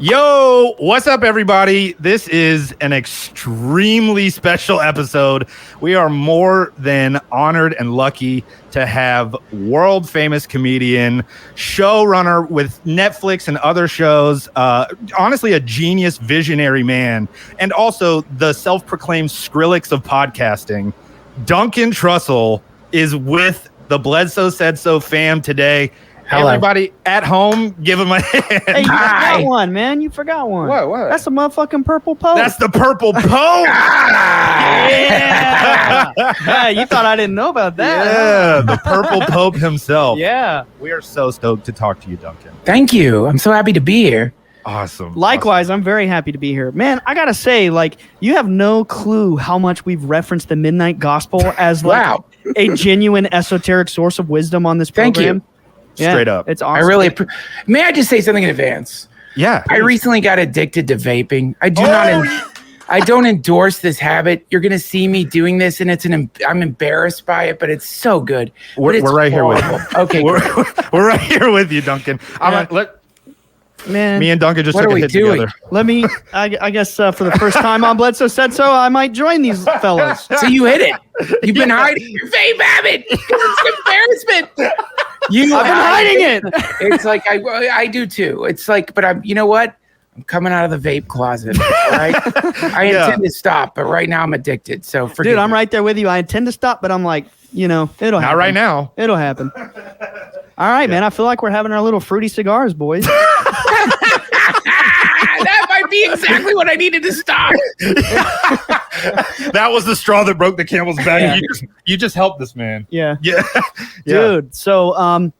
Yo, what's up, everybody? This is an extremely special episode. We are more than honored and lucky to have world-famous comedian, showrunner with Netflix and other shows, honestly, a genius, visionary man, and also the self-proclaimed Skrillex of podcasting. Duncan Trussell is with the Bledsoe Said So fam today. Hello. Everybody at home, give him a hand. Hey, you forgot one, man. You forgot one. What? That's the motherfucking Purple Pope. That's the Purple Pope. Yeah. Yeah, you thought I didn't know about that. Yeah, the Purple Pope himself. Yeah. We are so stoked to talk to you, Duncan. Thank you. I'm so happy to be here. Awesome. Likewise, I'm very happy to be here. Man, I gotta say, you have no clue how much we've referenced the Midnight Gospel as a genuine esoteric source of wisdom on this program. Thank you. Yeah, straight up. It's awesome. May I just say something in advance? Yeah. I recently got addicted to vaping. I don't endorse this habit. You're going to see me doing this, and I'm embarrassed by it, but it's so good. We're right here with you. Okay. We're right here with you, Duncan. Man, me and Duncan just what took are a we hit doing? together. I guess for the first time on Bledsoe Said So, I might join these fellas. So you hit it. You've been hiding your vape habit. It's embarrassment. I've been hiding it. It's like I do too. It's like, but you know what? I'm coming out of the vape closet. All right? I intend to stop, but right now I'm addicted. So forgive Dude, I'm me. right there with you. I intend to stop, but I'm like, it'll happen. Not right now. It'll happen. All right, man. I feel like we're having our little fruity cigars, boys. That might be exactly what I needed to stop. That was the straw that broke the camel's back. Yeah. You just helped this man. Yeah. Yeah. Dude, so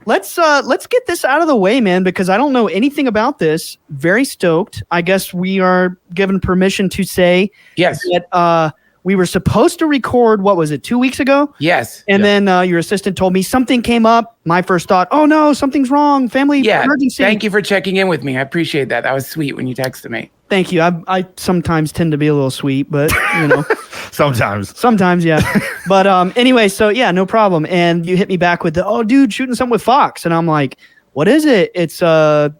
let's get this out of the way, man, because I don't know anything about this. Very stoked. I guess we are given permission to say Yes. that we were supposed to record, 2 weeks ago? Yes. And then your assistant told me something came up. My first thought, oh no, something's wrong. Family emergency. Thank you for checking in with me. I appreciate that. That was sweet when you texted me. Thank you. I sometimes tend to be a little sweet, but Sometimes, yeah. But anyway, so yeah, no problem. And you hit me back with dude, shooting something with Fox. And I'm like, what is it? It's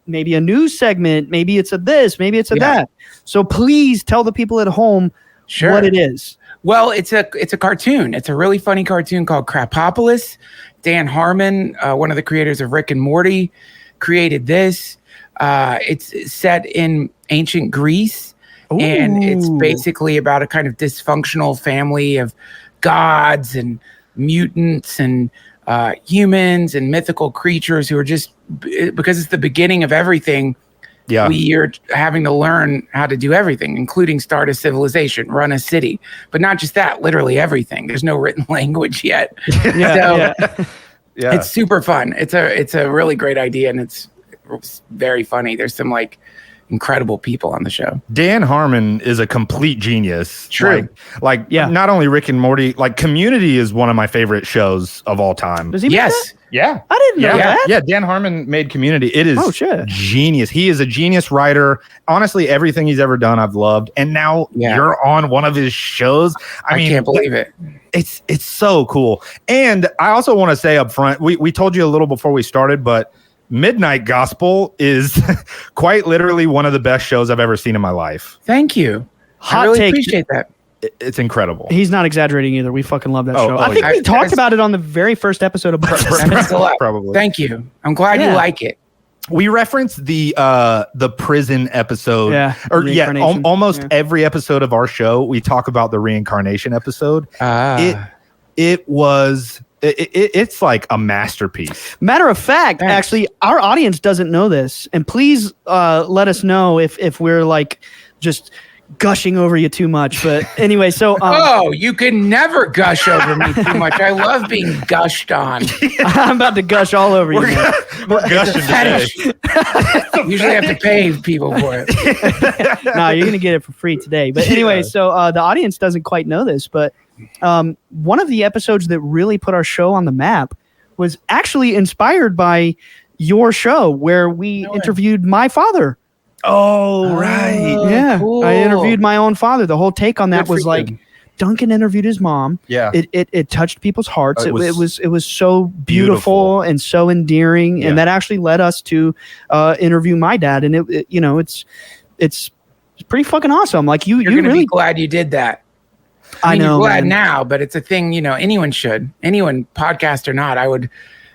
maybe a news segment. Maybe it's a this. Maybe it's a that. So please tell the people at home what it is. Well, it's a cartoon. It's a really funny cartoon called Krapopolis. Dan Harmon, one of the creators of Rick and Morty, created this. It's set in ancient Greece. Ooh. And it's basically about a kind of dysfunctional family of gods and mutants and humans and mythical creatures who are just, because it's the beginning of everything, we are having to learn how to do everything, including start a civilization, run a city. But not just that, literally everything. There's no written language yet. It's super fun. It's a really great idea, and it's very funny. There's some incredible people on the show. Dan Harmon is a complete genius. True. Not only Rick and Morty, Community is one of my favorite shows of all time. Does he make that? Yeah. I didn't know that. Yeah, Dan Harmon made Community. It is genius. He is a genius writer. Honestly, everything he's ever done, I've loved. And now you're on one of his shows. I mean, can't believe it. It's so cool. And I also want to say up front, we told you a little before we started, but Midnight Gospel is quite literally one of the best shows I've ever seen in my life. Thank you. Hot I really take. appreciate that. It's incredible. He's not exaggerating either. We fucking love that show. I think we talked about it on the very first episode of Probably. Thank you. I'm glad you like it. We referenced the prison episode. Almost every episode of our show, we talk about the reincarnation episode. It's like a masterpiece. Matter of fact, actually, our audience doesn't know this, and please let us know if we're just gushing over you too much. But anyway, so you can never gush over me too much. I love being gushed on. I'm about to gush all over you. We're gushing today. Usually have to pay people for it. No, you're gonna get it for free today. But anyway, so the audience doesn't quite know this, but one of the episodes that really put our show on the map was actually inspired by your show, where we interviewed my father. Oh, right. Yeah. Cool. I interviewed my own father. The whole take on that was Duncan interviewed his mom. Yeah. It touched people's hearts. It It was so beautiful and so endearing, and that actually led us to interview my dad. And it's pretty fucking awesome. Like you're gonna really be glad you did that. I know, you're glad man. now, but it's a thing, anyone should. Anyone, podcast or not, I would,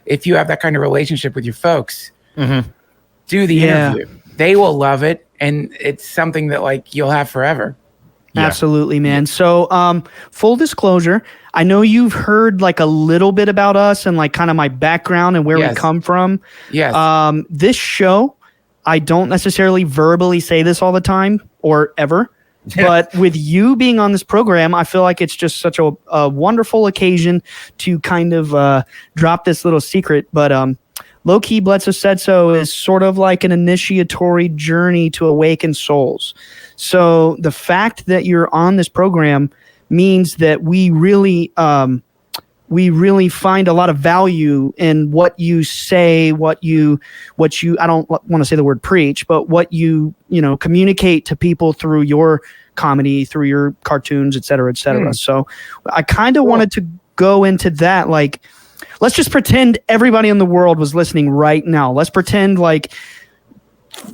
if you have that kind of relationship with your folks, do the interview. They will love it, and it's something that like you'll have forever. Yeah. Absolutely, man. So, full disclosure, I know you've heard like a little bit about us and like kind of my background and where we come from. Yes. This show, I don't necessarily verbally say this all the time or ever. But with you being on this program, I feel like it's just such a wonderful occasion to kind of drop this little secret. But low-key, Bledsoe Said So is sort of like an initiatory journey to awaken souls. So the fact that you're on this program means that we really find a lot of value in what you say, what you I don't want to say the word preach, but what you communicate to people through your comedy, through your cartoons, et cetera, et cetera. So I kind of wanted to go into that. Like, let's just pretend everybody in the world was listening right now. Let's pretend like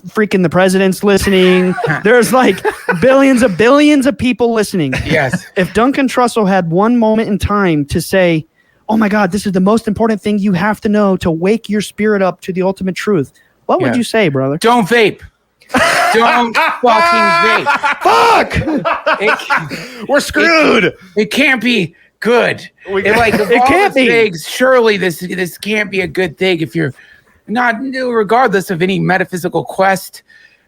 freaking the president's listening. There's like billions of people listening. Yes. If Duncan Trussell had one moment in time to say, oh my God, this is the most important thing you have to know to wake your spirit up to the ultimate truth, what would you say, brother? Don't vape. Don't fucking vape. Fuck! We're screwed. It can't be good. It can't be. Things, surely this can't be a good thing if you're not, regardless of any metaphysical quest,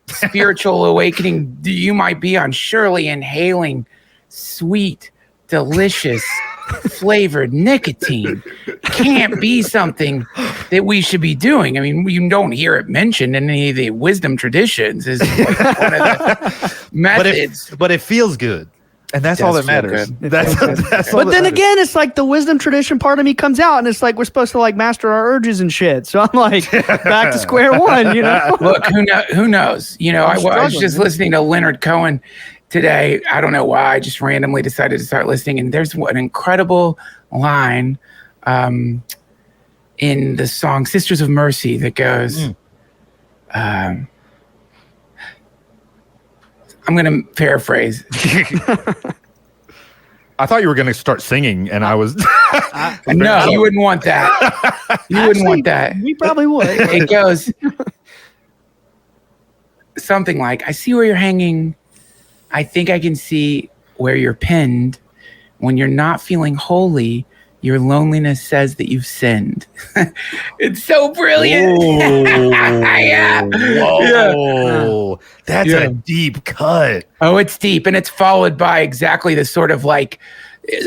spiritual awakening you might be on. Surely inhaling sweet, delicious, flavored nicotine can't be something that we should be doing. I mean, you don't hear it mentioned in any of the wisdom traditions as like one of the methods. But it feels good. And that's all that matters. But then again, it's like the wisdom tradition part of me comes out, and it's like we're supposed to like master our urges and shit. So I'm like back to square one, Look, who knows? I was just listening to Leonard Cohen today. I don't know why. I just randomly decided to start listening, and there's an incredible line in the song "Sisters of Mercy" that goes. I'm going to paraphrase. I thought you were going to start singing, and I was... No, you wouldn't want that. Wouldn't want that. We probably would. It goes something like, I see where you're hanging. I think I can see where you're pinned. When you're not feeling holy, your loneliness says that you've sinned. It's so brilliant. Whoa. That's a deep cut. Oh, it's deep. And it's followed by exactly the sort of like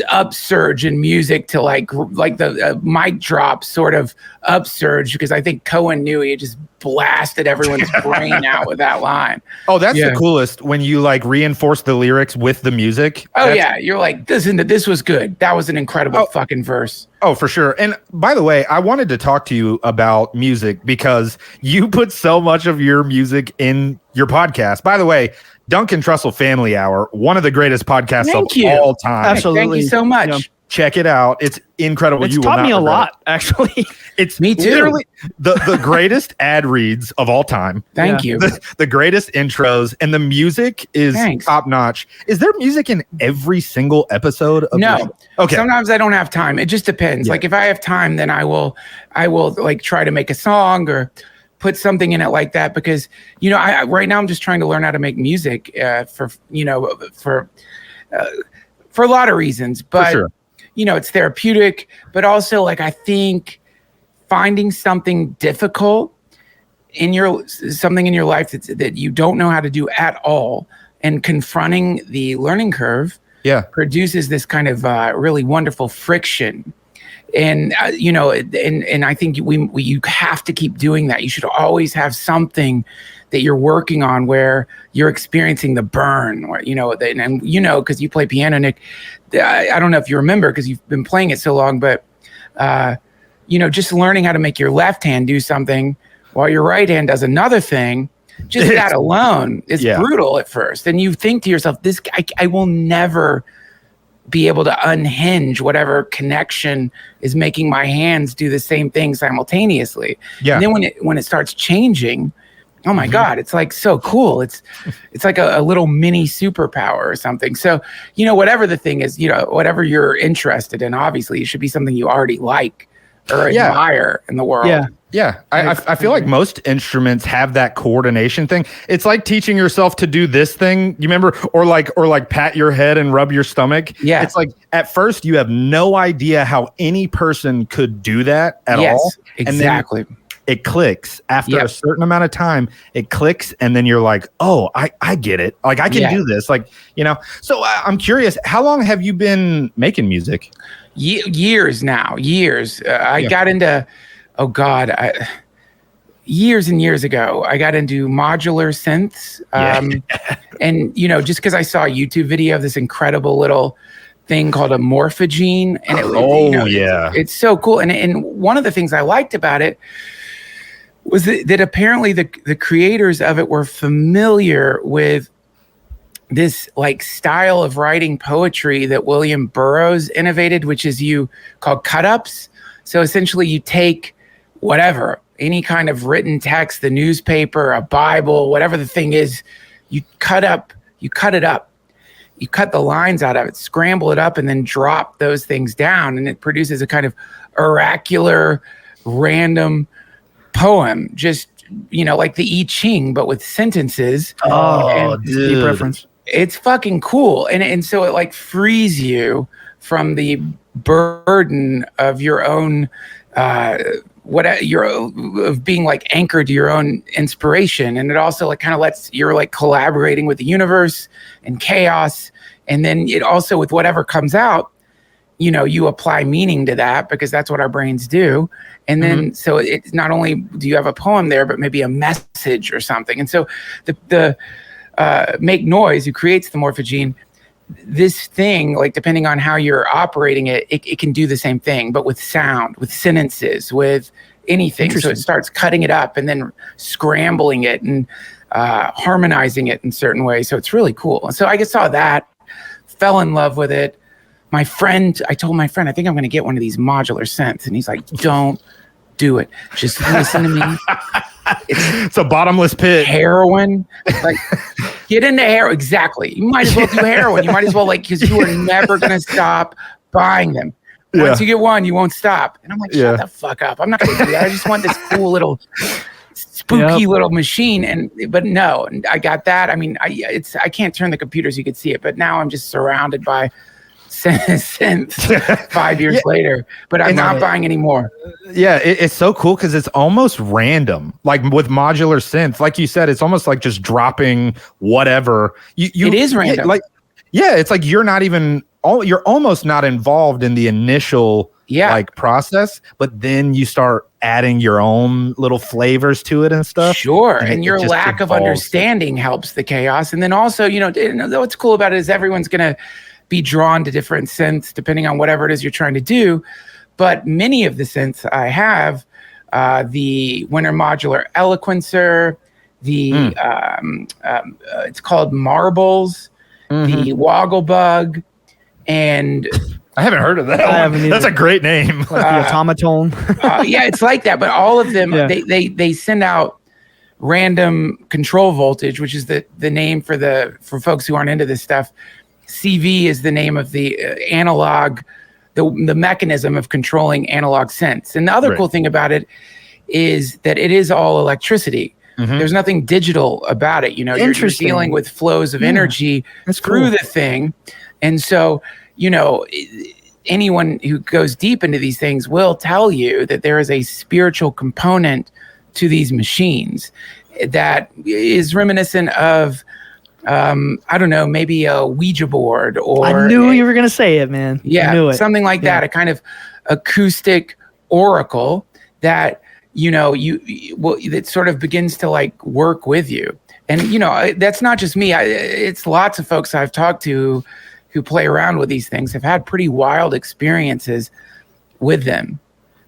upsurge in music to like the mic drop sort of upsurge, because I think Cohen knew he had just blasted everyone's brain out with that line. Oh, that's the coolest, when you like reinforce the lyrics with the music. You're like, this was good. That was an incredible fucking verse. Oh, for sure. And by the way, I wanted to talk to you about music because you put so much of your music in your podcast. By the way, Duncan Trussell Family Hour, one of the greatest podcasts of all time. Absolutely. Thank you so much. Check it out. It's incredible. It's taught me a lot, actually. It's me too. Literally the greatest ad reads of all time. Thank you. The greatest intros, and the music is top notch. Is there music in every single episode of No. the show? Okay. Sometimes I don't have time. It just depends. Like if I have time, then I will like try to make a song or put something in it like that, because I right now I'm just trying to learn how to make music for a lot of reasons, but for sure. It's therapeutic, but also like I think finding something difficult something in your life that you don't know how to do at all, and confronting the learning curve produces this kind of really wonderful friction. And and I think you have to keep doing that. You should always have something that you're working on where you're experiencing the burn, where, because you play piano, Nick. I don't know if you remember because you've been playing it so long, but just learning how to make your left hand do something while your right hand does another thing. Just that alone is brutal at first, and you think to yourself, I will never be able to unhinge whatever connection is making my hands do the same thing simultaneously. Yeah. And then when it starts changing, oh my God, it's like so cool. It's like a little mini superpower or something. So, whatever the thing is, whatever you're interested in, obviously it should be something you already like or admire in the world. Yeah. Yeah, I feel like most instruments have that coordination thing. It's like teaching yourself to do this thing. You remember, or like pat your head and rub your stomach. Yeah, it's like at first you have no idea how any person could do that at all. Exactly. And then it clicks after a certain amount of time. It clicks, and then you're like, "Oh, I get it. Like I can do this." Like So I'm curious, how long have you been making music? Years now. I got into. Oh God, years and years ago, I got into modular synths. And, just because I saw a YouTube video of this incredible little thing called a morphogene. And it's so cool. And one of the things I liked about it was that apparently the creators of it were familiar with this like style of writing poetry that William Burroughs innovated, which is called cut-ups. So essentially you take whatever, any kind of written text, the newspaper, a Bible, whatever the thing is, you cut it up, you cut the lines out of it, scramble it up, and then drop those things down. And it produces a kind of oracular, random poem, just, like the I Ching, but with sentences. Oh, deep reference. It's fucking cool. And so it like frees you from the burden of your own, of being like anchored to your own inspiration. And it also like kind of lets you're like collaborating with the universe and chaos. And then it also, with whatever comes out, you apply meaning to that because that's what our brains do. And then, so it's not only do you have a poem there, but maybe a message or something. And so the Make Noise, who creates the morphogene, this thing, like depending on how you're operating it, it can do the same thing, but with sound, with sentences, with anything. So it starts cutting it up and then scrambling it and harmonizing it in certain ways. So it's really cool. And so I just saw that, fell in love with it. I told my friend, I think I'm going to get one of these modular synths. And he's like, don't do it. Just listen to me. It's a bottomless pit. Heroin. Like, get into heroin. Exactly. You might as well do heroin. You might as well, because you are never going to stop buying them. Once you get one, you won't stop. And I'm like, shut the fuck up. I'm not going to do that. I just want this cool little spooky little machine. But no, I got that. I mean, I can't turn the computer so you could see it, but now I'm just surrounded by synths 5 years later, but I'm not buying any more. Yeah, it's so cool because it's almost random. Like with modular synths, like you said, it's almost like just dropping whatever. It is random. It's like you're almost not involved in the initial process, but then you start adding your own little flavors to it and stuff. Sure, and your lack of understanding helps the chaos. And then also, what's cool about it is everyone's gonna be drawn to different synths depending on whatever it is you're trying to do. But many of the synths I have, the Winter Modular Eloquencer, it's called Marbles, the Wogglebug, and I haven't heard of that. That's a great name. Like the automaton. It's like that. But all of them, they send out random control voltage, which is the name for folks who aren't into this stuff. CV is the name of the analog, the mechanism of controlling analog synths. And the other cool thing about it is that it is all electricity. There's nothing digital about it. You're dealing with flows of energy through the thing. And so, anyone who goes deep into these things will tell you that there is a spiritual component to these machines that is reminiscent of, I don't know, maybe a Ouija board, or I knew you were going to say it, man. Yeah, I knew it. Something like that, a kind of acoustic oracle that, that sort of begins to like work with you. And, that's not just me. It's lots of folks I've talked to who play around with these things have had pretty wild experiences with them.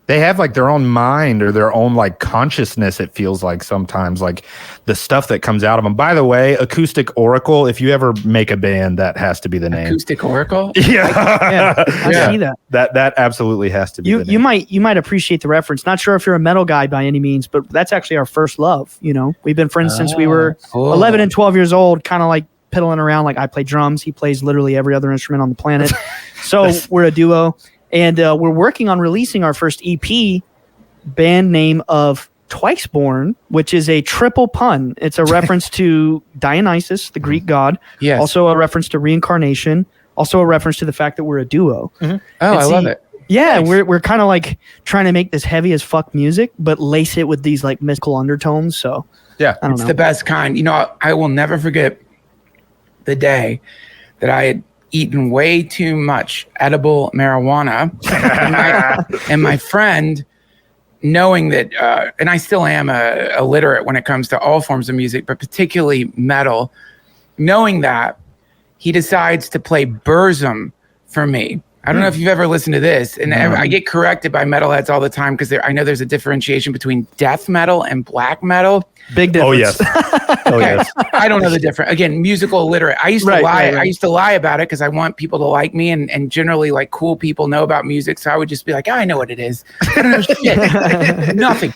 They have like their own mind or their own like consciousness. It feels like sometimes like the stuff that comes out of them. By the way, Acoustic Oracle, if you ever make a band, that has to be the name. Acoustic Oracle? Yeah. I see that. That absolutely has to be the name. You might appreciate the reference. Not sure if you're a metal guy by any means, but that's actually our first love. You know, we've been friends since we were 11 and 12 years old, kind of like piddling around. Like I play drums. He plays literally every other instrument on the planet. So we're a duo. And we're working on releasing our first EP, band name of Twiceborn, which is a triple pun. It's a reference to Dionysus, the Greek god. Yes. Also a reference to reincarnation. Also a reference to the fact that we're a duo. Mm-hmm. Oh, I love it. Yeah, nice. We're kind of like trying to make this heavy as fuck music, but lace it with these like mystical undertones. So yeah, it's the best kind. You know, I will never forget the day that I had eaten way too much edible marijuana, and my friend, knowing that, and I still am a illiterate when it comes to all forms of music, but particularly metal, knowing that, he decides to play Burzum for me. I don't know if you've ever listened to this, and I get corrected by metalheads all the time because I know there's a differentiation between death metal and black metal. Big difference. Oh yes. Oh yes. I don't know the difference. Again, musical illiterate. I used to lie. Right. I used to lie about it because I want people to like me, and generally like cool people know about music. So I would just be like, I know what it is. I don't know shit. Nothing.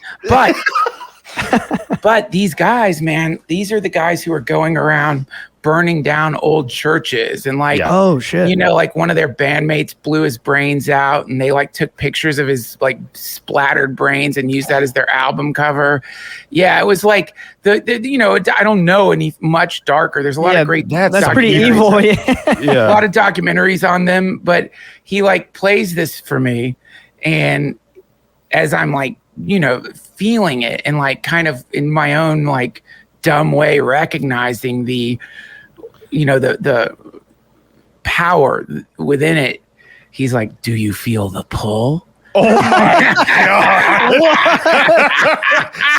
But these guys, man, these are the guys who are going around burning down old churches and like, oh shit, you know, like one of their bandmates blew his brains out and they like took pictures of his like splattered brains and used that as their album cover. Yeah, it was like the you know, I don't know any much darker. There's a lot of great. That's pretty evil. Yeah, a lot of documentaries on them. But he like plays this for me, and as I'm like, you know, feeling it and like kind of in my own like dumb way recognizing the, you know, the power within it, he's like, do you feel the pull? Oh my God.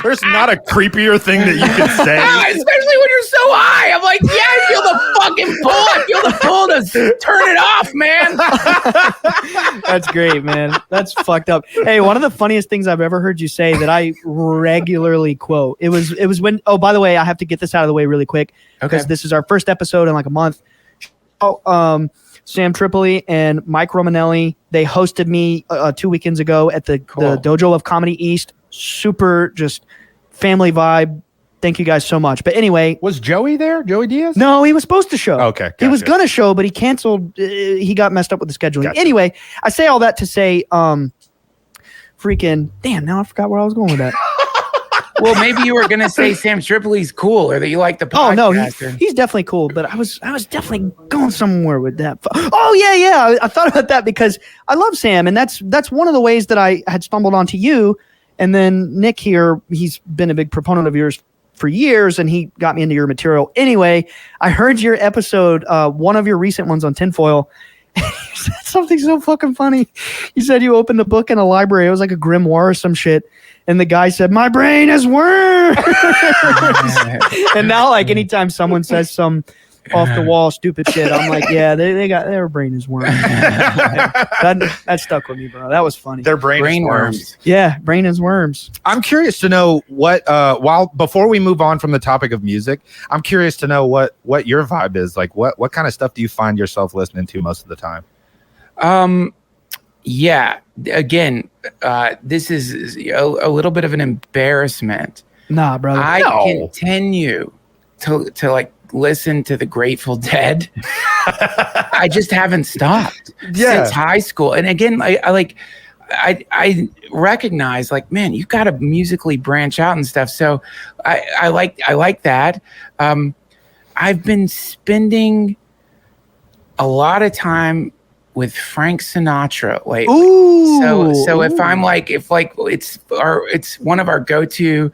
There's not a creepier thing that you could say. Especially when you're so high. I'm like, yeah, I feel the fucking pull. I feel the pull to turn it off, man. That's great, man. That's fucked up. Hey, one of the funniest things I've ever heard you say that I regularly quote, it was when, oh, by the way, I have to get this out of the way really quick because this is our first episode in like a month. Sam Tripoli and Mike Romanelli, they hosted me 2 weekends ago at the Dojo of Comedy East. Super just family vibe. Thank you guys so much. But anyway. Was Joey there? Joey Diaz? No, he was supposed to show. Okay. Gotcha. He was going to show, but he canceled. He got messed up with the scheduling. Gotcha. Anyway, I say all that to say, freaking, damn, now I forgot where I was going with that. Well, maybe you were going to say Sam Tripoli's cool or that you like the podcast. Oh, no, he's definitely cool, but I was definitely going somewhere with that. Oh, yeah. I thought about that because I love Sam, and that's one of the ways that I had stumbled onto you. And then Nick here, he's been a big proponent of yours for years, and he got me into your material. Anyway, I heard your episode, one of your recent ones on tinfoil. You said something so fucking funny. You said you opened a book in a library. It was like a grimoire or some shit. And the guy said, my brain has worms. And now, like, anytime someone says some off the wall stupid shit, I'm like, yeah, they got their brain is worms. that stuck with me, bro. That was funny. Their brain is worms. Yeah, brain is worms. I'm curious to know what before we move on from the topic of music, I'm curious to know what your vibe is. Like what kind of stuff do you find yourself listening to most of the time? Yeah, again, this is a little bit of an embarrassment. Nah, brother. I continue to like listen to the Grateful Dead. I just haven't stopped since high school. And again, I recognize like, man, you got to musically branch out and stuff. So I like that. I've been spending a lot of time with Frank Sinatra lately. Ooh, so if I'm like, it's one of our go-to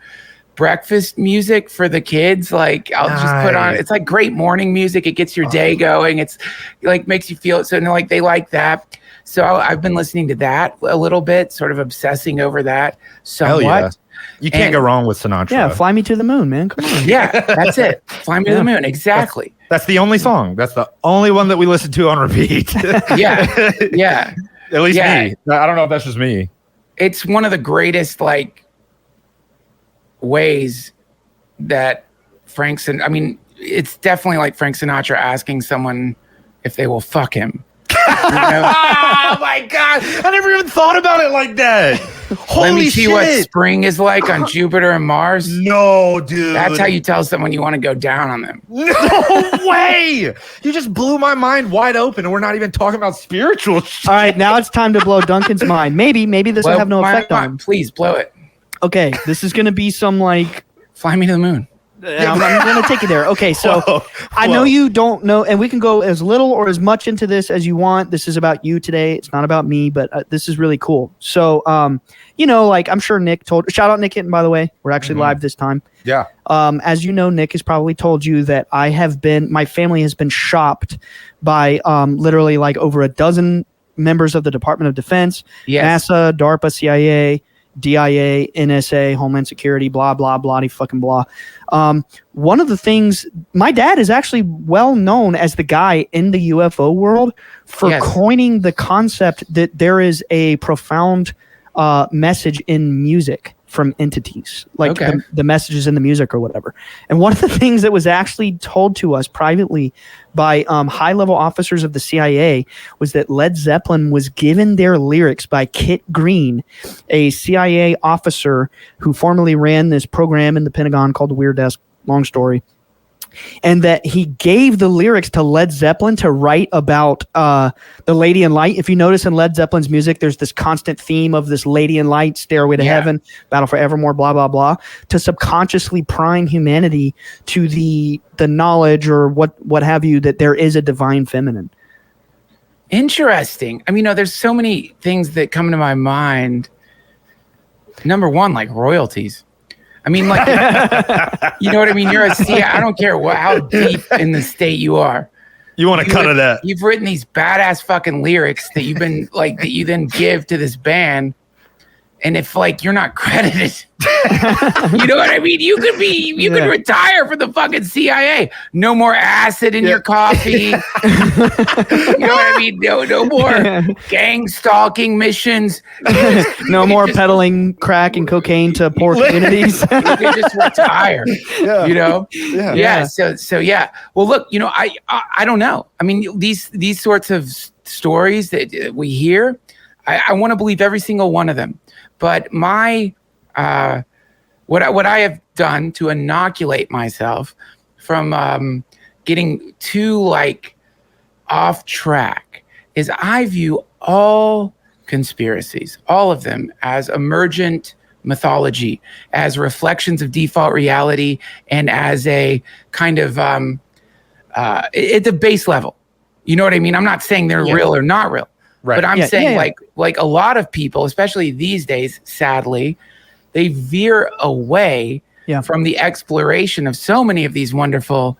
breakfast music for the kids, like I'll just put on, it's like great morning music. It gets your day going. It's like makes you feel so like they like that. So I've been listening to that a little bit, sort of obsessing over that somewhat. Hell yeah. You can't go wrong with Sinatra. Yeah, Fly Me to the Moon, man. Come on. Yeah, that's it. Fly Me to the Moon. Exactly. That's the only song. That's the only one that we listen to on repeat. Yeah. At least me. I don't know if that's just me. it's one of the greatest like ways that it's definitely like Frank Sinatra asking someone if they will fuck him. You know? Oh my God. I never even thought about it like that. Holy Let me see shit. what spring is like on Jupiter and Mars. No, dude. That's how you tell someone you want to go down on them. No way. You just blew my mind wide open, and we're not even talking about spiritual shit. All right, now it's time to blow Duncan's mind. Maybe this will have no effect on him. Please blow it. Okay, this is going to be some like... Fly me to the moon. I'm going to take you there. Okay, so Whoa. I know you don't know, and we can go as little or as much into this as you want. This is about you today. It's not about me, but this is really cool. So, like I'm sure Nick told. Shout out Nick Hinton, by the way. We're actually live this time. Yeah. As you know, Nick has probably told you that my family has been shopped by literally like over a dozen members of the Department of Defense, NASA, DARPA, CIA, DIA, NSA, Homeland Security, blah, blah, blah, fucking blah. One of the things, my dad is actually well known as the guy in the UFO world for coining the concept that there is a profound message in music from entities, like the messages in the music or whatever. And one of the things that was actually told to us privately by high-level officers of the CIA was that Led Zeppelin was given their lyrics by Kit Green, a CIA officer who formerly ran this program in the Pentagon called the Weird Desk, long story. And that he gave the lyrics to Led Zeppelin to write about the Lady in Light. If you notice in Led Zeppelin's music, there's this constant theme of this Lady in Light, Stairway to Heaven, Battle for Evermore, blah, blah, blah, to subconsciously prime humanity to the knowledge or what have you, that there is a divine feminine. Interesting. I mean, there's so many things that come to my mind. Number one, like royalties. I mean, like, you know what I mean? You're a CIA. I don't care how deep in the state you are. You want a cut of that. You've written these badass fucking lyrics that you've been like, that you then give to this band. And if like you're not credited, you know what I mean? You could retire from the fucking CIA. No more acid in your coffee. You know what I mean? No more gang stalking missions. No more peddling crack and cocaine to poor communities. You can just retire. You know? Yeah. So yeah. Well, look, I don't know. I mean, these sorts of stories that we hear, I want to believe every single one of them. But my what I have done to inoculate myself from getting too like off track is I view all conspiracies, all of them, as emergent mythology, as reflections of default reality, and as a kind of at the base level. You know what I mean? I'm not saying they're real or not real. Right. But I'm saying like a lot of people, especially these days, sadly, they veer away from the exploration of so many of these wonderful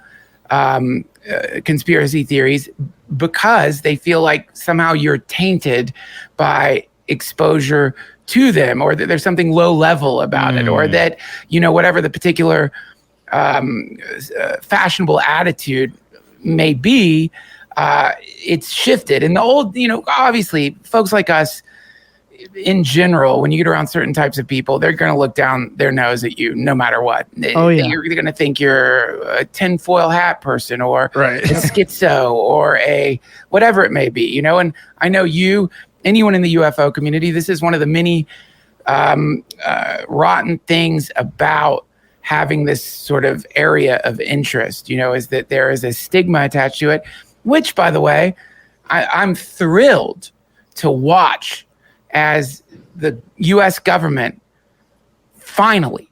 conspiracy theories because they feel like somehow you're tainted by exposure to them, or that there's something low level about it, or that, whatever the particular fashionable attitude may be, it's shifted. And the old, obviously folks like us in general, when you get around certain types of people, they're going to look down their nose at you no matter what. You're going to think you're a tinfoil hat person, or a schizo, or a whatever it may be, and I know anyone in the UFO community, this is one of the many rotten things about having this sort of area of interest, is that there is a stigma attached to it, which, by the way, I'm thrilled to watch as the U.S. government finally,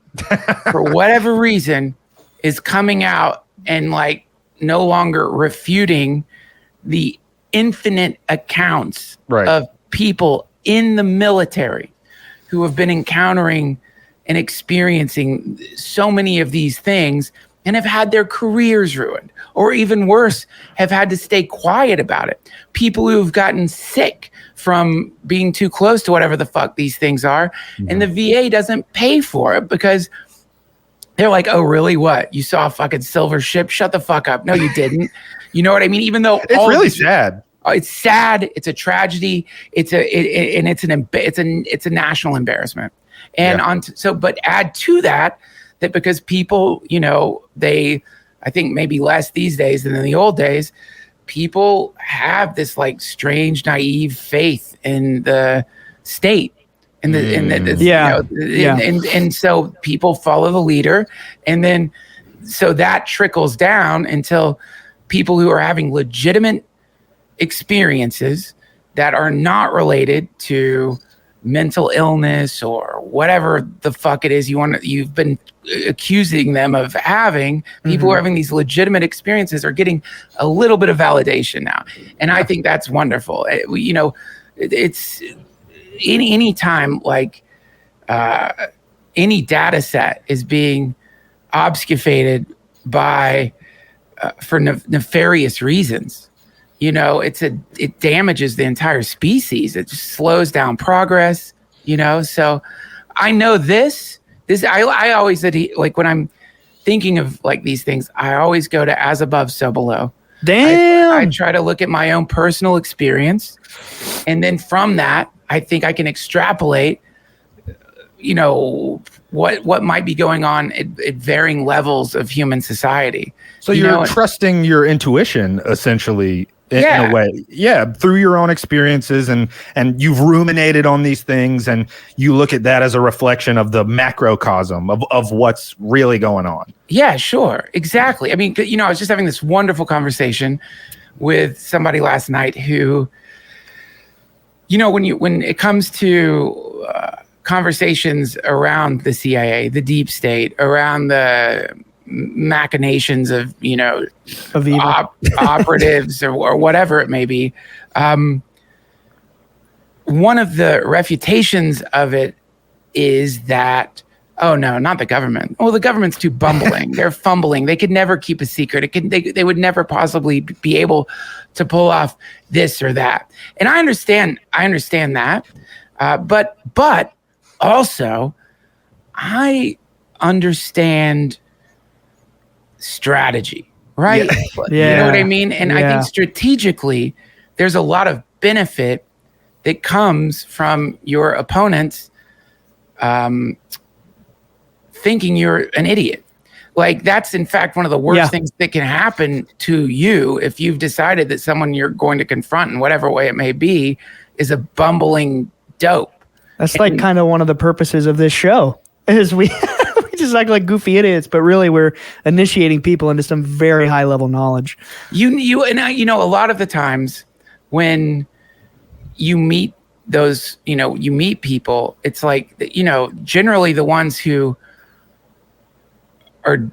for whatever reason, is coming out and like no longer refuting the infinite accounts of people in the military who have been encountering and experiencing so many of these things and have had their careers ruined, or even worse, have had to stay quiet about it. People who have gotten sick from being too close to whatever the fuck these things are, and the VA doesn't pay for it because they're like, oh, really? What? You saw a fucking silver ship? Shut the fuck up. No, you didn't. You know what I mean? Even though it's really sad. It's sad. It's a tragedy. It's a national embarrassment. And but add to that because people, I think maybe less these days than in the old days, people have this like strange, naive faith in the state. And so people follow the leader, and then so that trickles down until people who are having legitimate experiences that are not related to mental illness or whatever the fuck it is you've been accusing them of having. People who are having these legitimate experiences are getting a little bit of validation now, and I think that's wonderful. It's any time like any data set is being obfuscated by for nefarious reasons, it damages the entire species. It just slows down progress, so I know this I always said, like, when I'm thinking of like these things, I always go to as above so below. Damn. I try to look at my own personal experience, and then from that I think I can extrapolate, what might be going on at varying levels of human society. So you're trusting your intuition, essentially, in a way. Yeah, through your own experiences, and you've ruminated on these things, and you look at that as a reflection of the macrocosm of what's really going on. Yeah, sure. Exactly. I mean, I was just having this wonderful conversation with somebody last night who, when it comes to conversations around the CIA, the deep state, around the machinations of operatives or whatever it may be, one of the refutations of it is that, oh no, not the government. Well, the government's too bumbling. They're fumbling. They could never keep a secret. They would never possibly be able to pull off this or that. And I understand that. But also, I understand strategy, right? Yeah. You know what I mean? And I think strategically, there's a lot of benefit that comes from your opponents thinking you're an idiot. Like, that's in fact one of the worst things that can happen to you if you've decided that someone you're going to confront in whatever way it may be is a bumbling dope. That's like kind of one of the purposes of this show is we just act like goofy idiots, but really we're initiating people into some very high level knowledge. A lot of the times when you meet those, you meet people, it's like, generally the ones who are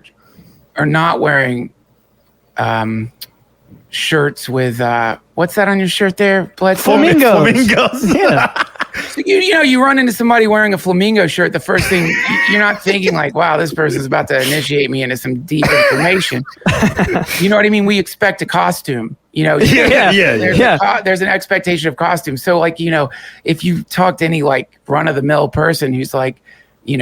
not wearing shirts with what's that on your shirt there, Bledsoe? Flamingos. Yeah. So you run into somebody wearing a flamingo shirt, the first thing you're not thinking like, wow, this person's about to initiate me into some deep information. You know what I mean? We expect a costume, there's an expectation of costume. So like, if you talk to any like run of the mill person who's like,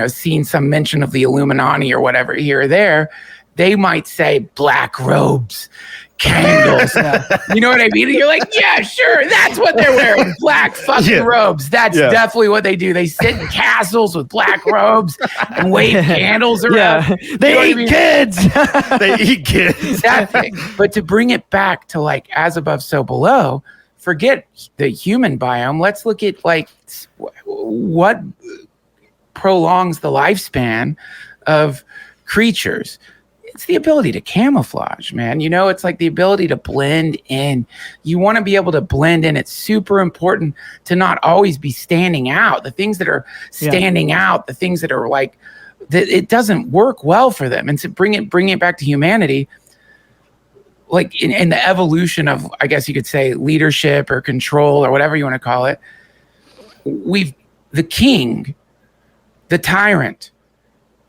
seen some mention of the Illuminati or whatever here or there, they might say black robes, candles. You know what I mean? And you're like, yeah, sure, that's what they're wearing. Black fucking robes. That's definitely what they do. They sit in castles with black robes and wave candles around. Yeah. They eat kids. They eat kids. That thing. But to bring it back to like as above, so below, forget the human biome. Let's look at like what prolongs the lifespan of creatures. It's the ability to camouflage, man. It's like the ability to blend in. You want to be able to blend in. It's super important to not always be standing out. The things that are standing out, the things that are like, it doesn't work well for them. And to bring it back to humanity, like in the evolution of, I guess you could say, leadership or control or whatever you want to call it, the king, the tyrant,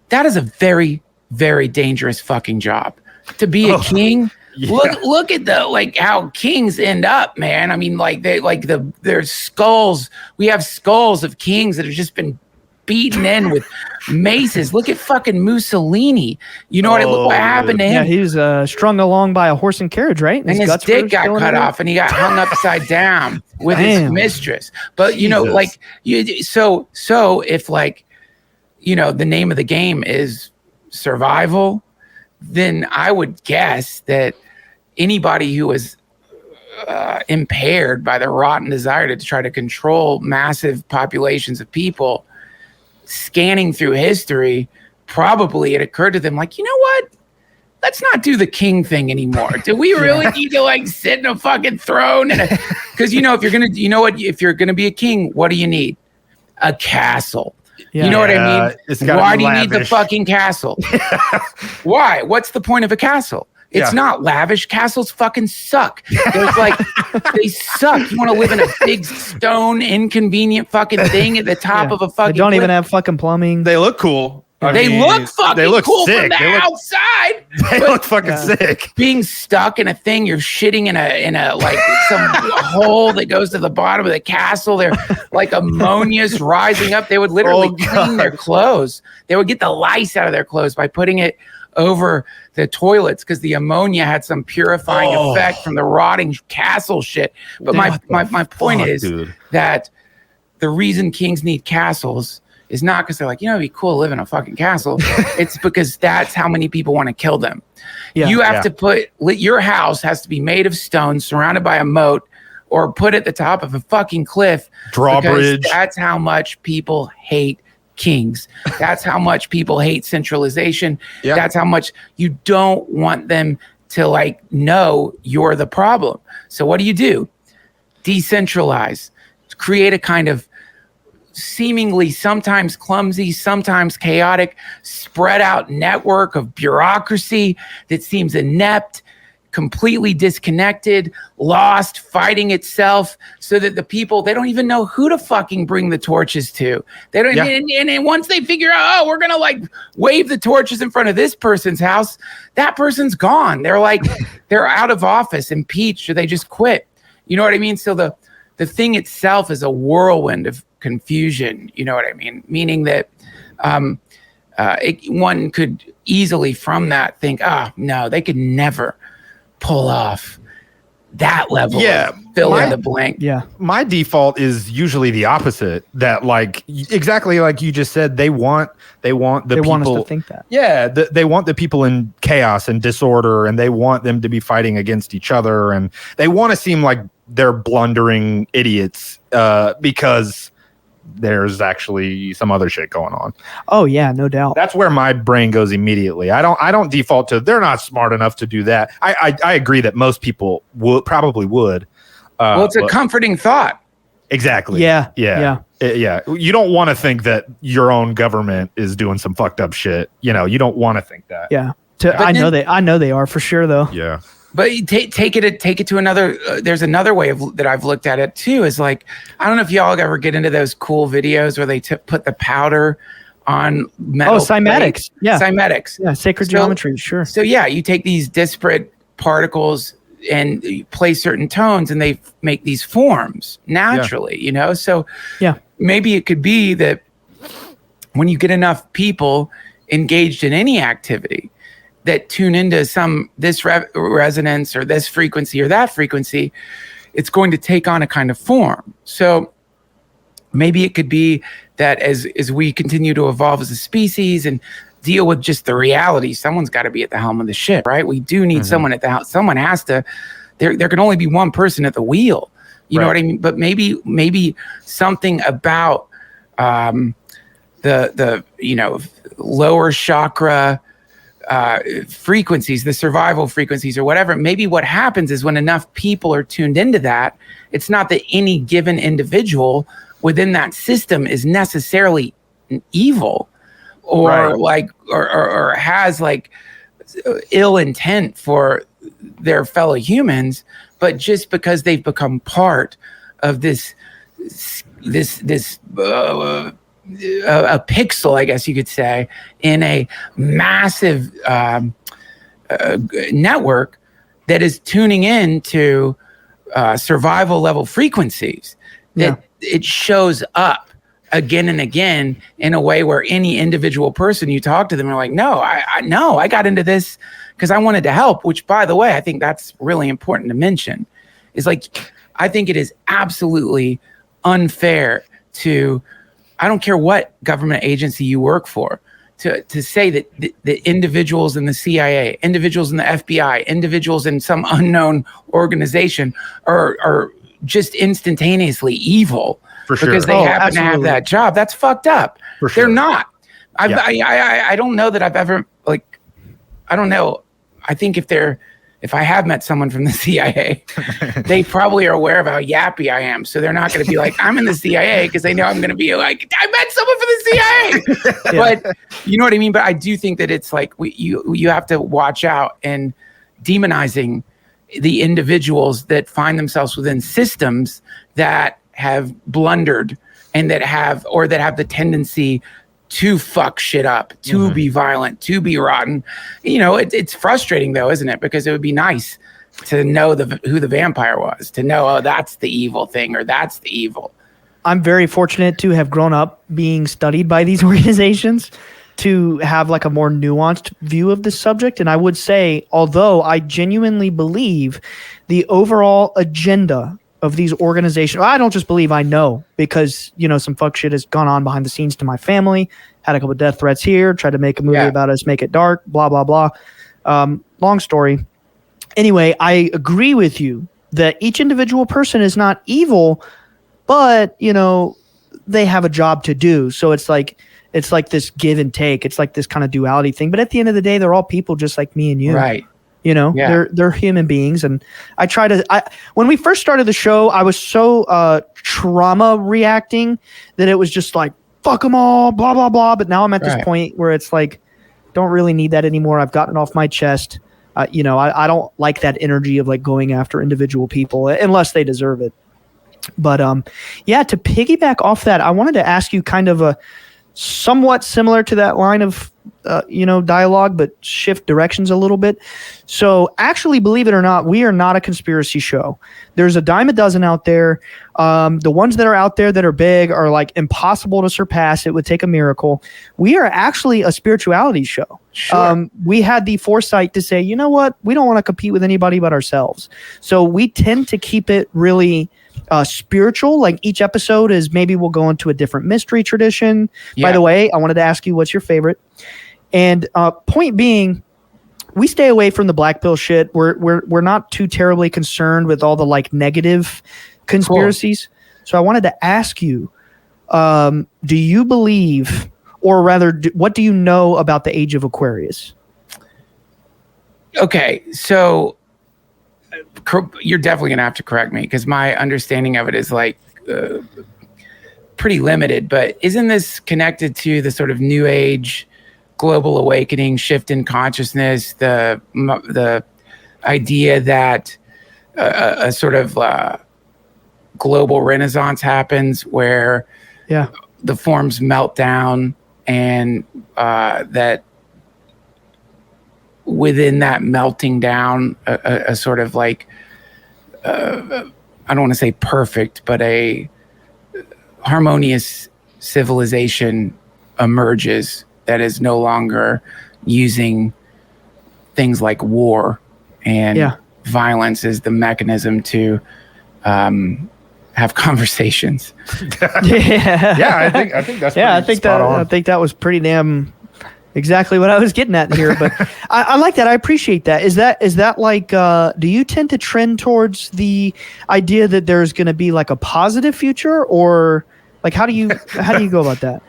that is a very, very dangerous fucking job to be a king. Look at how kings end up, man. I mean, like there's skulls. We have skulls of kings that have just been beaten in with maces. Look at fucking Mussolini. You know what happened to him? Yeah, he was strung along by a horse and carriage, right? And his dick got cut off, and he got hung upside down with his mistress. But you know, like so if like, you know, the name of the game is survival, then I would guess that anybody who is impaired by the rotten desire to try to control massive populations of people, scanning through history, probably it occurred to them like, you know what? Let's not do the king thing anymore. Do we really need to like sit in a fucking throne? Because you know, if you're gonna be a king, what do you need? A castle. Yeah. You know what I mean? Why do you need the fucking castle? Why? What's the point of a castle? It's not lavish. Castles fucking suck. There's like, they suck. You want to live in a big stone, inconvenient fucking thing at the top of a fucking. They don't even have fucking plumbing. They look cool. They look fucking cool sick. From the outside. They look fucking sick. Being stuck in a thing, you're shitting in a like some hole that goes to the bottom of the castle. They're like ammonia's rising up. They would literally clean their clothes. They would get the lice out of their clothes by putting it over the toilets because the ammonia had some purifying effect from the rotting castle shit. But my point is that the reason kings need castles is not because they're like, you know, it'd be cool to live in a fucking castle. It's because that's how many people want to kill them. Yeah, you have to your house has to be made of stone, surrounded by a moat, or put at the top of a fucking cliff. Drawbridge. That's how much people hate kings. That's how much people hate centralization. Yeah. That's how much you don't want them to like know you're the problem. So what do? Decentralize. Create a kind of seemingly sometimes clumsy, sometimes chaotic, spread out network of bureaucracy that seems inept, completely disconnected, lost, fighting itself, so that the people, they don't even know who to fucking bring the torches to. They don't, and once they figure out, we're gonna like wave the torches in front of this person's house, that person's gone. They're like, they're out of office, impeached, or they just quit. You know what I mean? So the thing itself is a whirlwind of confusion. You know what I mean? Meaning that one could easily from that think, no, they could never pull off that level of fill in the blank. Yeah. My default is usually the opposite, that like exactly like you just said, they want people want us to think that. Yeah, they want the people in chaos and disorder, and they want them to be fighting against each other, and they want to seem like they're blundering idiots because there's actually some other shit going on. Oh yeah, no doubt. That's where my brain goes immediately. I don't default to they're not smart enough to do that. I agree that most people probably would. Well, it's a comforting thought. Exactly. Yeah. You don't want to think that your own government is doing some fucked up shit. You know, you don't want to think that. Yeah. I know they are for sure though. Yeah. But take it to another. There's another way that I've looked at it too. Is like, I don't know if y'all ever get into those cool videos where they put the powder on metal. Oh, cymatics. Yeah, cymatics. Yeah, sacred geometry. Sure. So yeah, you take these disparate particles and you play certain tones, and they make these forms naturally. You know, so maybe it could be that when you get enough people engaged in any activity that tune into this resonance or this frequency or that frequency, it's going to take on a kind of form. So maybe it could be that as we continue to evolve as a species and deal with just the reality, someone's got to be at the helm of the ship, right? We do need someone at the helm. Someone has to. There can only be one person at the wheel. You know what I mean? But maybe something about the lower chakra frequencies, the survival frequencies or whatever. Maybe what happens is when enough people are tuned into that, it's not that any given individual within that system is necessarily evil or or has like ill intent for their fellow humans, but just because they've become part of this a pixel, I guess you could say, in a massive network that is tuning in to survival level frequencies, that it shows up again and again in a way where any individual person you talk to them are like, no, I got into this because I wanted to help, which, by the way, I think that's really important to mention. Is like, I think it is absolutely unfair to, I don't care what government agency you work for, to say that the individuals in the CIA, individuals in the FBI, individuals in some unknown organization are just instantaneously evil because they happen to have that job. That's fucked up. They're not. I don't know that I've ever, like, I don't know. I think if I have met someone from the CIA, they probably are aware of how yappy I am. So they're not going to be like, I'm in the CIA, because they know I'm going to be like, I met someone from the CIA. But you know what I mean? But I do think that it's like, you have to watch out and demonizing the individuals that find themselves within systems that have blundered and that have the tendency to fuck shit up, to be violent, to be rotten. You know, it's frustrating though, isn't it? Because it would be nice to know who the vampire was, to know, oh, that's the evil thing, or that's the evil. I'm very fortunate to have grown up being studied by these organizations to have like a more nuanced view of this subject. And I would say, although I genuinely believe the overall agenda of these organizations, I don't just believe, I know, because, you know, some fuck shit has gone on behind the scenes to my family, had a couple of death threats here, tried to make a movie about us, make it dark, blah, blah, blah. Long story. Anyway, I agree with you that each individual person is not evil, but, you know, they have a job to do. So it's like this give and take. It's like this kind of duality thing. But at the end of the day, they're all people just like me and you. Right. You know, they're human beings. And when we first started the show, I was so trauma reacting that it was just like, fuck them all, blah, blah, blah. But now I'm at this point where it's like, don't really need that anymore. I've gotten it off my chest. You know, I don't like that energy of like going after individual people unless they deserve it. But to piggyback off that, I wanted to ask you kind of a somewhat similar to that line of dialogue, but shift directions a little bit. So actually, believe it or not, we are not a conspiracy show. There's a dime a dozen out there. The ones that are out there that are big are like impossible to surpass. It would take a miracle. We are actually a spirituality show. Sure. We had the foresight to say, you know what? We don't want to compete with anybody but ourselves. So we tend to keep it really spiritual. Like each episode is, maybe we'll go into a different mystery tradition. By the way, I wanted to ask you, what's your favorite? And point being, we stay away from the black pill shit. We're not too terribly concerned with all the like negative conspiracies. Cool. So I wanted to ask you, do you believe, or rather, what do you know about the age of Aquarius? Okay, so you're definitely gonna have to correct me, because my understanding of it is like pretty limited. But isn't this connected to the sort of new age, global awakening, shift in consciousness, the idea that a sort of global renaissance happens where the forms melt down, and that within that melting down, a sort of like, I don't want to say perfect, but a harmonious civilization emerges that is no longer using things like war and violence as the mechanism to have conversations. I think that's I think that was pretty damn exactly what I was getting at here. But I like that. I appreciate that. Is that like, do you tend to trend towards the idea that there's going to be like a positive future, or like how do you go about that?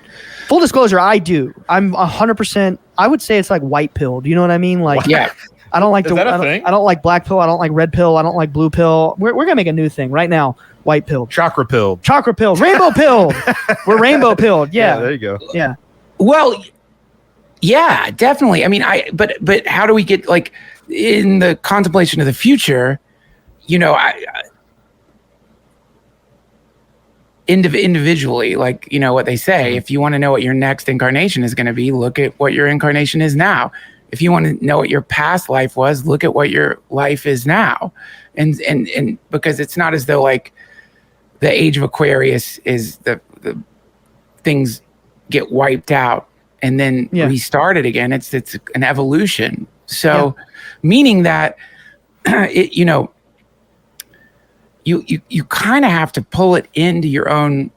Full disclosure, I do. I'm 100%. I would say it's like white pill. Do you know what I mean? Like, I don't like I don't like black pill. I don't like red pill. I don't like blue pill. We're gonna make a new thing right now. White pill, chakra pill, rainbow pill. We're rainbow pilled. Yeah, there you go. Yeah. Well, yeah, definitely. I mean, but how do we get, like, in the contemplation of the future? You know, individually, like, you know what they say, if you want to know what your next incarnation is going to be, look at what your incarnation is now. If you want to know what your past life was, look at what your life is now. And because it's not as though like the age of Aquarius is the things get wiped out and then restarted again. It's an evolution. So meaning that you kind of have to pull it into your own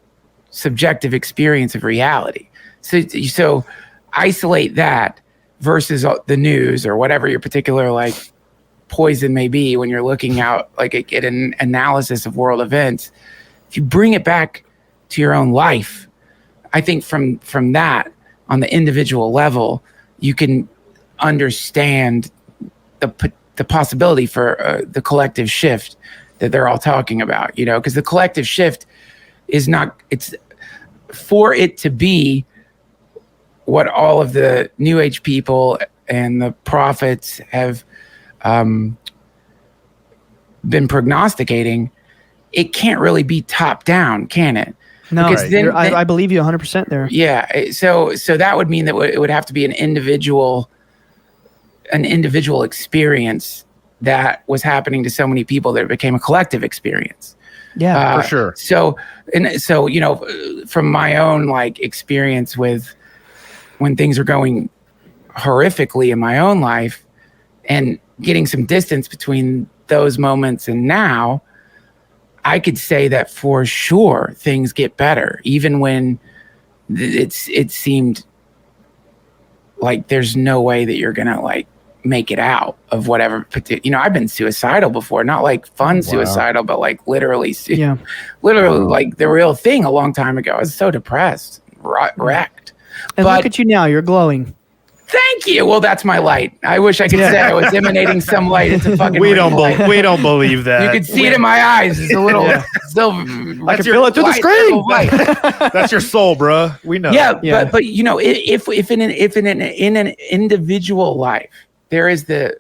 subjective experience of reality. So isolate that versus the news or whatever your particular like poison may be when you're looking out like at an analysis of world events. If you bring it back to your own life, I think from that on the individual level, you can understand the possibility for the collective shift that they're all talking about, because the collective shift is not, it's for it to be what all of the New Age people and the prophets have been prognosticating. It can't really be top down, can it? No, because I believe you 100% there. Yeah. So that would mean that it would have to be an individual experience that was happening to so many people that it became a collective experience. Yeah, for sure. So from my own like experience with when things are going horrifically in my own life and getting some distance between those moments and now, I could say that for sure things get better, even when it seemed like there's no way that you're gonna like make it out of whatever. I've been suicidal before, not like fun suicidal, but like literally, like the real thing a long time ago. I was so depressed, wrecked. And look at you now, you're glowing. Thank you. Well, that's my light. I wish I could say I was emanating some light. It's a fucking. We don't believe that. You can see it in my eyes. It's a little. Still, I can feel it through the screen. That's your soul, bro. We know. Yeah. But if in an individual life there is the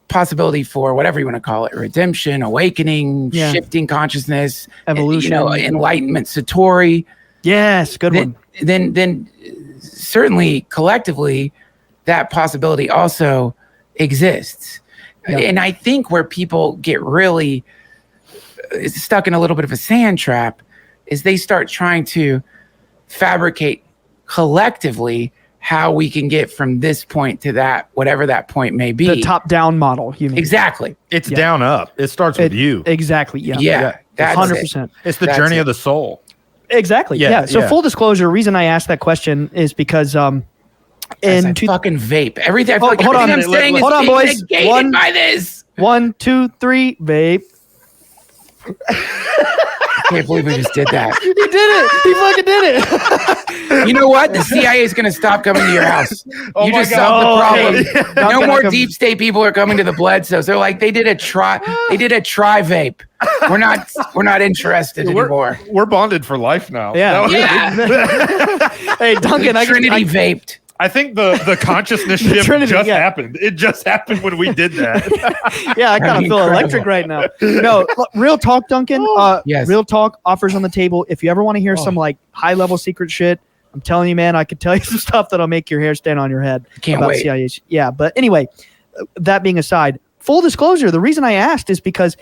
possibility for whatever you want to call it, redemption, awakening, shifting consciousness, evolution, enlightenment, satori. Yes, good one. Then certainly collectively, that possibility also exists. Yeah. And I think where people get really stuck in a little bit of a sand trap is they start trying to fabricate collectively how we can get from this point to that, whatever that point may be. The top-down model, you mean. Exactly. It's down up. It starts with you. Exactly, Yeah. That's 100%. It's the journey of the soul. Exactly. Yeah. So full disclosure, reason I asked that question is because fucking vape. Everything I feel like hold on, I'm saying is being boys. negated by this. 1, 2, 3, vape. I can't believe we just did that. He did it. He fucking did it. You know what? The CIA is going to stop coming to your house. Oh you my just God. solved the problem. No more deep state people are coming to the Bledsoes. They're like, they did a try vape. We're not interested anymore. We're bonded for life now. Yeah. Hey, Duncan, Trinity vaped. I think the consciousness shift happened. It just happened when we did that. I kind of feel electric right now. No, real talk, Duncan. Yes. Real talk, offers on the table. If you ever want to hear some like high level secret shit, I'm telling you, man, I could tell you some stuff that'll make your hair stand on your head. Can't about wait. CIA. Yeah, but anyway, that being aside, full disclosure, the reason I asked is because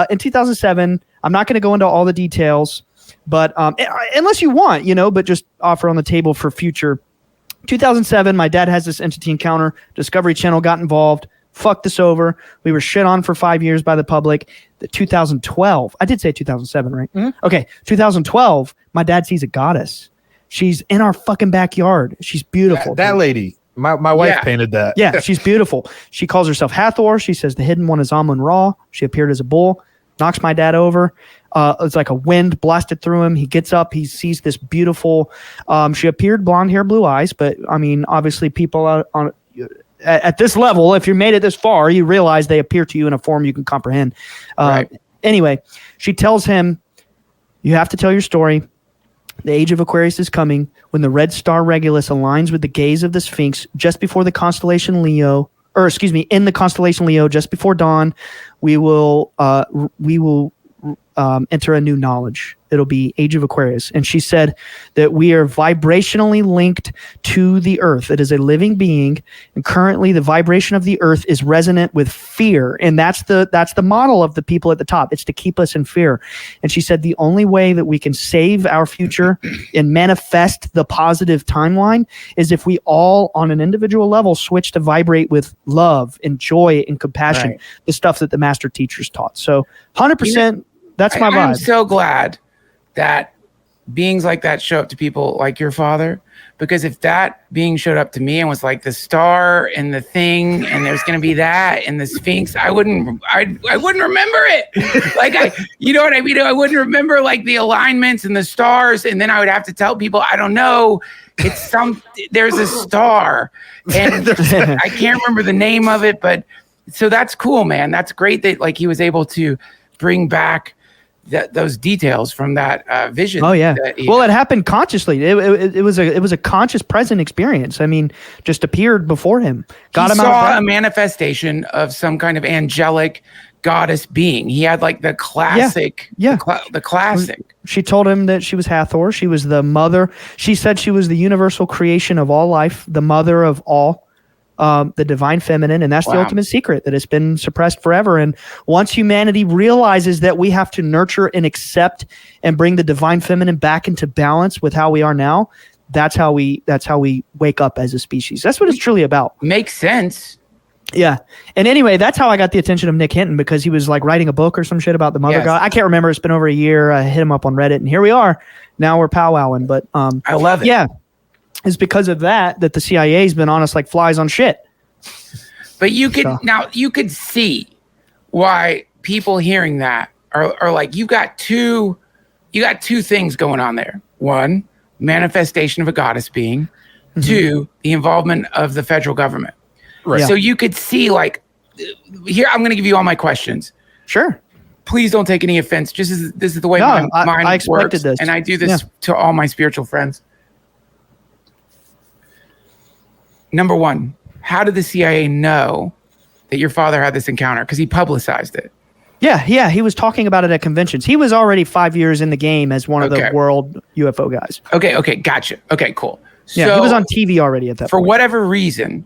in 2007, I'm not going to go into all the details, but unless you want, but just offer on the table for future. 2007, my dad has this entity encounter. Discovery Channel got involved, fucked us over. We were shit on for 5 years by the public. 2012, I did say 2007, right? Mm-hmm. Okay, 2012, my dad sees a goddess. She's in our fucking backyard. She's beautiful. That lady, my wife painted that. Yeah, she's beautiful. She calls herself Hathor. She says the hidden one is Amun-Ra. She appeared as a bull, knocks my dad over. It's like a wind blasted through him. He gets up. He sees this beautiful. She appeared blonde hair, blue eyes. But I mean, obviously, people at this level, if you made it this far, you realize they appear to you in a form you can comprehend. Right. Anyway, she tells him, "You have to tell your story. The age of Aquarius is coming when the red star Regulus aligns with the gaze of the Sphinx just before the constellation Leo." In the constellation Leo, just before dawn, we will enter a new knowledge. It'll be Age of Aquarius. And she said that we are vibrationally linked to the earth. It is a living being. And currently the vibration of the earth is resonant with fear. And that's the model of the people at the top. It's to keep us in fear. And she said the only way that we can save our future and manifest the positive timeline is if we all on an individual level switch to vibrate with love and joy and compassion, right. the stuff that the master teachers taught. So 100%, that's my vibe. I'm so glad that beings like that show up to people like your father, because if that being showed up to me and was like the star and the thing and there's going to be that and the Sphinx, I wouldn't remember it. Like, you know what I mean? I wouldn't remember like the alignments and the stars. And then I would have to tell people, I don't know, there's a star and I can't remember the name of it, but so that's cool, man. That's great that like he was able to bring back those details from that vision. Oh yeah. It happened consciously. It was a conscious present experience. I mean, just appeared before him. He saw a manifestation of some kind of angelic goddess being. He had like the classic. Yeah. The classic. She told him that she was Hathor. She was the mother. She said she was the universal creation of all life, the mother of all. The divine feminine, and that's the ultimate secret that has been suppressed forever. And once humanity realizes that we have to nurture and accept and bring the divine feminine back into balance with how we are now, that's how we wake up as a species. That's what it's truly about. Makes sense. Yeah. And anyway, that's how I got the attention of Nick Hinton, because he was like writing a book or some shit about the mother god. I can't remember. It's been over a year. I hit him up on Reddit, and here we are. Now we're powwowing. But I love it. Yeah. It's because of that the CIA has been on us like flies on shit. But you could see why people hearing that are like, you got two things going on there. One, manifestation of a goddess being. Mm-hmm. Two, the involvement of the federal government. Right. Yeah. So you could see like, here, I'm going to give you all my questions. Sure. Please don't take any offense. This is the way my mind works. This. And I do this to all my spiritual friends. Number one, how did the CIA know that your father had this encounter? Because he publicized it. Yeah. He was talking about it at conventions. He was already 5 years in the game as one of the world UFO guys. Okay, gotcha. Okay, cool. Yeah, he was on TV already at that point. For whatever reason,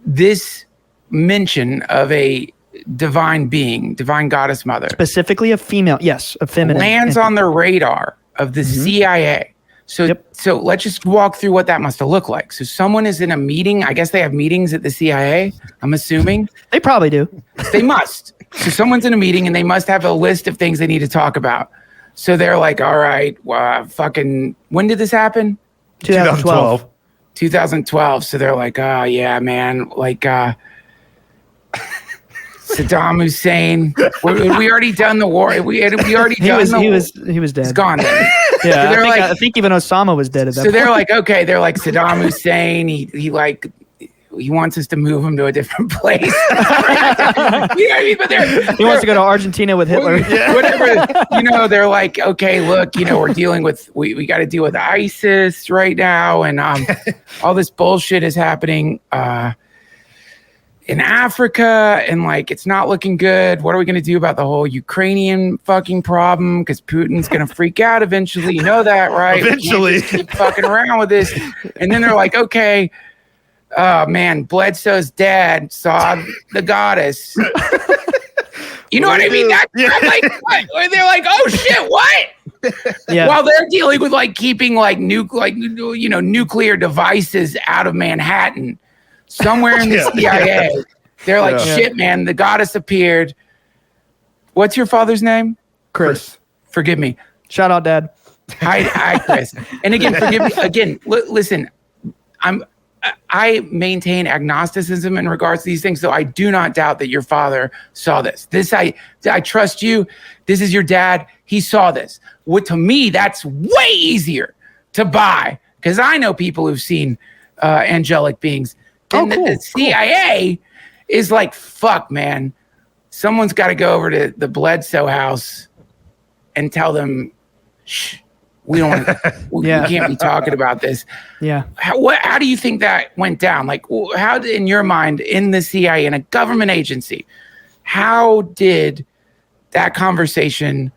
this mention of a divine being, divine goddess mother. Specifically a female, yes, a feminine. Lands on the radar of the CIA. So let's just walk through what that must have looked like. So someone is in a meeting. I guess they have meetings at the CIA, I'm assuming. They probably do. They must. So someone's in a meeting and they must have a list of things they need to talk about. So they're like, all right, when did this happen? 2012. 2012. So they're like, oh yeah, man, like Saddam Hussein. We already done the war. We already done the war. He was dead. He's gone then. Yeah, so I think even Osama was dead at that point. So they're like, okay, they're like Saddam Hussein. He wants us to move him to a different place. You know what I mean? But he wants to go to Argentina with Hitler. Whatever. They're like, okay, look, we're dealing with we got to deal with ISIS right now, and all this bullshit is happening in Africa, and like it's not looking good. What are we going to do about the whole Ukrainian fucking problem? Because Putin's going to freak out eventually. You know that, right? Eventually. We can't just keep fucking around with this. And then they're like, okay, oh man, Bledsoe's dad saw the goddess. You know what I mean? I'm like, what? They're like, oh shit, what? Yeah. While they're dealing with like keeping like nuclear devices out of Manhattan. Somewhere in the CIA, they're like, shit, man, the goddess appeared. What's your father's name? Chris. Forgive me. Shout out, Dad. Hi, Chris. And again, forgive me. Again, listen, I maintain agnosticism in regards to these things, so I do not doubt that your father saw this. I trust you. This is your dad. He saw this. To me, that's way easier to buy, because I know people who've seen angelic beings. And the CIA is like, fuck, man. Someone's got to go over to the Bledsoe house and tell them, shh, we can't be talking about this. Yeah. How do you think that went down? Like, how, in your mind, in the CIA, in a government agency, how did that conversation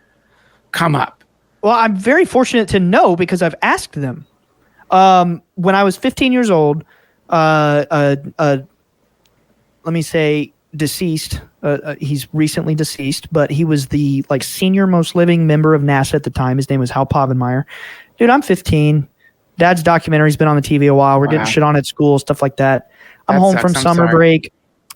come up? Well, I'm very fortunate to know because I've asked them. When I was 15 years old, let me say deceased. He's recently deceased, but he was the like senior most living member of NASA at the time. His name was Hal Povenmire. Dude, I'm 15. Dad's documentary's been on the TV a while. We're getting shit on at school, stuff like that. I'm home from summer break.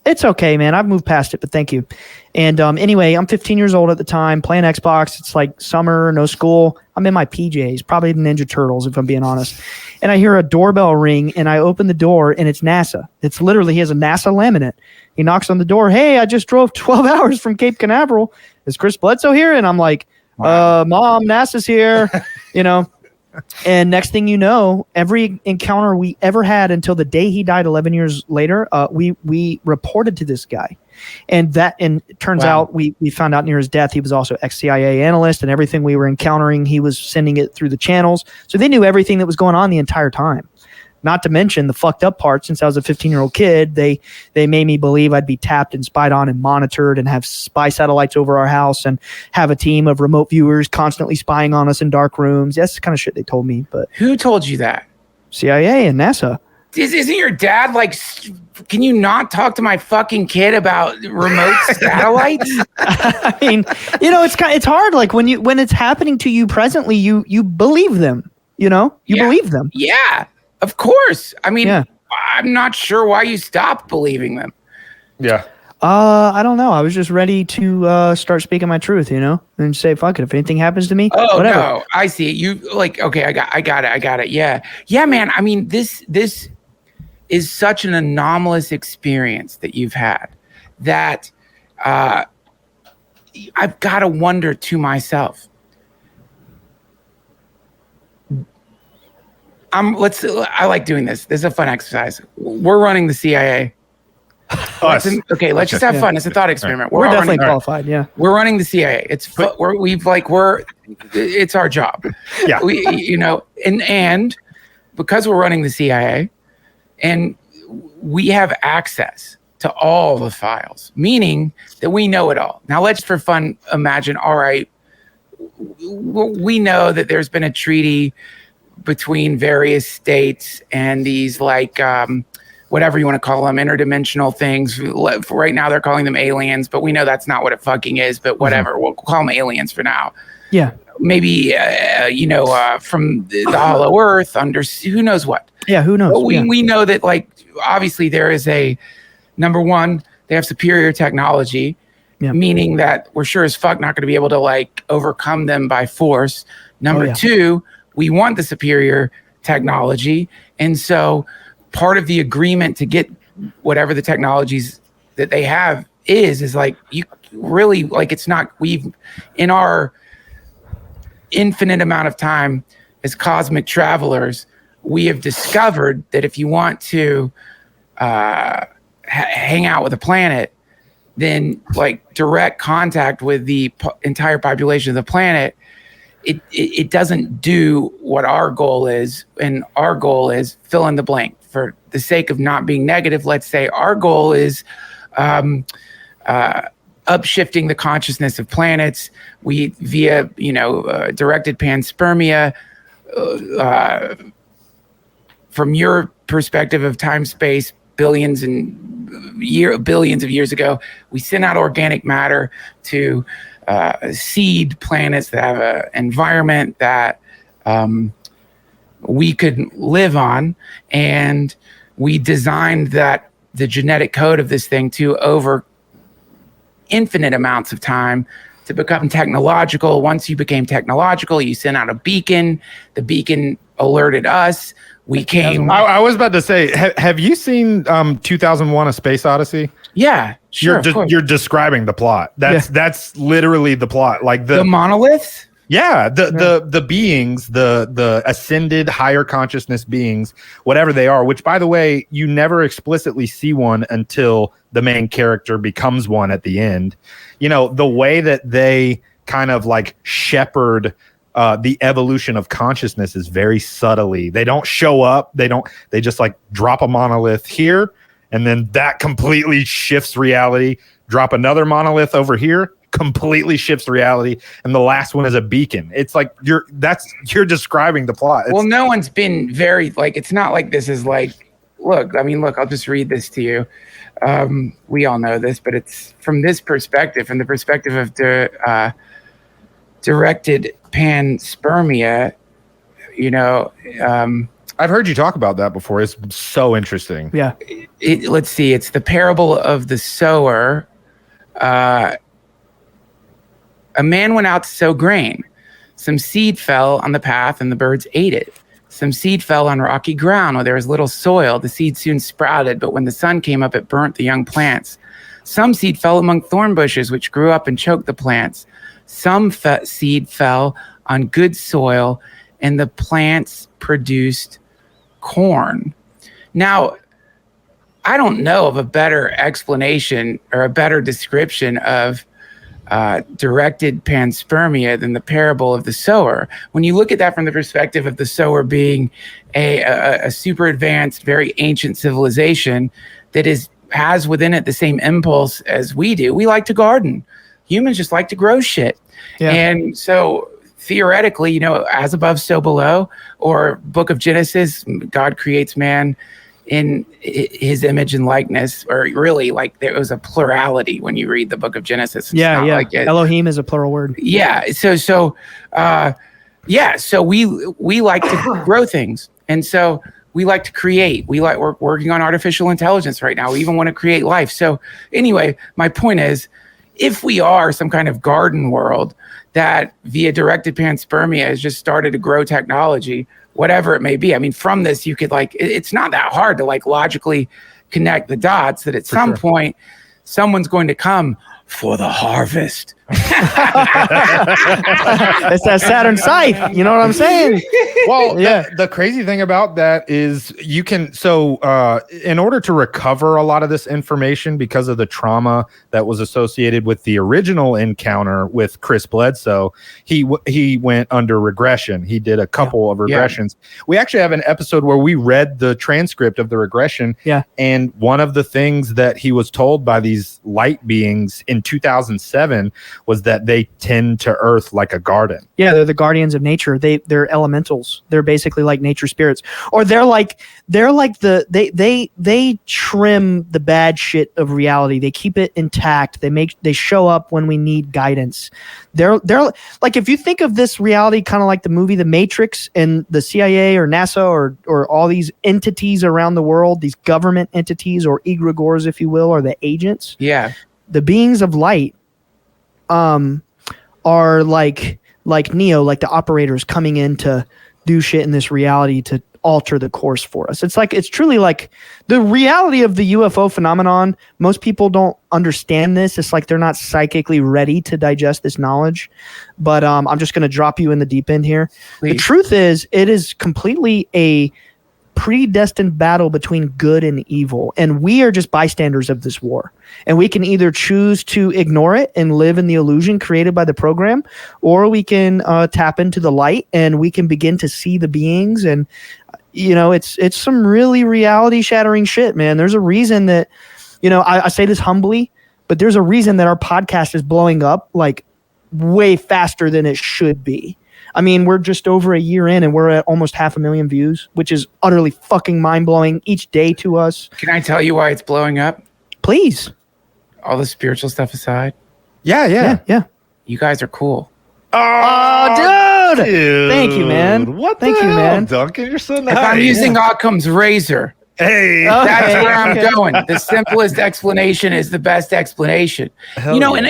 It's okay, man. I've moved past it, but thank you. And anyway, I'm 15 years old at the time, playing Xbox. It's like summer, no school. I'm in my PJs, probably the Ninja Turtles, if I'm being honest. And I hear a doorbell ring, and I open the door, and it's NASA. It's literally, he has a NASA laminate. He knocks on the door. Hey, I just drove 12 hours from Cape Canaveral. Is Chris Bledsoe here? And I'm like, Mom, NASA's here, you know. And next thing you know, every encounter we ever had until the day he died 11 years later, we reported to this guy. And it turns out we found out near his death, he was also ex-CIA analyst, and everything we were encountering, he was sending it through the channels. So they knew everything that was going on the entire time. Not to mention the fucked up part, since I was a 15-year-old kid, they made me believe I'd be tapped and spied on and monitored and have spy satellites over our house and have a team of remote viewers constantly spying on us in dark rooms. That's the kind of shit they told me. But who told you that? CIA and NASA. Isn't your dad like, can you not talk to my fucking kid about remote satellites? I mean, you know, it's hard. Like when it's happening to you presently, you believe them, you know, you believe them. Yeah. Of course. I mean, I'm not sure why you stopped believing them. Yeah. I don't know. I was just ready to start speaking my truth, you know, and say, fuck it. If anything happens to me, whatever. No, I see. You like, okay, I got it. Yeah. Yeah, man. I mean, this is such an anomalous experience that you've had that I've got to wonder to myself. I like doing this. This is a fun exercise. We're running the CIA. Let's just have fun. It's a thought experiment. We're definitely qualified. Yeah, we're running the CIA. It's our job. Yeah, and because we're running the CIA, and we have access to all the files, meaning that we know it all. Now, let's for fun imagine. All right, we know that there's been a treaty between various states and these like whatever you want to call them, interdimensional things. Right now they're calling them aliens, but we know that's not what it fucking is, but whatever. We'll call them aliens for now. Yeah. Maybe, from the hollow earth, under who knows what. Yeah, who knows? But we know that, like, obviously there is number one, they have superior technology, meaning that we're sure as fuck not going to be able to, like, overcome them by force. Number two, we want the superior technology. And so part of the agreement to get whatever the technologies that they have is like, you really, like, it's not, in our infinite amount of time as cosmic travelers, we have discovered that if you want to hang out with a planet, then like direct contact with the entire population of the planet, it doesn't do what our goal is. And our goal is fill in the blank. For the sake of not being negative, let's say our goal is upshifting the consciousness of planets. We via directed panspermia. From your perspective of time space, billions of years ago, we sent out organic matter to seed planets that have an environment that we could live on, and we designed the genetic code of this thing to over infinite amounts of time to become technological. Once you became technological, you sent out a beacon. The beacon alerted us. We came. I was about to say, have you seen 2001: A Space Odyssey? Yeah, sure. You're describing the plot. That's literally the plot. Like the monoliths. Yeah, the beings, the ascended higher consciousness beings, whatever they are, which, by the way, you never explicitly see one until the main character becomes one at the end. You know, the way that they kind of like shepherd the evolution of consciousness is very subtly. They don't show up. They just like drop a monolith here, and then that completely shifts reality. Drop another monolith over here, completely shifts reality, and the last one is a beacon. It's like you're describing the plot. Well, no one's been very like, it's not like this is like, look, I'll just read this to you. We all know this, but it's from this perspective, from the perspective of the directed panspermia, I've heard you talk about that before. It's so interesting. Yeah. Let's see. It's the parable of the sower. A man went out to sow grain. Some seed fell on the path and the birds ate it. Some seed fell on rocky ground where there was little soil. The seed soon sprouted, but when the sun came up, it burnt the young plants. Some seed fell among thorn bushes, which grew up and choked the plants. Some seed fell on good soil, and the plants produced corn. Now, I don't know of a better explanation or a better description of directed panspermia than the parable of the sower. When you look at that from the perspective of the sower being a super advanced, very ancient civilization that has within it the same impulse as we do. We like to garden. Humans just like to grow shit. Yeah. And so theoretically, as above, so below, or Book of Genesis, God creates man in his image and likeness, or really like there was a plurality when you read the Book of Genesis. It's yeah. Like Elohim is a plural word. Yeah. So we like to grow things. And so we like to create. We're working on artificial intelligence right now. We even want to create life. So anyway, my point is, if we are some kind of garden world that via directed panspermia has just started to grow technology, whatever it may be. From this, you could it's not that hard to logically connect the dots that at some point someone's going to come for the harvest. It's that Saturn scythe. You know what I'm saying? Well, yeah. The crazy thing about that is you can, in order to recover a lot of this information because of the trauma that was associated with the original encounter with Chris Bledsoe, he went under regression. He did a couple of regressions. Yeah. We actually have an episode where we read the transcript of the regression. Yeah. And one of the things that he was told by these light beings in 2007 was that they tend to Earth like a garden. Yeah, they're the guardians of nature. They're elementals. They're basically like nature spirits, or they trim the bad shit of reality. They keep it intact. They show up when we need guidance. They're like, if you think of this reality kind of like the movie The Matrix, and the CIA or NASA or all these entities around the world, these government entities or egregores, if you will, or the agents. Yeah, the beings of light are like Neo, like the operators coming in to do shit in this reality to alter the course for us. It's truly like the reality of the UFO phenomenon. Most people don't understand this. It's like they're not psychically ready to digest this knowledge. But I'm just going to drop you in the deep end here. Please. The truth is, it is completely a predestined battle between good and evil, and we are just bystanders of this war, and we can either choose to ignore it and live in the illusion created by the program, or we can tap into the light and we can begin to see the beings. And it's some really reality shattering shit, man. There's a reason that I say this humbly, but there's a reason that our podcast is blowing up like way faster than it should be. We're just over a year in and we're at almost 500,000 views, which is utterly fucking mind-blowing each day to us. Can I tell you why it's blowing up? Please. All the spiritual stuff aside. Yeah. You guys are cool. Oh, dude. Thank you, man. Thank you, man. Duncan, you're so nice. If I'm using Occam's razor, hey, that's where I'm going. The simplest explanation is the best explanation. Hell yeah. And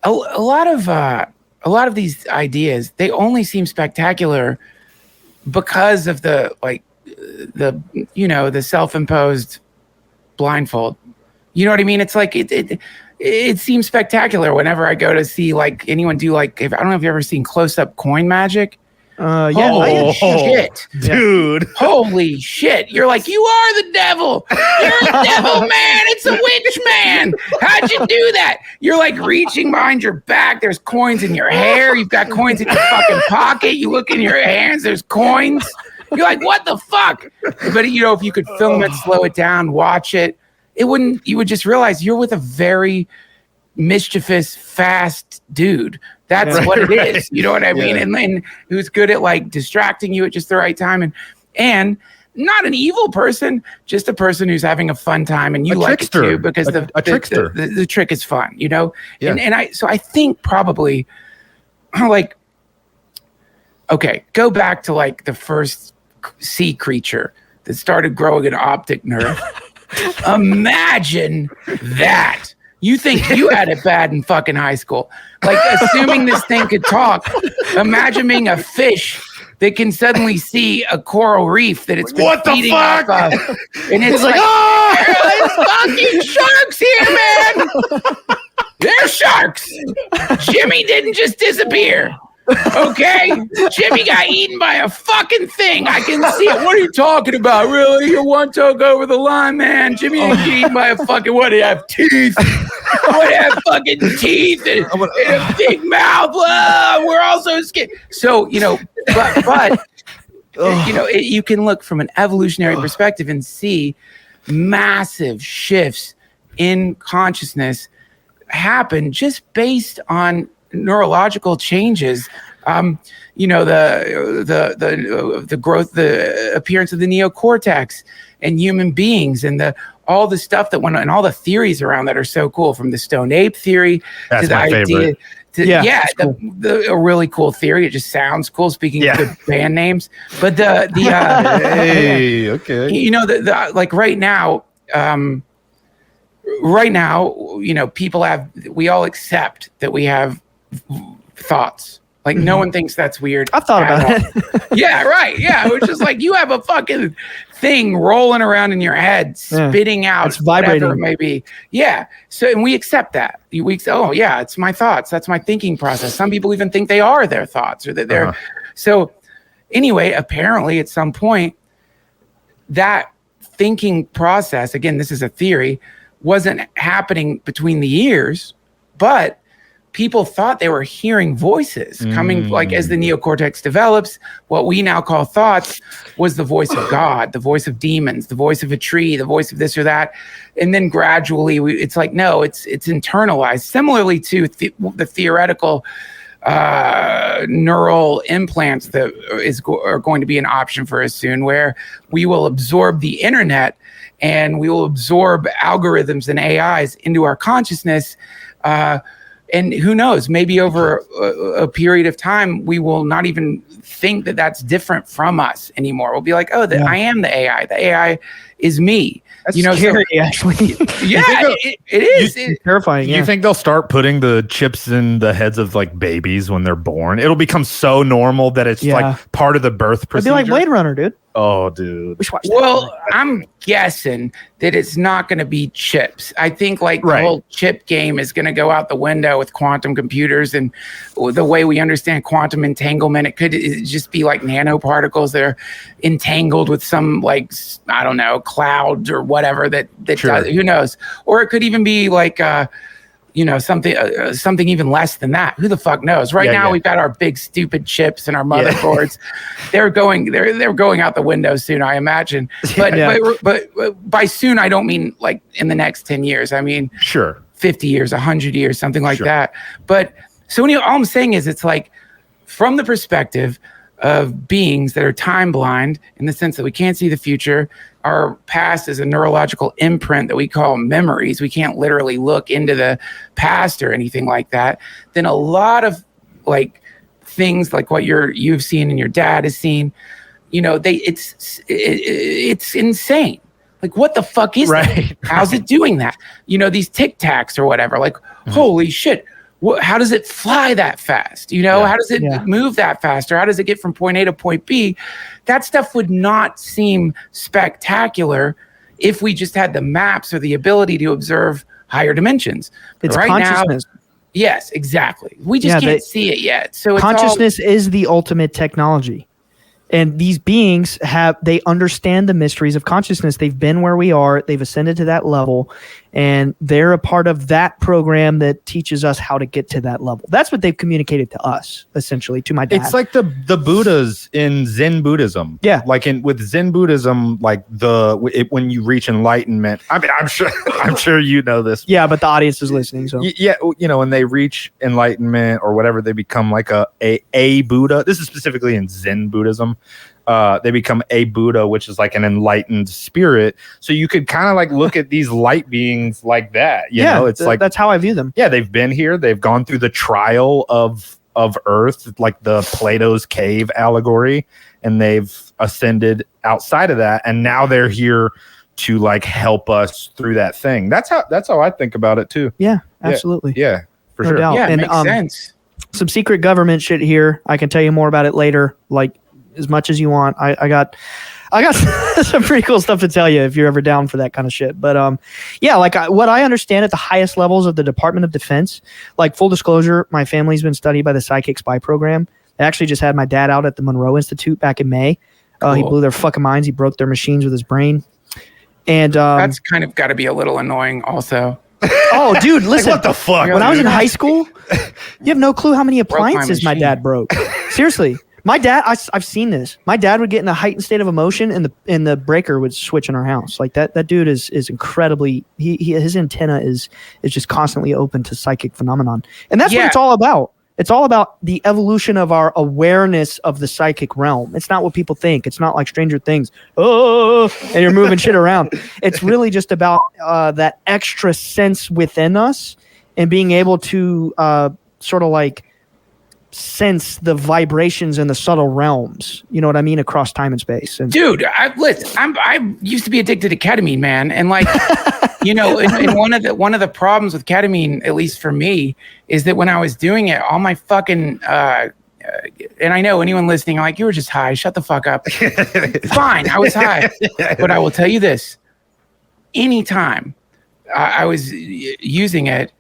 a lot of these ideas, they only seem spectacular because of the self-imposed blindfold. You know what I mean? It's like it seems spectacular whenever I go to see anyone do I don't know if you've ever seen close-up coin magic. Yeah. Holy shit, dude! Holy shit! You're like, you are the devil. You're a devil, man. It's a witch, man. How'd you do that? You're like reaching behind your back. There's coins in your hair. You've got coins in your fucking pocket. You look in your hands. There's coins. You're like, what the fuck? But if you could film it, slow it down, watch it, you would just realize you're with a very mischievous, fast dude. That's what it is. You know what I mean? And who's good at like distracting you at just the right time, and not an evil person, just a person who's having a fun time, and you like it too because the trickster. The trick is fun, you know. Yeah. And I think probably like, okay, go back to like the first sea creature that started growing an optic nerve. Imagine that. You think you had it bad in fucking high school. Like, assuming this thing could talk, imagine being a fish that can suddenly see a coral reef that it's been feeding off of. And it's like, there's fucking sharks here, man. There's sharks. Jimmy didn't just disappear. Okay, Jimmy got eaten by a fucking thing. I can see it. What are you talking about? Really? You're one toke over the line, man. Jimmy didn't get eaten by a fucking, what do you have, teeth? What do you have, fucking teeth and a big mouth? We're all so scared. So, you know, but you know, you can look from an evolutionary perspective and see massive shifts in consciousness happen just based on neurological changes. You know, the growth, the appearance of the neocortex in human beings, and all the stuff that went on, and all the theories around that are so cool, from the Stone Ape theory to the idea. A really cool theory. It just sounds cool. Speaking of the band names, but hey, okay, you know, the like right now, you know, we all accept that we have thoughts. Like, no one thinks that's weird. I've thought about it. Yeah, right. Yeah, it's just like you have a fucking thing rolling around in your head, spitting out, it's vibrating. Whatever it may be. Yeah. So, and we accept that. Oh, yeah, it's my thoughts. That's my thinking process. Some people even think they are their thoughts, or that they're. So, anyway, apparently, at some point, that thinking process, again, this is a theory, wasn't happening between the ears, but people thought they were hearing voices coming, like as the neocortex develops, what we now call thoughts was the voice of God, the voice of demons, the voice of a tree, the voice of this or that. And then gradually it's like, no, it's internalized. Similarly to the theoretical neural implants that are going to be an option for us soon, where we will absorb the internet and we will absorb algorithms and AIs into our consciousness. And who knows, maybe over a period of time, we will not even think that that's different from us anymore. We'll be like, oh, I am the AI. The AI is me. That's scary, actually. Yeah, it is. It's terrifying. You think they'll start putting the chips in the heads of like babies when they're born? It'll become so normal that it's like part of the birth procedure. It'd be like Blade Runner, dude. Oh, dude. Well, I'm guessing that it's not going to be chips. I think like the whole chip game is going to go out the window with quantum computers and the way we understand quantum entanglement. It could just be like nanoparticles that are entangled with some, like, I don't know, cloud or whatever that does, who knows? Or it could even be like, you know, something even less than that. Who the fuck knows? Right now, we've got our big stupid chips and our motherboards. They're going out the window soon, I imagine. But by soon, I don't mean like in the next 10 years. I mean 50 years, 100 years, something like that. But so all I'm saying is, it's like, from the perspective of beings that are time blind, in the sense that we can't see the future. Our past is a neurological imprint that we call memories. We can't literally look into the past or anything like that. Then a lot of like things like what you've seen and your dad has seen, you know, it's insane. Like, what the fuck is that? How's it doing that? You know, these Tic Tacs or whatever, like, holy shit. How does it fly that fast? You know, how does it move that fast? Or how does it get from point A to point B? That stuff would not seem spectacular if we just had the maps or the ability to observe higher dimensions. It's right consciousness. Now, yes, exactly. We just can't see it yet. So consciousness is the ultimate technology. And these beings they understand the mysteries of consciousness. They've been where we are. They've ascended to that level. And they're a part of that program that teaches us how to get to that level. That's what they've communicated to us, essentially, to my dad. It's like the Buddhas in Zen Buddhism. Yeah. Like with Zen Buddhism, like when you reach enlightenment, I mean, I'm sure you know this. Yeah, but the audience is listening. So yeah, when they reach enlightenment or whatever, they become like a Buddha. This is specifically in Zen Buddhism. They become a Buddha, which is like an enlightened spirit. So you could kind of like look at these light beings like that. You know, it's like that's how I view them. Yeah, they've been here. They've gone through the trial of Earth, like the Plato's cave allegory, and they've ascended outside of that, and now they're here to like help us through that thing. That's how I think about it too. Yeah, absolutely. Yeah, for No sure. doubt. Yeah, it And, makes sense. Some secret government shit here. I can tell you more about it later. Like as much as you want. I got some pretty cool stuff to tell you if you're ever down for that kind of shit. But yeah, like what I understand at the highest levels of the Department of Defense, like full disclosure, my family's been studied by the Psychic Spy Program. I actually just had my dad out at the Monroe Institute back in May. He blew their fucking minds. He broke their machines with his brain. And That's kind of got to be a little annoying also. Oh, dude, listen. What the fuck? When I was in high school, you have no clue how many appliances my dad broke. Seriously. My dad, I've seen this. My dad would get in a heightened state of emotion, and the breaker would switch in our house. Like that dude is incredibly. His antenna is just constantly open to psychic phenomenon, and that's what it's all about. It's all about the evolution of our awareness of the psychic realm. It's not what people think. It's not like Stranger Things. Oh, and you're moving shit around. It's really just about that extra sense within us and being able to sort of like sense the vibrations in the subtle realms, you know what I mean, across time and space. And dude, I used to be addicted to ketamine, man, and like, and one of the problems with ketamine, at least for me, is that when I was doing it, all my fucking and I know anyone listening, like, you were just high. Shut the fuck up. Fine, I was high, but I will tell you this: anytime I was using it,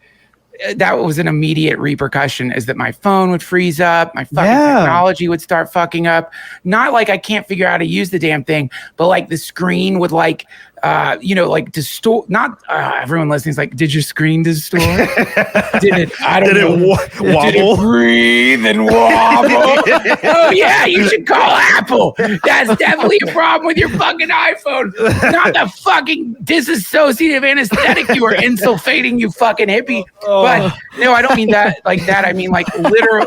that was an immediate repercussion, is that my phone would freeze up, my fucking technology would start fucking up. Not like I can't figure out how to use the damn thing, but like the screen would like, like distort. Not everyone listening is like, did your screen distort? Did it? I don't know. Wobble? Did it breathe and wobble? Oh yeah, you should call Apple. That's definitely a problem with your fucking iPhone. Not the fucking disassociative anesthetic you are insulfating, you fucking hippie. But no, I don't mean that like that. I mean like literally,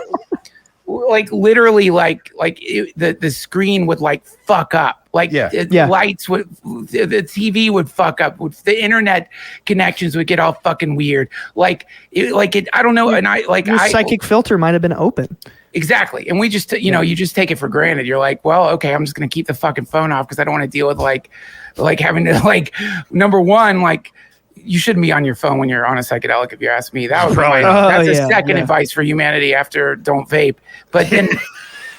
the screen would like fuck up. Like lights would, the TV would fuck up. The internet connections would get all fucking weird. I don't know. And your psychic filter might have been open. Exactly. And we just, you just take it for granted. You're like, well, okay, I'm just going to keep the fucking phone off because I don't want to deal with like having to number one, you shouldn't be on your phone when you're on a psychedelic, if you ask me. That was that's a second advice for humanity after don't vape. But then,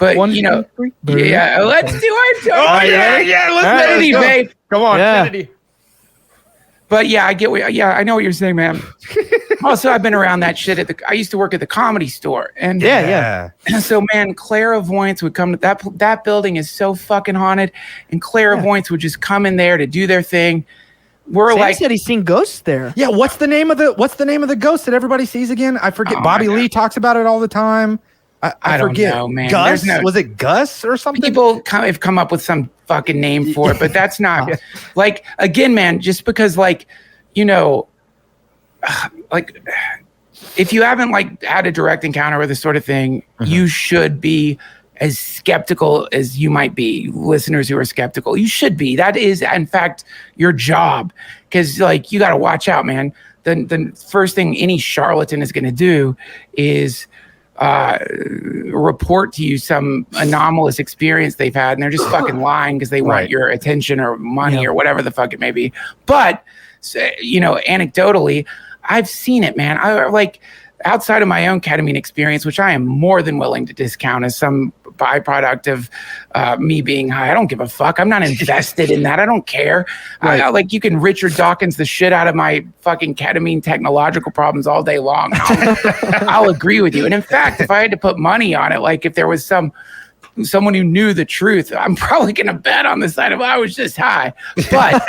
let's do our let's vape. Come on, Kennedy. But yeah, I know what you're saying, man. Also, I've been around that shit I used to work at the Comedy Store, and so man, clairvoyants would come to that building is so fucking haunted, and clairvoyants would just come in there to do their thing. Sam said he's seen ghosts there. Yeah, what's the name of the ghost that everybody sees again? I forget. Bobby Lee talks about it all the time. I forget. Don't know, man. Gus? Was it Gus or something? People have come up with some fucking name for it, but that's not again, man. Just because if you haven't had a direct encounter with this sort of thing, you should be as skeptical as you might be. Listeners who are skeptical, you should be. That is, in fact, your job, because you got to watch out, man. The first thing any charlatan is going to do is report to you some anomalous experience they've had, and they're just fucking lying because they want your attention or money or whatever the fuck it may be. But anecdotally, I've seen it, man. Outside of my own ketamine experience, which I am more than willing to discount as some byproduct of me being high. I don't give a fuck. I'm not invested in that. I don't care. You can Richard Dawkins the shit out of my fucking ketamine technological problems all day long. I'll agree with you. And in fact, if I had to put money on it, if there was some someone who knew the truth, I'm probably going to bet on the side of I was just high. But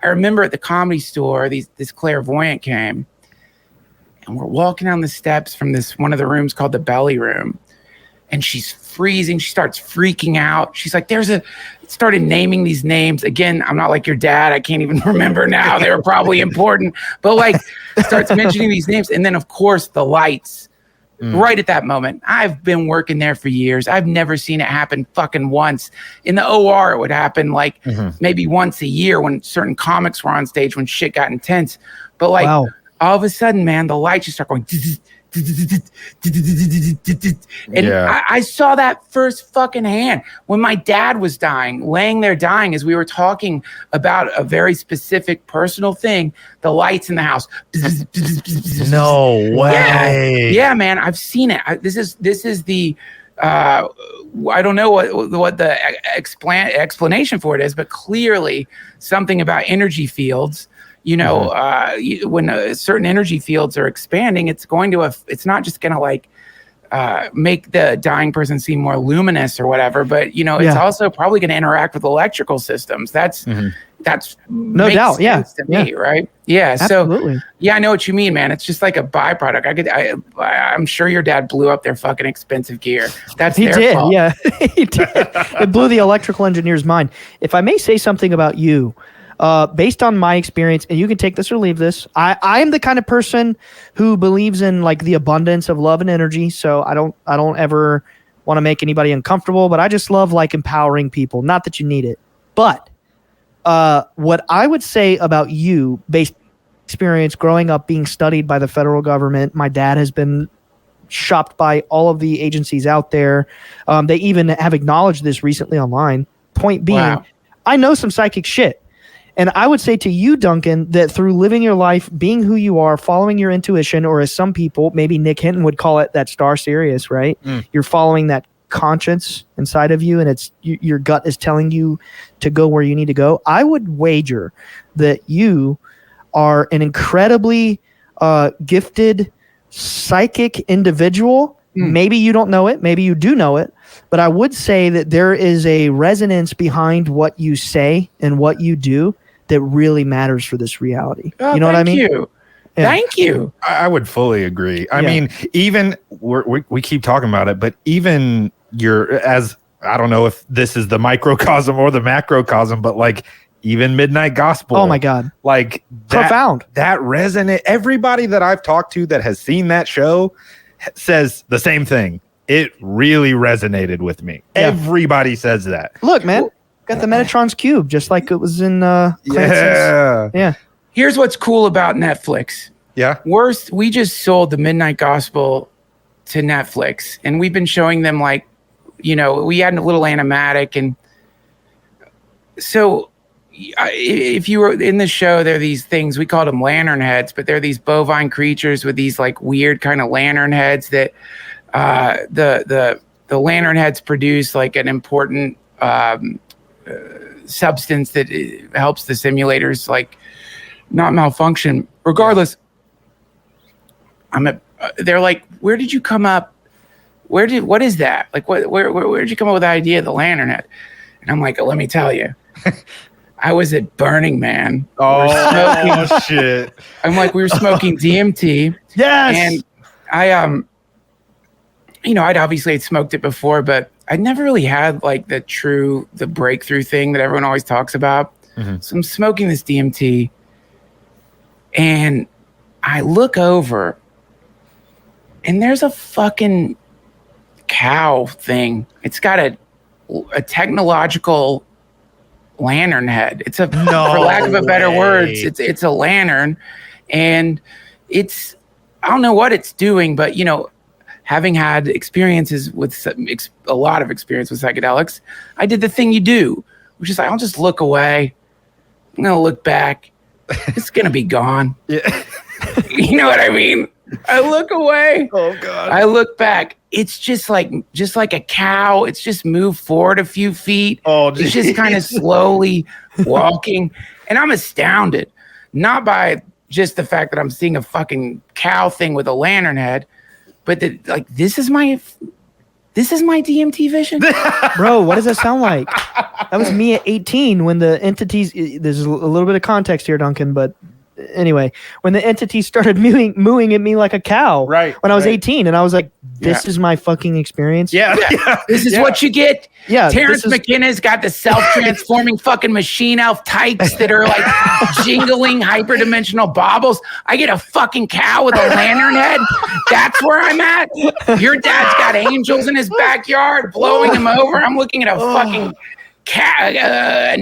I remember at the Comedy Store, this clairvoyant came, and we're walking down the steps from one of the rooms called the belly room, and she's freezing. She starts freaking out. She's like, started naming these names. Again, I'm not like your dad. I can't even remember now. They were probably important, but like starts mentioning these names. And then of course the lights right at that moment. I've been working there for years. I've never seen it happen fucking once. In the OR, it would happen like maybe once a year when certain comics were on stage when shit got intense. But like all of a sudden, man, the lights just start going. And I saw that first fucking hand when my dad was laying there dying, as we were talking about a very specific personal thing. The lights in the house. No way. Yeah, man, I've seen it. This is the I don't know what the explanation for it is, but clearly something about energy fields. You know, when certain energy fields are expanding, it's not just going to like make the dying person seem more luminous or whatever, but you know, it's also probably going to interact with electrical systems. That's no doubt. To me, right? Yeah. Absolutely. So I know what you mean, man. It's just like a byproduct. I'm sure your dad blew up their fucking expensive gear. That's he their did. fault. Yeah, he did. It blew the electrical engineer's mind. If I may say something about you. Based on my experience, and you can take this or leave this, I am the kind of person who believes in like the abundance of love and energy. So I don't ever want to make anybody uncomfortable, but I just love like empowering people. Not that you need it, but what I would say about you, based on experience growing up being studied by the federal government, my dad has been shopped by all of the agencies out there. They even have acknowledged this recently online. Point being, I know some psychic shit. And I would say to you, Duncan, that through living your life, being who you are, following your intuition, or as some people, maybe Nick Hinton would call it, that star Sirius, right? You're following that conscience inside of you, and it's your gut is telling you to go where you need to go. I would wager that you are an incredibly gifted psychic individual. Maybe you don't know it. Maybe you do know it. But I would say that there is a resonance behind what you say and what you do that really matters for this reality. You know what I mean? Thank you. I would fully agree. I mean, even we keep talking about it, but even I don't know if this is the microcosm or the macrocosm, but like even Midnight Gospel. Oh my God. Like profound. That resonate. Everybody that I've talked to that has seen that show says the same thing. It really resonated with me. Everybody says that. Look, man, got the Metatron's cube, just like it was in Clancy's. Yeah. Here's what's cool about Netflix. Yeah. We just sold the Midnight Gospel to Netflix, and we've been showing them, like, you know, we had a little animatic, and so if you were in the show, there are these things, we called them lantern heads, but they're these bovine creatures with these like weird kind of lantern heads that the lantern heads produce like an important substance that helps the simulators like not malfunction. Regardless, they're like, where did you come up? What is that? Like, where did you come up with the idea of the lantern head? And I'm like, let me tell you. I was at Burning Man. Oh, shit. I'm like, we were smoking DMT. Yes. And I, you know, I'd smoked it before, but I'd never really had like the breakthrough thing that everyone always talks about. So I'm smoking this DMT and I look over and there's a fucking cow thing. It's got a technological lantern head. It's for lack of a better words, it's a lantern, and I don't know what it's doing, but you know, having had experiences with a lot of experience with psychedelics, I did the thing you do, which is I'll just look away. I'm gonna look back. It's gonna be gone. Yeah. You know what I mean? I look away. Oh God. I look back. It's just like a cow. It's just moved forward a few feet. Oh, geez. It's just kind of slowly walking. And I'm astounded, not by just the fact that I'm seeing a fucking cow thing with a lantern head, but that like this is my This is my DMT vision? Bro, what does that sound like? That was me at 18 when the entities, there's a little bit of context here, Duncan, but anyway, when the entities started mooing at me like a cow when I was 18, and I was like, this is my fucking experience. Yeah. This is what you get. Yeah, Terrence McKenna's got the self-transforming fucking machine elf tykes that are like jingling hyperdimensional baubles. I get a fucking cow with a lantern head. That's where I'm at. Your dad's got angels in his backyard blowing him over. I'm looking at a fucking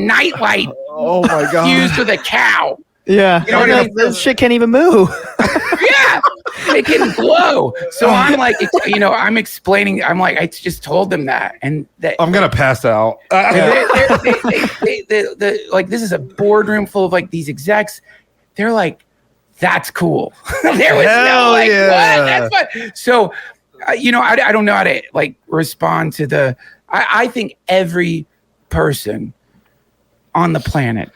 nightlight fused with a cow. Yeah, you know what I mean? This shit can't even move. Yeah, it can glow. So I'm like, I'm explaining. I'm like, I just told them that, and that I'm gonna pass out. Like, this is a boardroom full of like these execs. They're like, that's cool. There was no like, what? That's fun. So, I don't know how to like respond to the. I think every person on the planet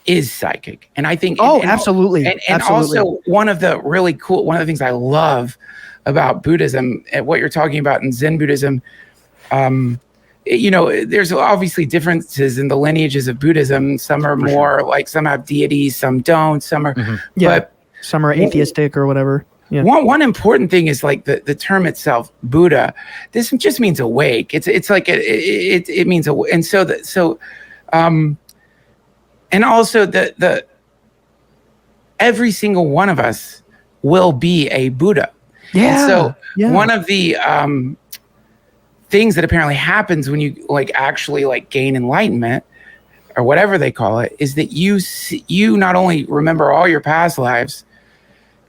is psychic, and I think absolutely. And also one of the things I love about Buddhism and what you're talking about in Zen Buddhism, there's obviously differences in the lineages of Buddhism. Some are more like, some have deities, some don't, some are but some are atheistic or whatever. Yeah. One important thing is like the term itself, Buddha. This just means awake. It's like it means and and also the every single one of us will be a Buddha. Yeah. And so one of the things that apparently happens when you like actually like gain enlightenment or whatever they call it is that you not only remember all your past lives,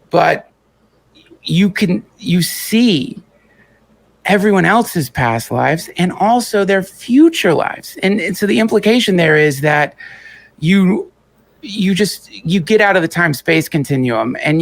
but you see everyone else's past lives and also their future lives. And so the implication there is that you get out of the time-space continuum, and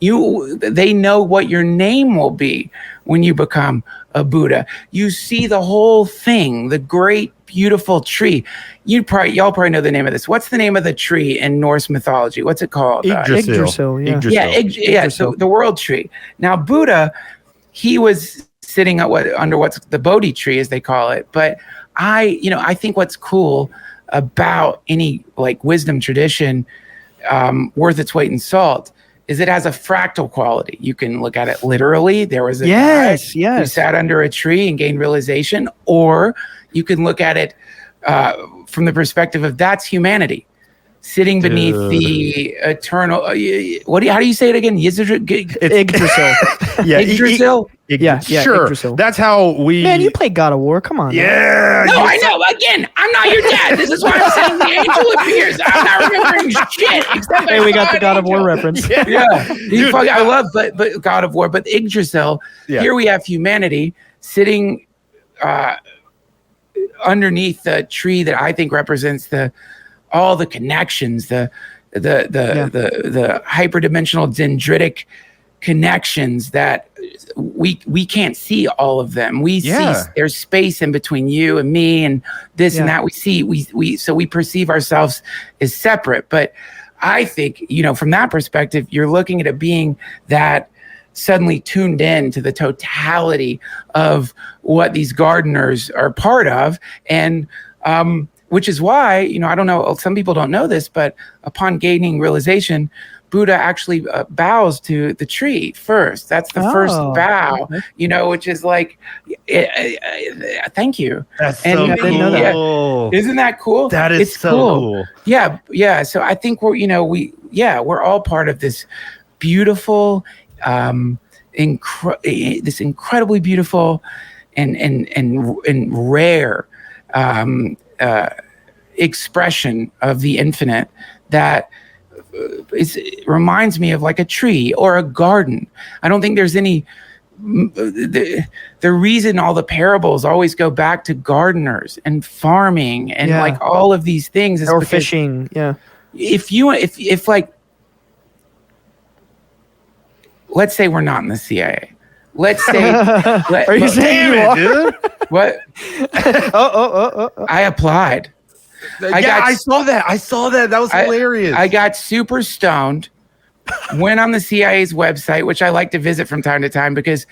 they know what your name will be when you become a Buddha. You see the whole thing, the great, beautiful tree. Y'all probably know the name of this. What's the name of the tree in Norse mythology? What's it called? Yggdrasil. Yeah. So the world tree. Now Buddha, he was sitting under what's the Bodhi tree, as they call it. But I think what's cool about any like wisdom tradition worth its weight in salt is it has a fractal quality. You can look at it literally. There was a guy who sat under a tree and gained realization, or you can look at it from the perspective of that's humanity sitting beneath the eternal. How do you say it again? Yggdrasil. Yggdrasil. Yeah, sure. Yggdrasil. That's how we. Man, you play God of War. Come on. Yeah. No, I know. Again, I'm not your dad. This is why I'm saying the angel appears. I'm not remembering shit. Except we got the God of War reference. Yeah. I love, but God of War, but Yggdrasil. Yeah. Here we have humanity sitting underneath the tree that I think represents all the connections, the hyperdimensional dendritic connections that we can't see all of them. We see there's space in between you and me and this and that. So we perceive ourselves as separate. But I think, from that perspective, you're looking at a being that suddenly tuned in to the totality of what these gardeners are part of. And which is why, I don't know, some people don't know this, but upon gaining realization, Buddha actually bows to the tree first. That's the first bow, which is like, thank you. That's so cool. Isn't that cool? That is so cool. Yeah. So I think we're all part of this beautiful, this incredibly beautiful and rare expression of the infinite that reminds me of like a tree or a garden. I don't think there's any the reason all the parables always go back to gardeners and farming and like all of these things is or fishing. If like, let's say we're not in the CIA. Let's say are you saying you are? Dude? What? I applied. I saw that. That was hilarious. I got super stoned went on the CIA's website, which I like to visit from time to time because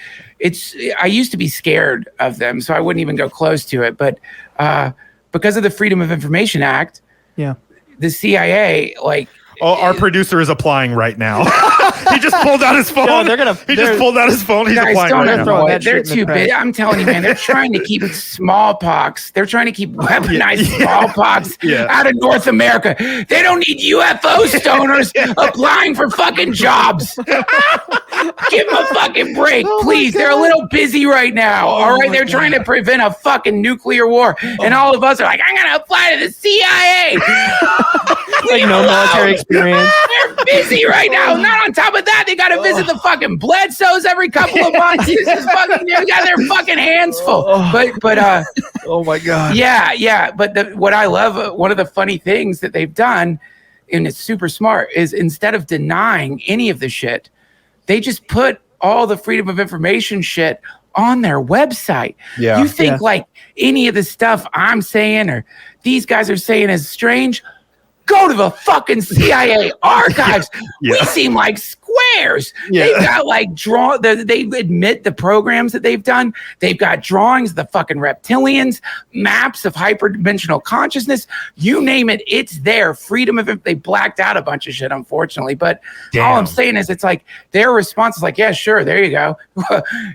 I used to be scared of them, so I wouldn't even go close to it. But because of the Freedom of Information Act, the CIA, like... Oh, our producer is applying right now. He just pulled out his phone. No, He just pulled out his phone. He's applying right now. They're too big. I'm telling you, man. They're trying to keep smallpox. They're trying to keep weaponized smallpox out of North America. They don't need UFO stoners applying for fucking jobs. Give them a fucking break, please. They're a little busy right now. All right, they're trying to prevent a fucking nuclear war, and all of us are like, I'm gonna apply to the CIA. Like no military experience. They're busy right now. Not on top of that, they got to visit the fucking Bledsoes every couple of months. They got their fucking hands full. But oh my god. Yeah. But what I love, one of the funny things that they've done, and it's super smart, is instead of denying any of the shit, they just put all the Freedom of Information shit on their website. Yeah. You think like any of the stuff I'm saying or these guys are saying is strange? Go to the fucking CIA archives. We seem like squares. They've got like they admit the programs that they've done. They've got drawings of the fucking reptilians, maps of hyperdimensional consciousness. You name it, it's there. Freedom of they blacked out a bunch of shit, unfortunately. But all I'm saying is it's like their response is like, yeah, sure, there you go.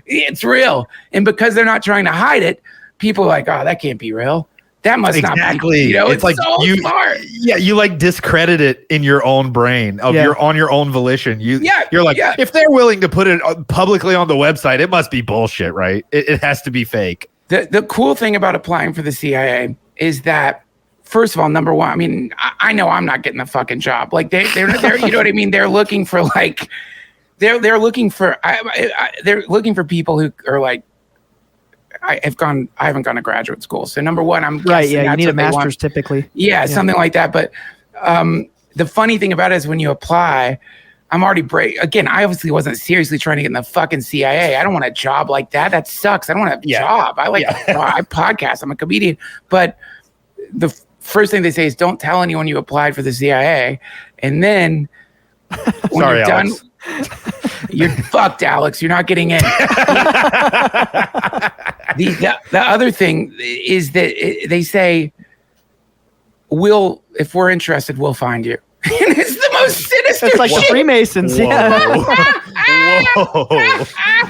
It's real. And because they're not trying to hide it, people are like, oh, that can't be real. That must not be. You know, it's like so smart. Yeah, you like discredit it in your own brain on your own volition. You're like, if they're willing to put it publicly on the website, it must be bullshit, right? It has to be fake. The cool thing about applying for the CIA is that, first of all, number one, I mean, I know I'm not getting the fucking job. Like they're you know what I mean? They're looking for like, they're looking for people who are like, I haven't gone to graduate school. So number one, I'm right. Yeah, you need a master's typically. Yeah, something like that. But the funny thing about it is when you apply, I'm already again, I obviously wasn't seriously trying to get in the fucking CIA. I don't want a job like that. That sucks. I don't want a job. I I podcast. I'm a comedian. But the first thing they say is don't tell anyone you applied for the CIA. And then when you're done, you're fucked, Alex. You're not getting in. The other thing is that they say, if we're interested, we'll find you. And it's the most sinister It's like shit. the Freemasons. Whoa. Yeah. Whoa.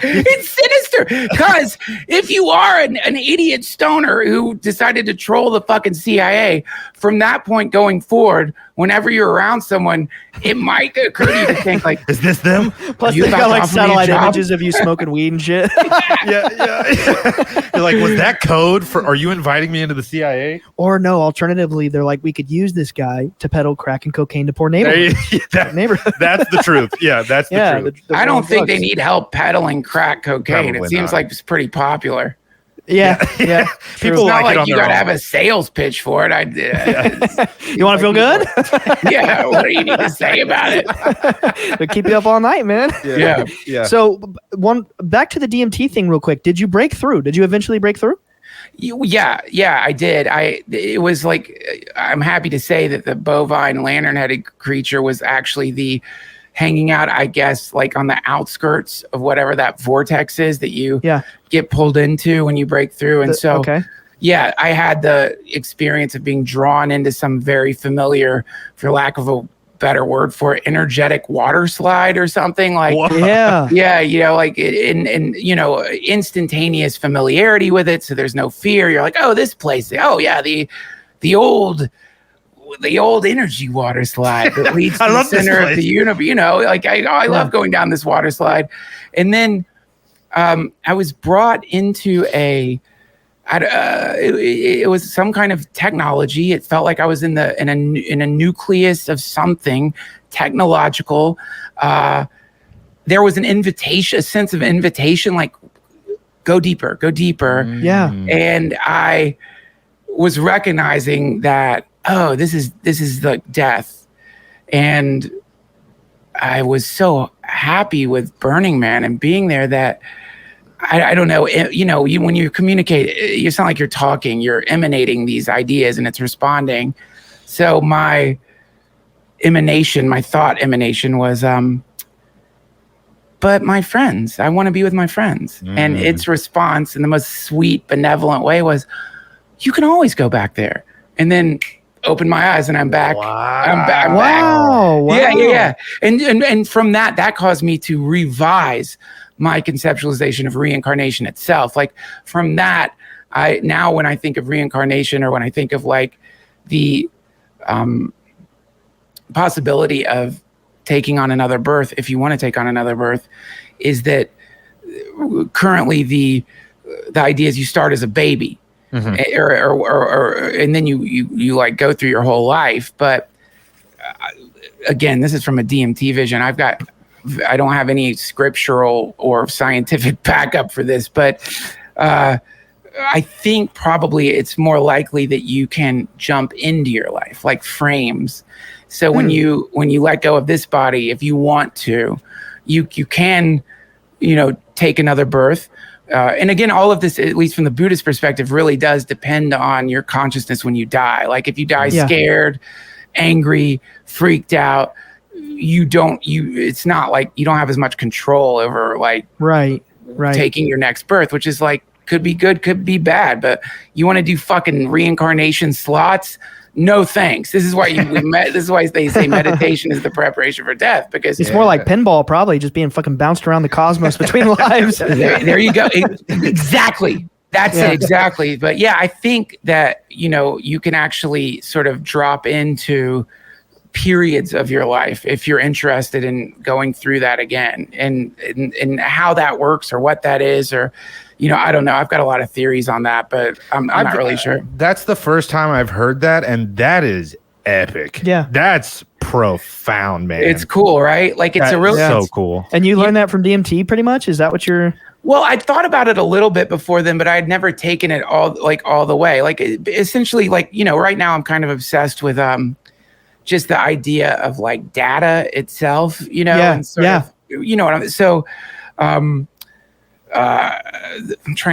It's sinister because if you are an idiot stoner who decided to troll the fucking CIA, from that point going forward, whenever you're around someone, it might occur to you to think like, is this them? Plus they've got like satellite images of you smoking weed and shit. Yeah. You're like, was that code for, are you inviting me into the CIA? Or no, alternatively, they're like, we could use this guy to peddle crack and cocaine to poor neighborhoods. That's the truth. Yeah, that's the truth. I don't think they need help peddling crack cocaine. Probably it seems like it's pretty popular. Yeah. People it's not like you got to have a sales pitch for it. You want to feel good? Yeah. What do you need to say about it? They'll keep you up all night, man. Yeah. So back to the DMT thing real quick. Did you break through? Did you eventually break through? Yeah, I did. It was like, I'm happy to say that the bovine lantern-headed creature was actually hanging out, I guess, like on the outskirts of whatever that vortex is that you get pulled into when you break through. And I had the experience of being drawn into some very familiar, for lack of a better word for it, energetic water slide or something like. Yeah, you know, like in you know, instantaneous familiarity with it, so there's no fear. You're like, oh, this place, oh yeah, the old energy water slide that leads to the center of the universe. You know, like I love going down this water slide. And then I was brought into it was some kind of technology. It felt like I was in a nucleus of something technological. There was an invitation, a sense of invitation, like go deeper. Yeah. And I was recognizing that, oh, this is like death. And I was so happy with Burning Man and being there that I don't know, you know, when you communicate, you sound like you're talking, you're emanating these ideas and it's responding. So my emanation, my thought emanation was, but my friends, I want to be with my friends. And its response in the most sweet, benevolent way was, you can always go back there. And then open my eyes and I'm back. Wow. I'm back. Wow. Yeah. And from that caused me to revise my conceptualization of reincarnation itself. Like from that, now when I think of reincarnation, or when I think of like the possibility of taking on another birth, if you want to take on another birth, is that currently the idea is you start as a baby, or and then you like go through your whole life. But again, this is from a DMT vision. I don't have any scriptural or scientific backup for this, but I think probably it's more likely that you can jump into your life, like frames. So when you let go of this body, if you want to, you can, take another birth. And again, all of this, at least from the Buddhist perspective, really does depend on your consciousness when you die. Like if you die scared, angry, freaked out, it's not like you don't have as much control over like right taking your next birth, which is like, could be good, could be bad, but you want to do fucking reincarnation slots? No thanks. This is why this is why they say meditation is the preparation for death, because it's more like pinball, probably just being fucking bounced around the cosmos between lives. There you go. Exactly. That's it. Exactly. But yeah, I think that, you can actually sort of drop into periods of your life if you're interested in going through that again, and how that works or what that is, or I don't know. I've got a lot of theories on that, but I'm not really sure. That's the first time I've heard that, and that is epic. Yeah. That's profound, man. It's cool, right? Like it's so cool. And you learned that from DMT pretty much? Is that what you're... Well, I'd thought about it a little bit before then, but I'd never taken it all the way. Like essentially, like, right now I'm kind of obsessed with just the idea of like data itself, and sort of, what I'm so I'll try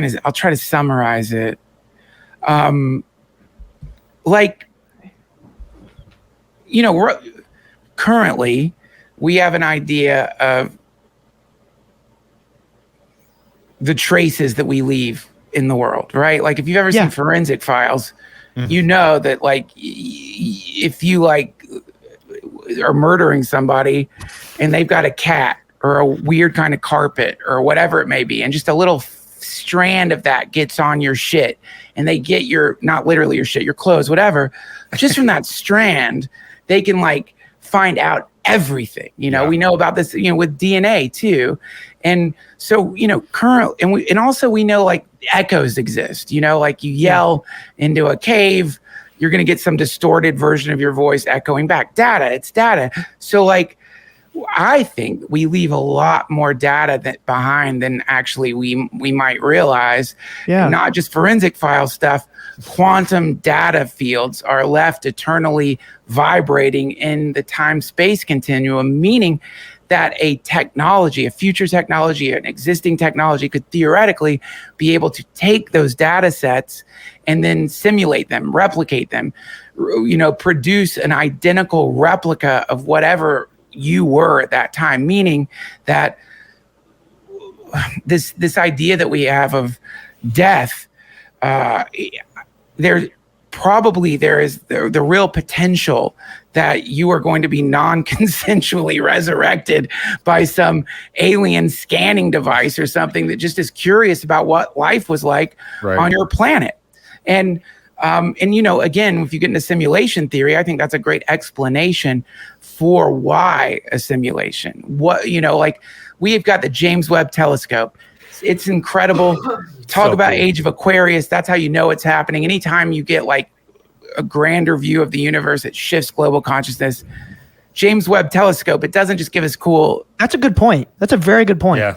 to summarize it. Currently we have an idea of the traces that we leave in the world, right? Like if you've ever seen forensic files, you know that like if you like are murdering somebody and they've got a cat or a weird kind of carpet or whatever it may be, and just a little strand of that gets on your shit, and they get not literally your shit, your clothes, whatever, just from that strand, they can like find out everything. We know about this, with DNA too. And so, and also we know like echoes exist, like you yell into a cave, you're going to get some distorted version of your voice echoing back. It's data. So like, I think we leave a lot more data behind than actually we might realize. Yeah. Not just forensic file stuff. Quantum data fields are left eternally vibrating in the time-space continuum, meaning that a future technology, an existing technology could theoretically be able to take those data sets and then simulate them, replicate them, produce an identical replica of whatever you were at that time, meaning that this idea that we have of death, there is the real potential that you are going to be non-consensually resurrected by some alien scanning device or something that just is curious about what life was like on your planet. And again, if you get into simulation theory, I think that's a great explanation for why a simulation. Like we've got the James Webb Telescope. It's incredible. Talk about cool. Age of Aquarius. That's how you know it's happening. Anytime you get like a grander view of the universe, it shifts global consciousness. James Webb Telescope, it doesn't just give us cool. That's a good point. That's a very good point. Yeah.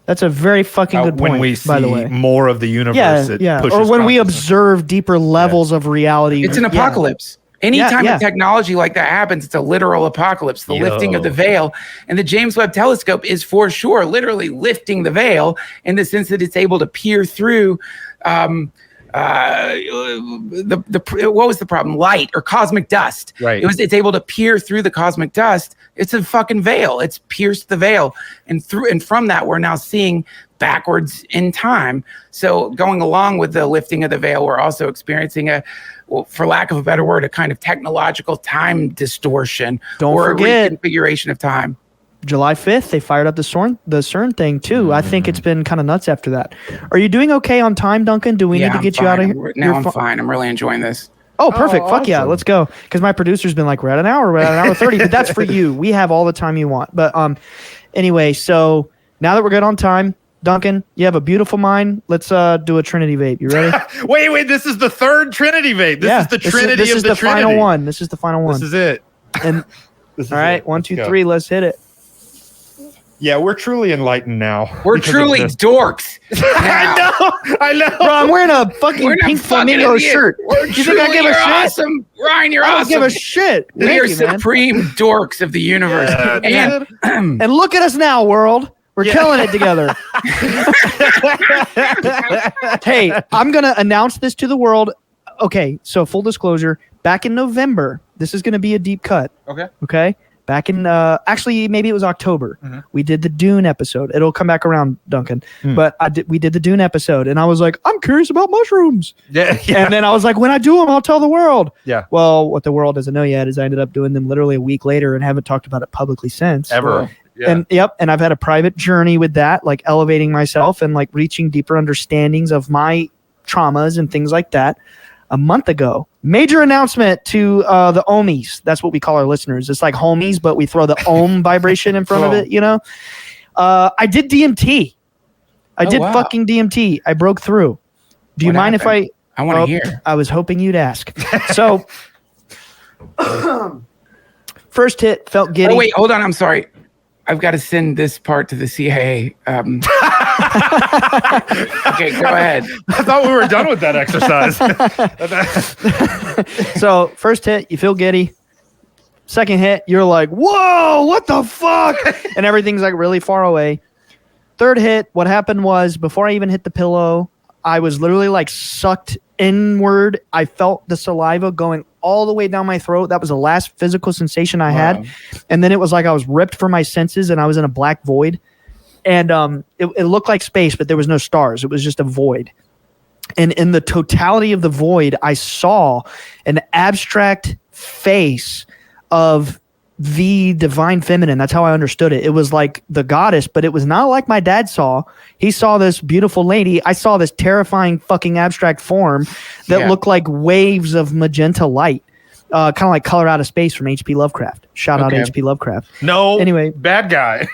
That's a very fucking good point, when we see by the way. More of the universe, it pushes or when we observe deeper levels of reality. It's an apocalypse. Anytime a technology like that happens, it's a literal apocalypse, the lifting of the veil. And the James Webb Telescope is for sure literally lifting the veil in the sense that it's able to peer through what was the problem? Light or cosmic dust. Right. It's able to peer through the cosmic dust. It's a fucking veil. It's pierced the veil, and from that we're now seeing backwards in time. So going along with the lifting of the veil, we're also experiencing for lack of a better word, a kind of technological time distortion. Don't forget a reconfiguration of time. July 5th, they fired up the CERN thing too. I think it's been kind of nuts after that. Are you doing okay on time, Duncan? Do we need to get you out of here? I'm fine. I'm really enjoying this. Oh, perfect. Fuck awesome. Yeah, let's go. Because my producer's been like, we're at an hour 30, but that's for you. We have all the time you want. But anyway, so now that we're good on time, Duncan, you have a beautiful mind. Let's do a Trinity vape. You ready? wait, this is the third Trinity vape. This is the Trinity this is of the the Trinity. final one. This is the final one. This is it. And all right, 1, 2, 3, let's hit it. Yeah, we're truly enlightened now. We're truly dorks. I know. Bro, I'm wearing a fucking pink flamingo shirt. You think I give a shit? Awesome. Ryan, you're awesome. I don't give a shit. We are supreme dorks of the universe. And look at us now, world. We're killing it together. Hey, I'm going to announce this to the world. Okay, so full disclosure, back in November, this is going to be a deep cut. Okay? Back in, actually, maybe it was October. Mm-hmm. We did the Dune episode. It'll come back around, Duncan. But we did the Dune episode, and I was like, I'm curious about mushrooms. Yeah. And then I was like, when I do them, I'll tell the world. Yeah. Well, what the world doesn't know yet is I ended up doing them literally a week later and haven't talked about it publicly since. Ever. Yeah. And I've had a private journey with that, like elevating myself and like reaching deeper understandings of my traumas and things like that. A month ago, major announcement to the ohmies. That's what we call our listeners. It's like homies, but we throw the ohm vibration in front of it, you know? I did DMT. I did fucking DMT. I broke through. Do you mind if I want to hear. I was hoping you'd ask. So, first hit, felt giddy. Oh, wait, hold on. I'm sorry. I've got to send this part to the CIA. Okay, go ahead. I thought we were done with that exercise. So, first hit, you feel giddy. Second hit, you're like, whoa, what the fuck? And everything's like really far away. Third hit, what happened was before I even hit the pillow, I was literally like sucked inward. I felt the saliva going all the way down my throat. That was the last physical sensation I had. And then it was like I was ripped from my senses and I was in a black void. And it looked like space, but there was no stars. It was just a void. And in the totality of the void, I saw an abstract face of the divine feminine. That's how I understood it. It was like the goddess, but it was not like my dad saw. He saw this beautiful lady. I saw this terrifying fucking abstract form that looked like waves of magenta light. Kind of like Color Out of Space from H.P. Lovecraft. Shout out H.P. Lovecraft. No, anyway, bad guy.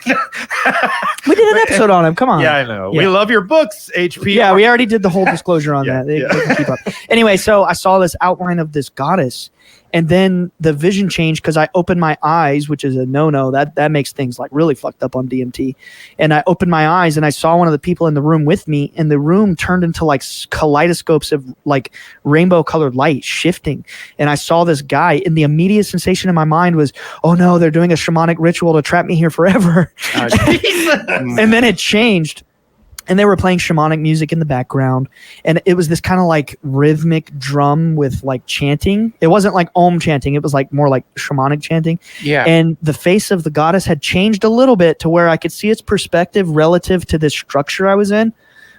We did an episode on him. Come on. Yeah, I know. Yeah. We love your books, H.P. Yeah, we already did the whole disclosure on that. They can keep up. Anyway, so I saw this outline of this goddess, and then the vision changed because I opened my eyes, which is a no-no. That makes things like really fucked up on DMT. And I opened my eyes and I saw one of the people in the room with me, and the room turned into like kaleidoscopes of like rainbow colored light shifting. And I saw this guy, and the immediate sensation in my mind was, oh no, they're doing a shamanic ritual to trap me here forever. And then it changed. And they were playing shamanic music in the background. And it was this kind of like rhythmic drum with like chanting. It wasn't like om chanting. It was like more like shamanic chanting. Yeah. And the face of the goddess had changed a little bit to where I could see its perspective relative to this structure I was in.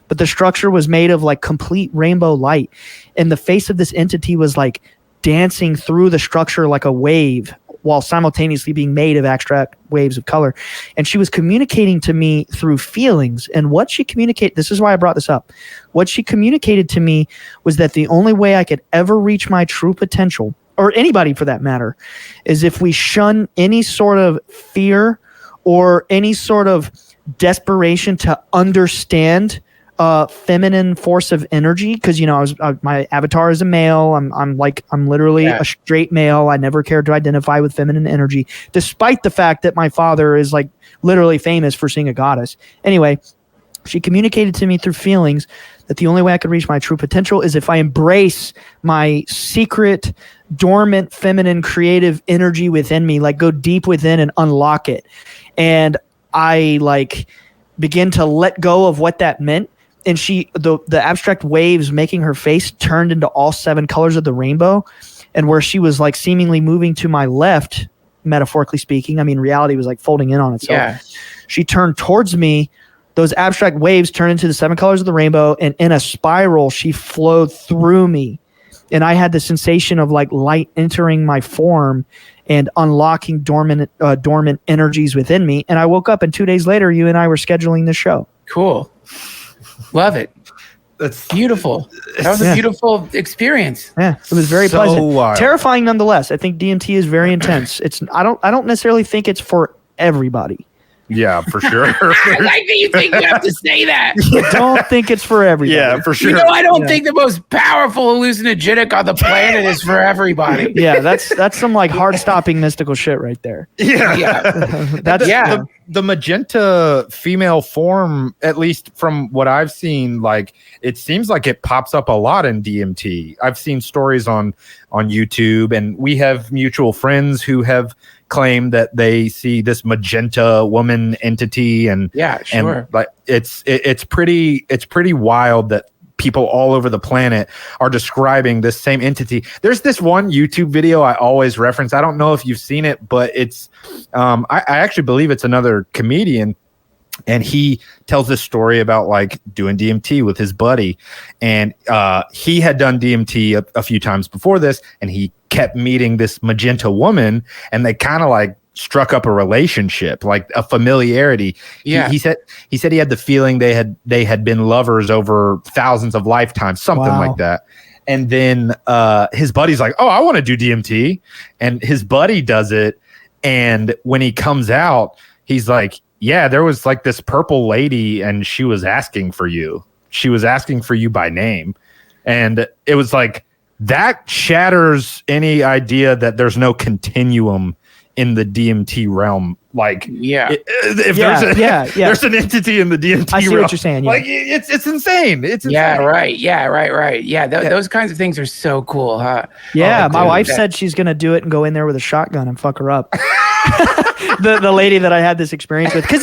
But the structure was made of like complete rainbow light. And the face of this entity was like dancing through the structure like a wave, while simultaneously being made of abstract waves of color. And she was communicating to me through feelings. And what she communicated, this is why I brought this up. What she communicated to me was that the only way I could ever reach my true potential, or anybody for that matter, is if we shun any sort of fear or any sort of desperation to understand feminine force of energy, because you know my avatar is a male. I'm literally a straight male. I never cared to identify with feminine energy, despite the fact that my father is like literally famous for seeing a goddess. Anyway, she communicated to me through feelings that the only way I could reach my true potential is if I embrace my secret, dormant, feminine, creative energy within me, like go deep within and unlock it. And I like begin to let go of what that meant. and the abstract waves making her face turned into all 7 colors of the rainbow, and where she was like seemingly moving to my left, metaphorically speaking, I mean reality was like folding in on itself. Yeah. She turned towards me. Those abstract waves turned into the 7 colors of the rainbow, and in a spiral, she flowed through me. And I had the sensation of like light entering my form and unlocking dormant energies within me. And I woke up, and 2 days later, you and I were scheduling the show. Cool. Love it. That's Beautiful. That was a beautiful experience. Yeah, it was very So pleasant. wild. Terrifying nonetheless. I think DMT is very intense. I don't necessarily think it's for everybody. Yeah, for sure. I like that you think you have to say that. I don't think it's for everybody. Yeah, for sure. You know, I don't think the most powerful hallucinogenic on the planet is for everybody. Yeah, that's some like hard stopping mystical shit right there. Yeah. That's The magenta female form, at least from what I've seen, like it seems like it pops up a lot in DMT. I've seen stories on YouTube, and we have mutual friends who have claimed that they see this magenta woman entity, and and like it's pretty wild that people all over the planet are describing this same entity. There's this one YouTube video I always reference. I don't know if you've seen it, but it's I actually believe it's another comedian, and he tells this story about like doing DMT with his buddy, and he had done DMT a few times before this, and he kept meeting this magenta woman, and they kind of like struck up a relationship, like a familiarity. Yeah. He said he had the feeling they had been lovers over thousands of lifetimes, something like that. And then his buddy's like, "Oh, I want to do DMT," and his buddy does it. And when he comes out, he's like, "Yeah, there was like this purple lady, and she was asking for you. She was asking for you by name," and it was like that shatters any idea that there's no continuum in the DMT realm. Like, if there's an entity in the DMT realm, I see what you're saying. Yeah. Like, it's insane. It's insane. Yeah, right. Yeah, right. Yeah, those kinds of things are so cool, huh? Yeah, my wife said she's gonna do it and go in there with a shotgun and fuck her up. the lady that I had this experience with, because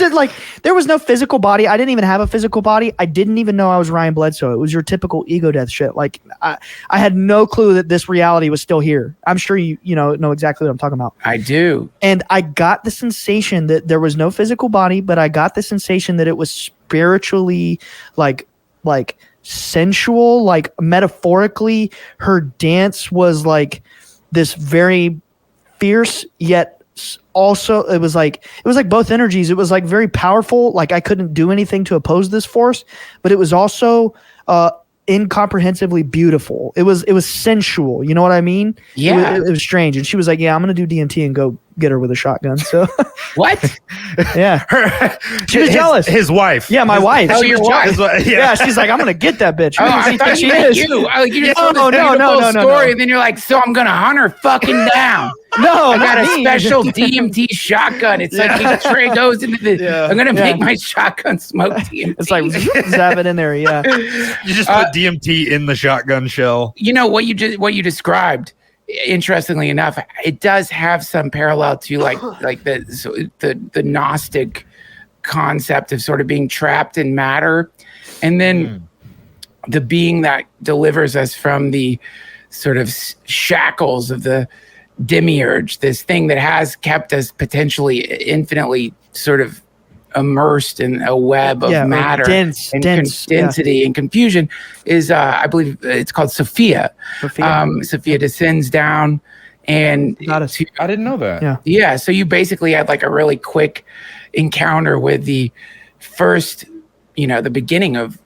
there was no physical body. I didn't even have a physical body. I didn't even know I was Ryan Bledsoe. It was your typical ego death shit. Like I had no clue that this reality was still here. I'm sure you know exactly what I'm talking about. I do. And I got the sensation that there was no physical body, but I got the sensation that it was spiritually like sensual, like metaphorically. Her dance was like this very fierce, yet also it was like both energies. It was like very powerful. Like I couldn't do anything to oppose this force, but it was also incomprehensibly beautiful. It was sensual. You know what I mean? Yeah. It was strange. And she was like, "Yeah, I'm gonna do DMT and go get her with a shotgun." So what? Yeah. She was jealous. His wife. Yeah, my wife. Oh, your wife. Yeah, she's like, "I'm gonna get that bitch." Oh, I thought she you meant you. You just told this beautiful story, and then you're like, "So I'm gonna hunt her fucking down." No, I got a me. special DMT shotgun. It's like Trey goes into the. I'm gonna make my shotgun smoke DMT. It's like zap it in there. Yeah. You just put DMT in the shotgun shell. You know what you described. Interestingly enough, it does have some parallel to like the Gnostic concept of sort of being trapped in matter, and then the being that delivers us from the sort of shackles of the demiurge, this thing that has kept us potentially infinitely sort of immersed in a web of matter and density and confusion is I believe it's called Sophia. Sophia descends down, and I didn't know that. Yeah, so you basically had like a really quick encounter with the first, the beginning of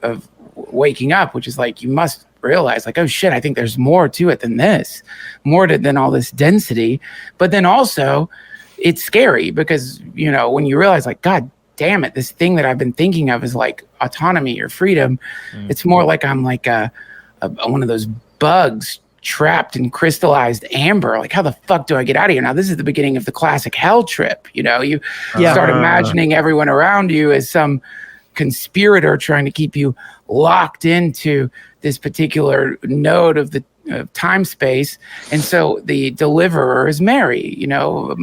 waking up, which is like you must realize like, oh shit, I think there's more to it than this, than all this density. But then also it's scary because when you realize like, God damn it, this thing that I've been thinking of is like autonomy or freedom. It's more like I'm like a one of those bugs trapped in crystallized amber. Like, how the fuck do I get out of here? Now, this is the beginning of the classic hell trip. You start imagining everyone around you as some conspirator trying to keep you locked into this particular node of the time space. And so the deliverer is Mary,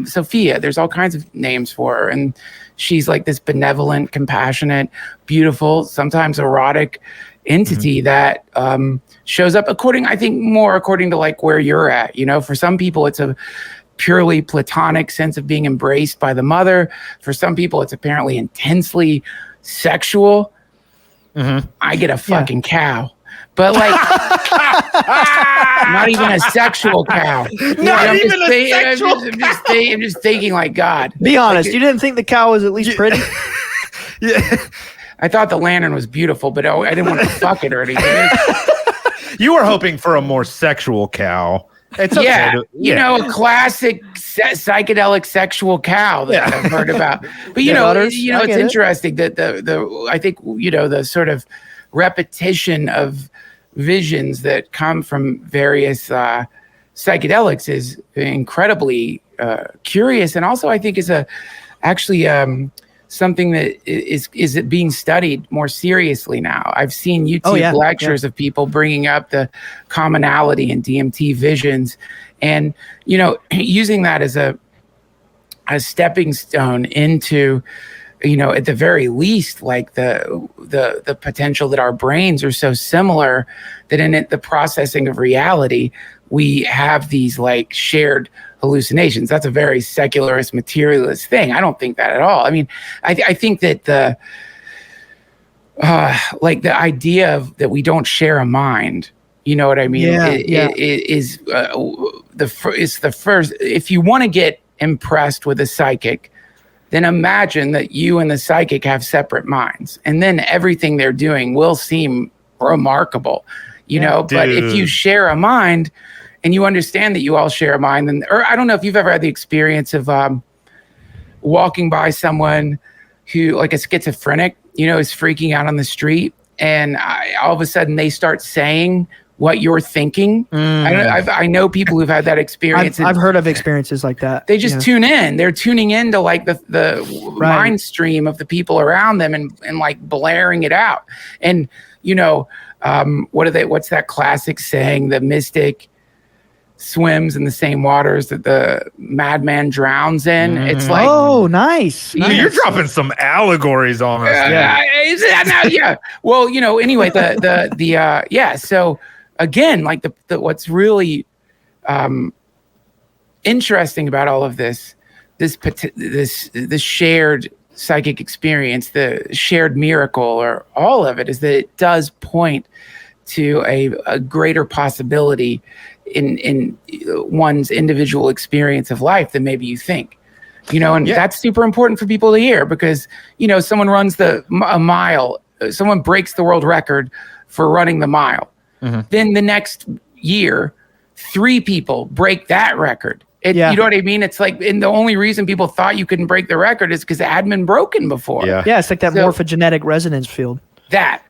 Sophia. There's all kinds of names for her. And she's like this benevolent, compassionate, beautiful, sometimes erotic entity that shows up according to like where you're at. You know, for some people it's a purely platonic sense of being embraced by the mother. For some people it's apparently intensely sexual. I get a fucking cow, but like not even a sexual cow. Not even a sexual cow. I'm just thinking, like, God. Be honest, you didn't think the cow was at least pretty? Yeah. I thought the lantern was beautiful, but I didn't want to fuck it or anything. You were hoping for a more sexual cow. It's okay you know, a classic psychedelic sexual cow that I've heard about. But it's interesting that I think the sort of repetition of visions that come from various psychedelics is incredibly curious, and also I think is something that is being studied more seriously now. I've seen YouTube lectures of people bringing up the commonality in DMT visions, and using that as a stepping stone into, at the very least, like the potential that our brains are so similar that in the processing of reality, we have these like shared hallucinations. That's a very secularist, materialist thing. I don't think that at all. I mean, I think that the idea of that we don't share a mind, you know what I mean? Is the first. If you want to get impressed with a psychic, then imagine that you and the psychic have separate minds, and then everything they're doing will seem remarkable, But if you share a mind, and you understand that you all share a mind, or I don't know if you've ever had the experience of walking by someone who, like a schizophrenic, is freaking out on the street, and all of a sudden they start saying what you're thinking. I know people who've had that experience. I've heard of experiences like that. They just tune in. They're tuning into like the mind stream of the people around them and like blaring it out. And what's that classic saying? The mystic swims in the same waters that the madman drowns in. It's like, oh, nice. You're dropping some allegories on us. Well, anyway, so again, like the what's really interesting about all of this shared psychic experience, the shared miracle, or all of it, is that it does point to a greater possibility in one's individual experience of life than maybe you think, and that's super important for people to hear, because, someone runs a mile, someone breaks the world record for running the mile. Then the next year, 3 people break that record. You know what I mean? It's like, and the only reason people thought you couldn't break the record is because it hadn't been broken before. Yeah, it's like that morphogenetic resonance field.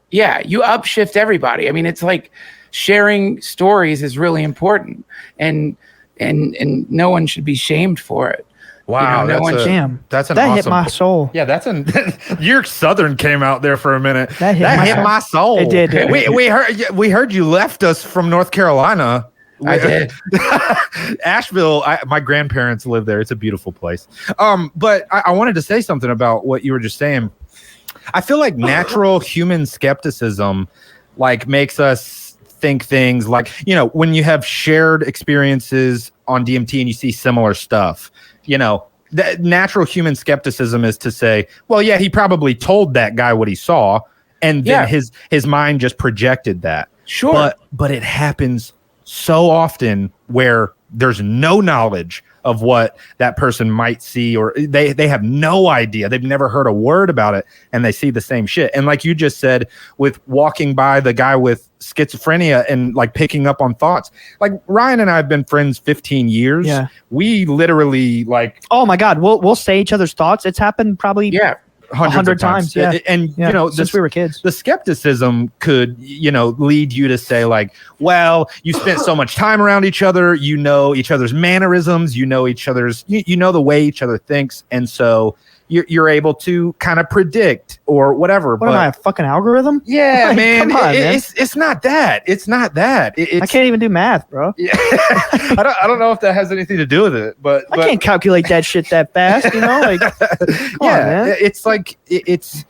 You upshift everybody. I mean, it's like sharing stories is really important, and no one should be shamed for it. Wow, that awesome, hit my soul. Yeah, your Southern came out there for a minute. That hit my soul. It did. We heard you left us from North Carolina. I did. Asheville. My grandparents live there. It's a beautiful place. But I wanted to say something about what you were just saying. I feel like natural human skepticism, like, makes us think things like, when you have shared experiences on DMT and you see similar stuff, that natural human skepticism is to say, well, yeah, he probably told that guy what he saw, and then his mind just projected that. Sure. But it happens so often where there's no knowledge of what that person might see, or they have no idea. They've never heard a word about it, and they see the same shit. And like you just said, with walking by the guy with schizophrenia and like picking up on thoughts, like Ryan and I have been friends 15 years. Yeah. We literally like, oh my God, we'll say each other's thoughts. It's happened probably 100 times. Yeah. And since we were kids, the skepticism could, lead you to say like, well, you spent so much time around each other, each other's mannerisms, each other's, the way each other thinks. And so, you're able to kind of predict or whatever. What am I, a fucking algorithm? Yeah, Like, man. come on, man. It's not that. It's not that. I can't even do math, bro. Yeah. I don't know if that has anything to do with it, but I can't calculate that shit that fast, you know? Like, come on, man. It's like it's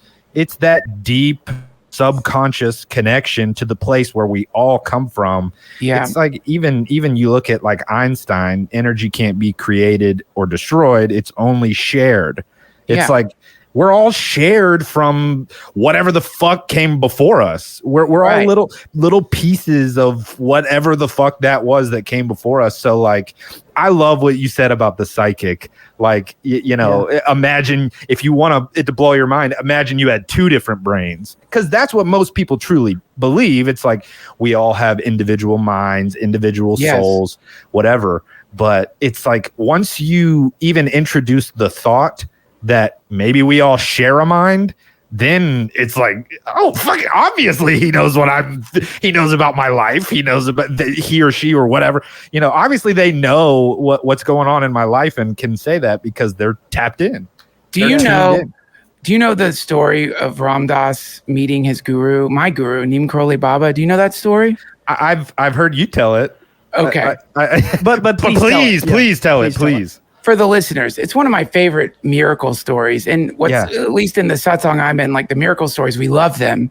that deep subconscious connection to the place where we all come from. Yeah. It's like even you look at like Einstein, energy can't be created or destroyed, it's only shared. It's like we're all shared from whatever the fuck came before us. We're all little pieces of whatever the fuck that was that came before us. So like, I love what you said about the psychic. Like, imagine if you want it to blow your mind, imagine you had two different brains, because that's what most people truly believe. It's like we all have individual minds, individual souls, whatever. But it's like once you even introduce the thought that maybe we all share a mind, then it's like, oh, fuck, obviously he knows he knows about my life. He knows about he or she or whatever, obviously they know what's going on in my life and can say that because they're tapped in. Do you know the story of Ram Dass meeting his guru, my guru, Neem Karoli Baba? Do you know that story? I've heard you tell it. Okay. But please tell it. For the listeners, it's one of my favorite miracle stories. And at least in the satsang I'm in, like the miracle stories, we love them.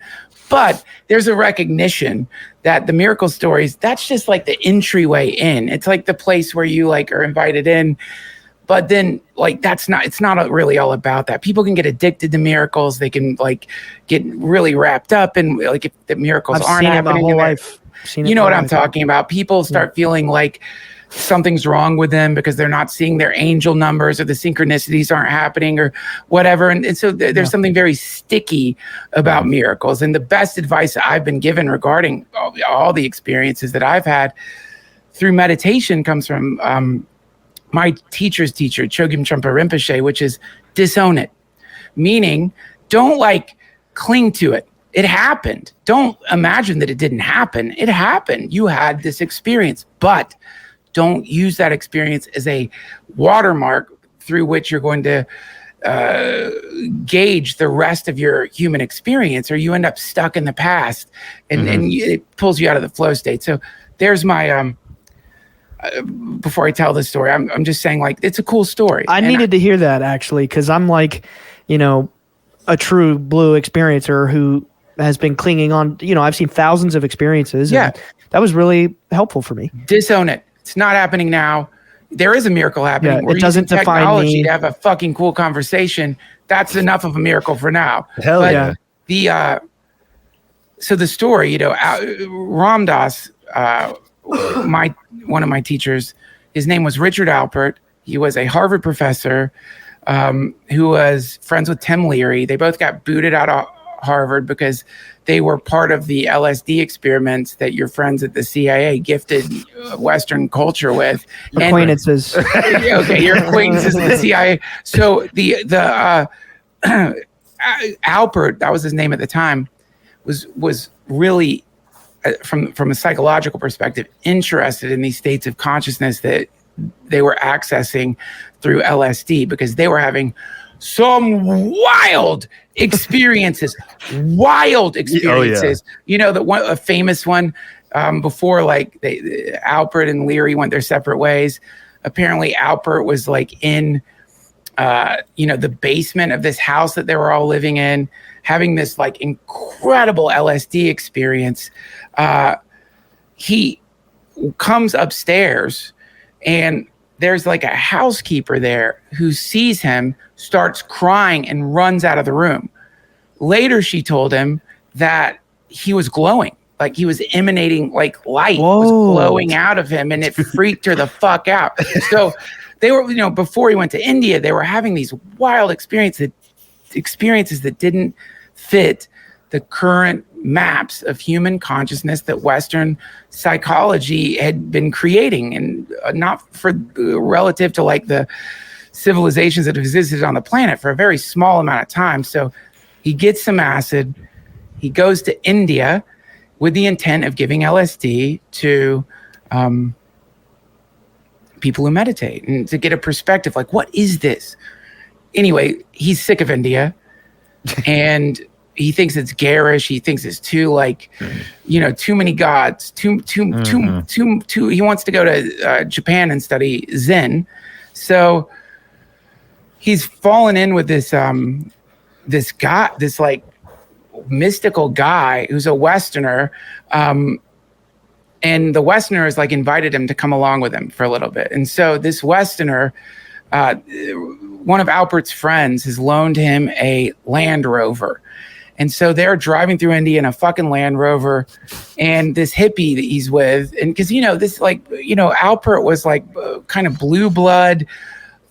But there's a recognition that the miracle stories, that's just like the entryway in. It's like the place where you like are invited in. But then like it's not really all about that. People can get addicted to miracles. They can like get really wrapped up in like if the miracles aren't happening. My whole life. You know what I'm talking about. People start feeling like something's wrong with them because they're not seeing their angel numbers or the synchronicities aren't happening or whatever. And so there's something very sticky about miracles. And the best advice I've been given regarding all the experiences that I've had through meditation comes from my teacher's teacher, Chogyam Trungpa Rinpoche, which is disown it. Meaning, don't like cling to it. It happened. Don't imagine that it didn't happen. It happened. You had this experience, but don't use that experience as a watermark through which you're going to gauge the rest of your human experience, or you end up stuck in the past and it pulls you out of the flow state. So there's my, before I tell this story, I'm just saying like, it's a cool story. I needed to hear that actually, because I'm like, a true blue experiencer who has been clinging on, I've seen thousands of experiences. Yeah. And that was really helpful for me. Disown it. It's not happening now. There is a miracle happening. Yeah, it doesn't define technology me. To have a fucking cool conversation. That's enough of a miracle for now. Hell but yeah. So the story, Ram Dass, one of my teachers, his name was Richard Alpert. He was a Harvard professor who was friends with Tim Leary. They both got booted out of Harvard because they were part of the LSD experiments that your friends at the CIA gifted Western culture with. Acquaintances. Okay, your acquaintances at the CIA. So the Alpert, that was his name at the time, was really from a psychological perspective interested in these states of consciousness that they were accessing through LSD because they were having some wild experiences. Oh, yeah. A famous one before like Alpert and Leary went their separate ways. Apparently Alpert was like in the basement of this house that they were all living in, having this like incredible LSD experience. He comes upstairs and there's like a housekeeper there who sees him, starts crying, and runs out of the room. Later, she told him that he was glowing, like he was emanating, like light was glowing out of him, and it freaked her the fuck out. So they were, before he went to India, they were having these wild experiences that didn't fit the current maps of human consciousness that Western psychology had been creating, and not for relative to like the civilizations that have existed on the planet for a very small amount of time. So he gets some acid, he goes to India with the intent of giving LSD to people who meditate and to get a perspective, like, what is this? anyway, he's sick of India, and he thinks it's garish. He thinks it's too too many gods. Too. He wants to go to Japan and study Zen. So he's fallen in with this guy, this like mystical guy who's a Westerner. And the Westerner has like invited him to come along with him for a little bit. And so this Westerner, one of Alpert's friends, has loaned him a Land Rover. And so they're driving through India in a fucking Land Rover, and this hippie that he's with, and because Alpert was like kind of blue blood,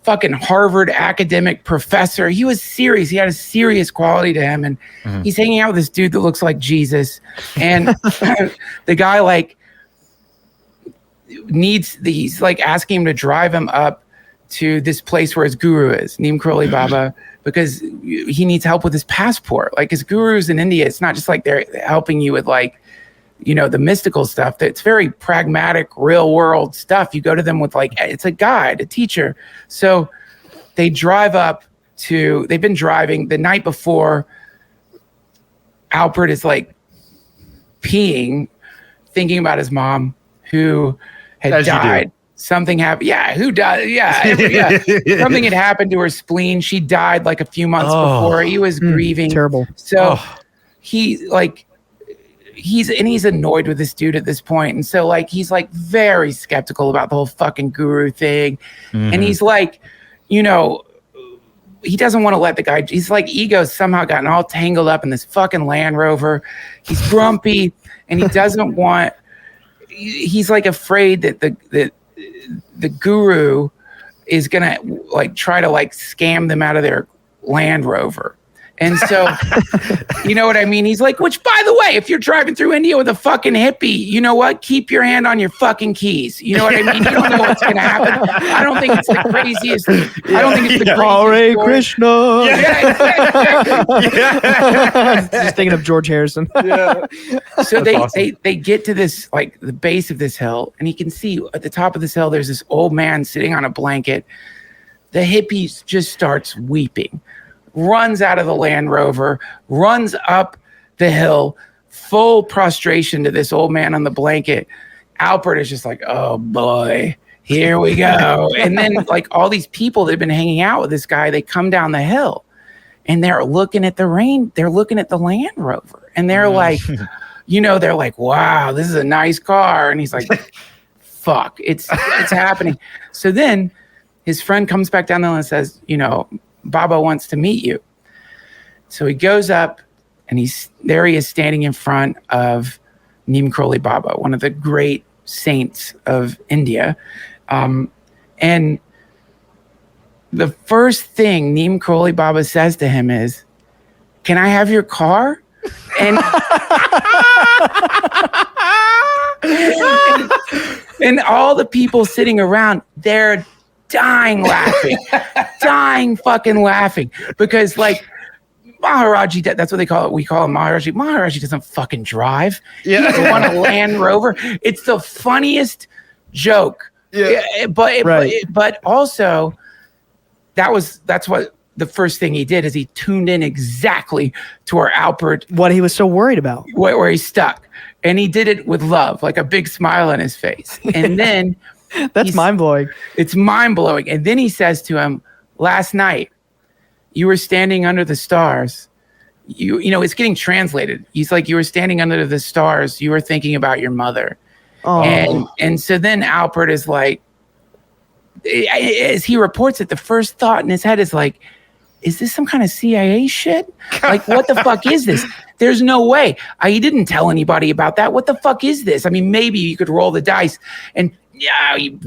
fucking Harvard academic professor. He was serious. He had a serious quality to him, and he's hanging out with this dude that looks like Jesus, and the guy like he's like asking him to drive him up to this place where his guru is, Neem Karoli Baba, because he needs help with his passport. Like his gurus in India, it's not just like they're helping you with like, the mystical stuff. It's very pragmatic, real world stuff. You go to them with like, it's a guide, a teacher. So they've been driving the night before. Alpert is like peeing, thinking about his mom who had died. Something happened. Yeah, who died? Yeah. Something had happened to her spleen. She died like a few months before. He was grieving. Terrible. So he's annoyed with this dude at this point. And so like he's like very skeptical about the whole fucking guru thing. And he's like, he doesn't want to let the guy, he's like ego's somehow gotten all tangled up in this fucking Land Rover. He's grumpy and he doesn't want, he's like afraid that the guru is gonna like try to like scam them out of their Land Rover. And so, you know what I mean? He's like, which by the way, if you're driving through India with a fucking hippie, you know what? Keep your hand on your fucking keys. You know what I mean? You don't know what's going to happen. I don't think it's the craziest. I don't think it's the Hare craziest. Krishna. Yeah. Just thinking of George Harrison. Yeah. So awesome. they get to this, like the base of this hill, and you can see at the top of this hill, there's this old man sitting on a blanket. The hippie just starts weeping. Runs out of the Land Rover, runs up the hill, full prostration to this old man on the blanket. Alpert is just like, oh boy, here we go. And then like all these people that have been hanging out with this guy, they come down the hill and they're looking at the Land Rover. And they're like, they're like, wow, this is a nice car. And he's like, fuck, it's happening. So then his friend comes back down the hill and says, Baba wants to meet you. So he goes up and he is standing in front of Neem Karoli Baba, one of the great saints of India. And the first thing Neem Karoli Baba says to him is, can I have your car? And all the people sitting around, they're dying fucking laughing, because like Maharaji, that's what they call it. We call him Maharaji. Maharaji doesn't fucking drive. Yeah. He doesn't want a Land Rover. It's the funniest joke. Yeah. But also that's what the first thing he did is he tuned in exactly to where Alpert, what he was so worried about, where he's stuck, and he did it with love, like a big smile on his face, and then. That's mind-blowing. It's mind-blowing. And then he says to him, last night, you were standing under the stars. It's getting translated. He's like, you were standing under the stars. You were thinking about your mother. Oh. And so then Alpert is like, as he reports it, the first thought in his head is like, is this some kind of CIA shit? Like, what the fuck is this? There's no way. He didn't tell anybody about that. What the fuck is this? I mean, maybe you could roll the dice and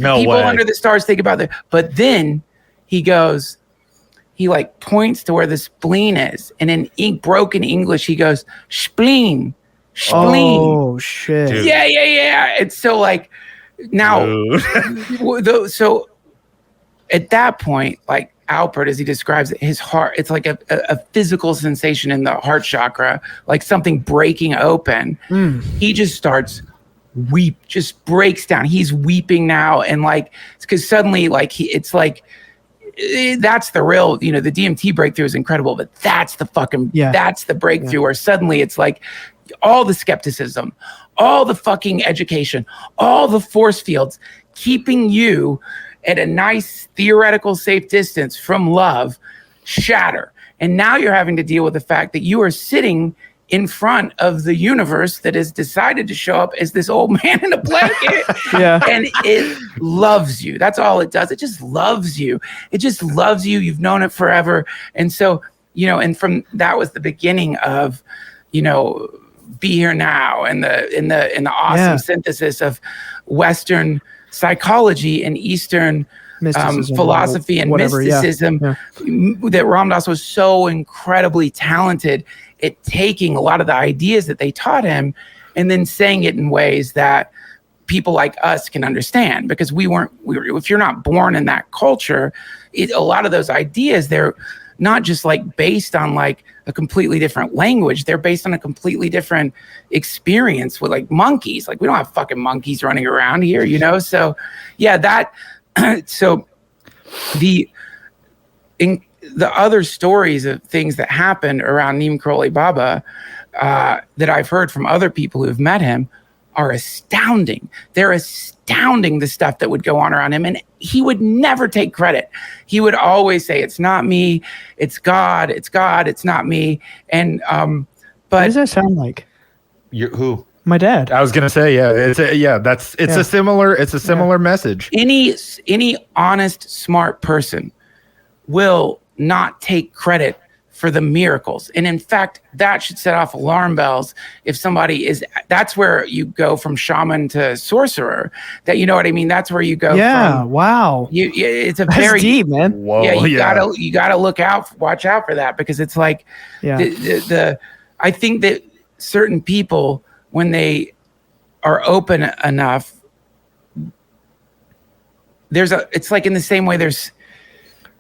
people under the stars think about that. But then he like points to where the spleen is. And in broken English, he goes, spleen. Oh, shit. Dude. Yeah. It's so like, now, so at that point, like Alpert, as he describes it, his heart, it's like a physical sensation in the heart chakra, like something breaking open. He just starts just breaks down. He's weeping now, and like, because suddenly, like it's like that's the real, the DMT breakthrough is incredible, but that's the breakthrough where suddenly it's like all the skepticism, all the fucking education, all the force fields keeping you at a nice theoretical safe distance from love shatter. And now you're having to deal with the fact that you are sitting in front of the universe that has decided to show up as this old man in a blanket. And it loves you. That's all it does. It just loves you. It just loves you. You've known it forever. And so, and from that was the beginning of, Be Here Now and the awesome synthesis of Western psychology and Eastern philosophy and mysticism that Ram Dass was so incredibly talented at taking a lot of the ideas that they taught him and then saying it in ways that people like us can understand, because if you're not born in that culture, a lot of those ideas, they're not just like based on like a completely different language. They're based on a completely different experience with like monkeys. Like we don't have fucking monkeys running around here, So so the other stories of things that happened around Neem Karoli Baba that I've heard from other people who've met him are astounding. They're astounding, the stuff that would go on around him. And he would never take credit. He would always say, it's not me, it's God, it's not me. And but what does that sound like? Who? My dad. I was gonna say, it's a similar message. Any honest, smart person will not take credit for the miracles. And in fact, that should set off alarm bells if somebody that's where you go from shaman to sorcerer. That, you know what I mean? That's where you go from. Wow. It's a That's very deep, man. Whoa, you gotta watch out for that, because it's like I think that certain people, when they are open enough, it's like in the same way there's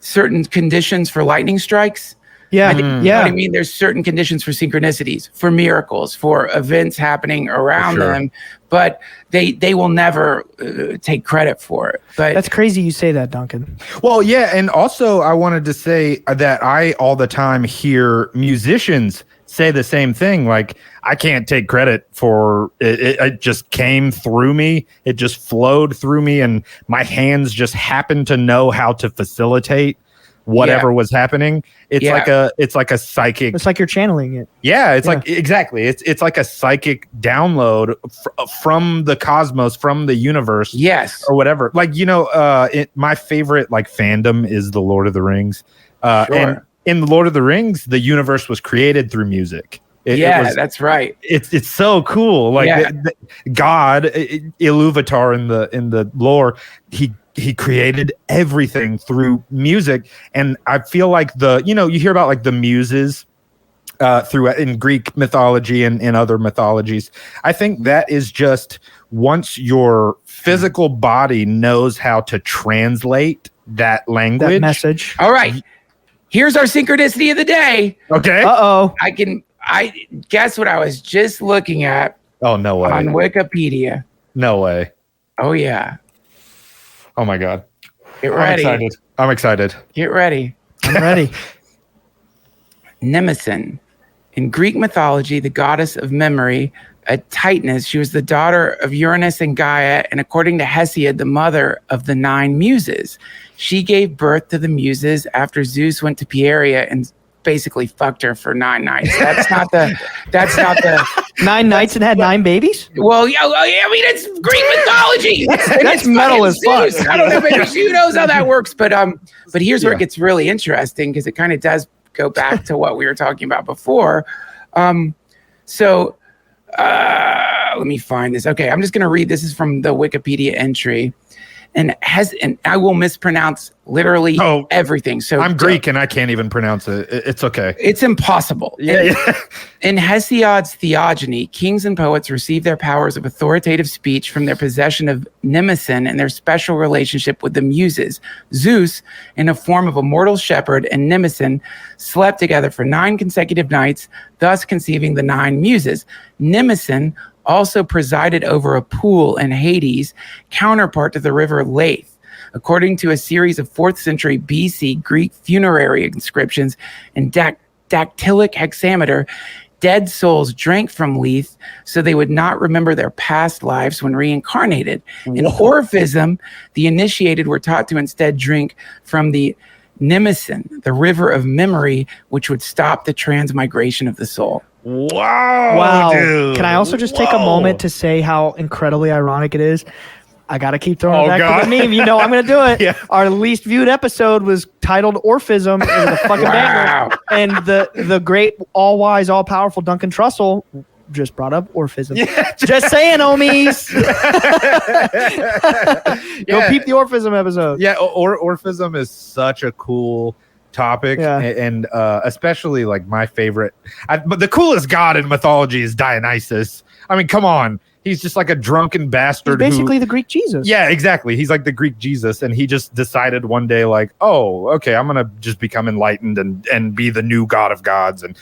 certain conditions for lightning strikes. You know what I mean? There's certain conditions for synchronicities, for miracles, for events happening around them, but they will never take credit for it. But that's crazy you say that, Duncan. Well, yeah, and also I wanted to say that I all the time hear musicians say the same thing. Like, I can't take credit for it. It just came through me. It just flowed through me, and my hands just happened to know how to facilitate whatever was happening. It's like a psychic. It's like you're channeling it. Yeah, it's like exactly. It's like a psychic download from the cosmos, from the universe. Yes, or whatever. Like, my favorite like fandom is the Lord of the Rings. And in the Lord of the Rings, the universe was created through music. That's right. It's so cool. Like God, Iluvatar in the lore, he created everything through music. And I feel like you hear about like the muses in Greek mythology and in other mythologies. I think that is just once your physical body knows how to translate that language, that message. All right. Here's our synchronicity of the day. Okay. Uh-oh. I guess what I was just looking at. Oh, no way. On Wikipedia. No way. Oh, yeah. Oh, my God. Get ready. I'm excited. Get ready. I'm ready. Nemesis. In Greek mythology, the goddess of memory, a Titaness, she was the daughter of Uranus and Gaia, and according to Hesiod, the mother of the 9 muses. She gave birth to the muses after Zeus went to Pieria and basically fucked her for 9 nights. That's not the 9 nights and had 9 babies? Well, yeah, I mean, it's Greek mythology. That's metal as fuck. I don't know, maybe who knows how that works, but here's where it gets really interesting, because it kind of does go back to what we were talking about before. So let me find this. Okay, I'm just going to read. This is from the Wikipedia entry. And I will mispronounce literally everything. So I'm Greek and I can't even pronounce it. It's okay. It's impossible. Yeah. In Hesiod's theogony, kings and poets receive their powers of authoritative speech from their possession of Nemesis and their special relationship with the muses. Zeus, in a form of a mortal shepherd, and Nemesis slept together for 9 consecutive nights, thus conceiving the 9 muses. Nemesis also presided over a pool in Hades, counterpart to the river Lethe. According to a series of 4th century BC Greek funerary inscriptions and dactylic hexameter, dead souls drank from Lethe so they would not remember their past lives when reincarnated. In Orphism, the initiated were taught to instead drink from the Nemesis, the river of memory, which would stop the transmigration of the soul. Wow, dude. Can I also just take a moment to say how incredibly ironic it is? I got to keep throwing it back to the meme. You know I'm going to do it. Yeah. Our least viewed episode was titled Orphism. It was a fucking banger. And the great, all-wise, all-powerful Duncan Trussell just brought up Orphism. Yeah, just saying, homies. Go peep the Orphism episode. Yeah, Orphism is such a cool topic, and especially like my favorite. But the coolest god in mythology is Dionysus. I mean, come on. He's just like a drunken bastard. He's basically the Greek Jesus. Yeah, exactly. He's like the Greek Jesus, and he just decided one day, like, oh, okay, I'm gonna just become enlightened and be the new god of gods. And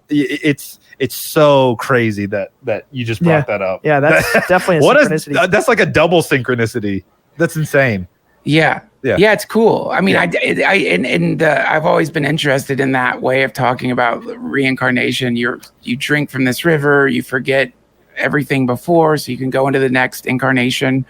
it's so crazy that you just brought that up. Yeah, that's definitely a synchronicity. That's like a double synchronicity. That's insane. Yeah, it's cool. I mean, I've always been interested in that way of talking about reincarnation. You drink from this river, you forget everything before, so you can go into the next incarnation.